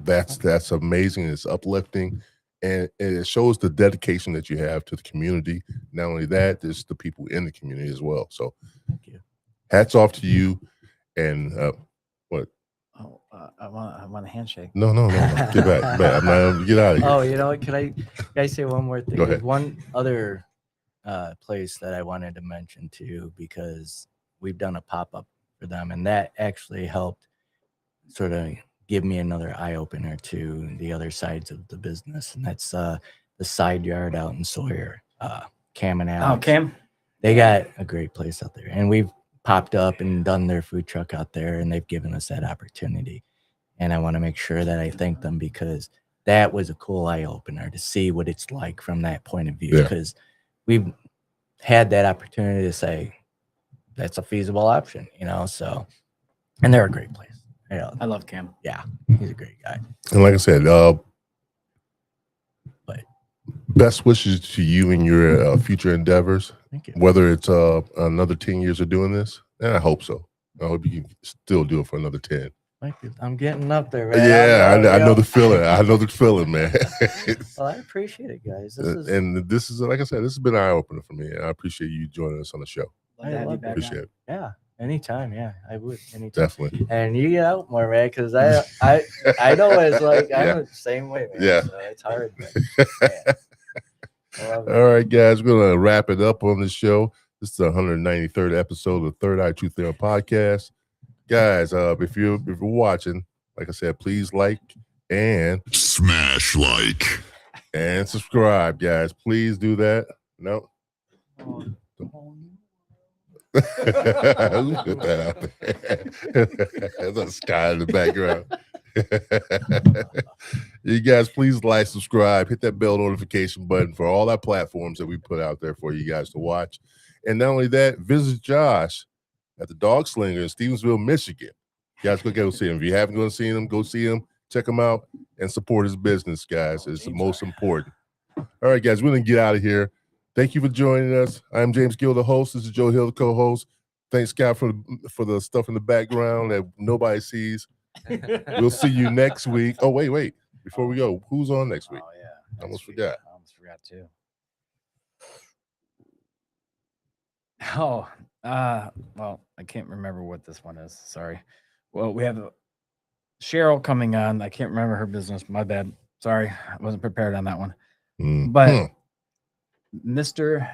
That's amazing. It's uplifting, and it shows the dedication that you have to the community. Not only that, there's the people in the community as well. So, Thank you. hats off to you. And what? Oh, I want a handshake. No. Get back. I'm not. Get out of here. Oh, you know what? Can I say one more thing? Go ahead. There's one other place that I wanted to mention too, because we've done a pop-up for them, and that actually helped sort of give me another eye opener to the other sides of the business, and that's the side yard out in Sawyer. Cam and Alex. Oh, Cam. They got a great place out there, and we've popped up and done their food truck out there, and they've given us that opportunity. And I want to make sure that I thank them, because that was a cool eye opener to see what it's like from that point of view. Yeah. Because we've had that opportunity to say that's a feasible option, you know. So, and they're a great place. You know, I love Cam. yeah, he's a great guy. And like I said, But best wishes to you and your future endeavors. thank you. Whether it's another 10 years of doing this, and I hope so. I hope you can still do it for another 10. Thank you. I'm getting up there, man. Yeah, I know you the feeling. I know the feeling, man. Well, I appreciate it, guys. This is And this is, like I said, this has been an eye opener for me, and I appreciate you joining us on the show. Love to have you love it. back on. Appreciate it, yeah. Anytime, yeah, I would. Anytime. definitely. And you get out more, man, because I know what it's like. I'm the same way, man. Yeah. So it's hard. But, yeah. I love it. All right, guys, we're gonna wrap it up on this show. This is the 193rd episode of Third Eye Truth Theorem podcast. Guys, if you're watching, like I said, please like and Smash like. and subscribe, guys. Please do that. No. Put that out there. There's a sky in the background. You guys, please like, subscribe, hit that bell notification button for all our platforms that we put out there for you guys to watch. And not only that, visit Josh at the Dog Slinger in Stevensville, Michigan. You guys go see him. If you haven't gone to see him, go see him, check him out, and support his business, guys. It's the most important. All right, guys, we're gonna get out of here. Thank you for joining us. I'm James Gill, the host. This is Joe Hill, the co-host. Thanks, Scott, for the stuff in the background that nobody sees. We'll see you next week. Oh, wait. Before we go, who's on next week? Oh yeah. I almost Next week. forgot. I almost forgot too. Oh, well, I can't remember what this one is. Sorry. Well, we have Cheryl coming on. I can't remember her business. My bad. Sorry, I wasn't prepared on that one. But Mr.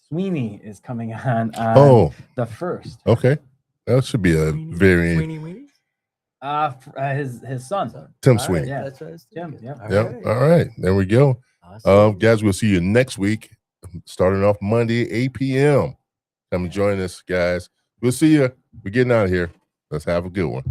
Sweeney is coming on the 1st. Okay. That should be a very Weenie weenie? His son. Tim All right, Sweeney. yeah. That's what I was Tim, thinking. yeah. Yep. All right. There we go. Awesome. Guys, we'll see you next week, starting off Monday, 8 p.m. Come join us, guys. We'll see you. We're getting out of here. Let's have a good one.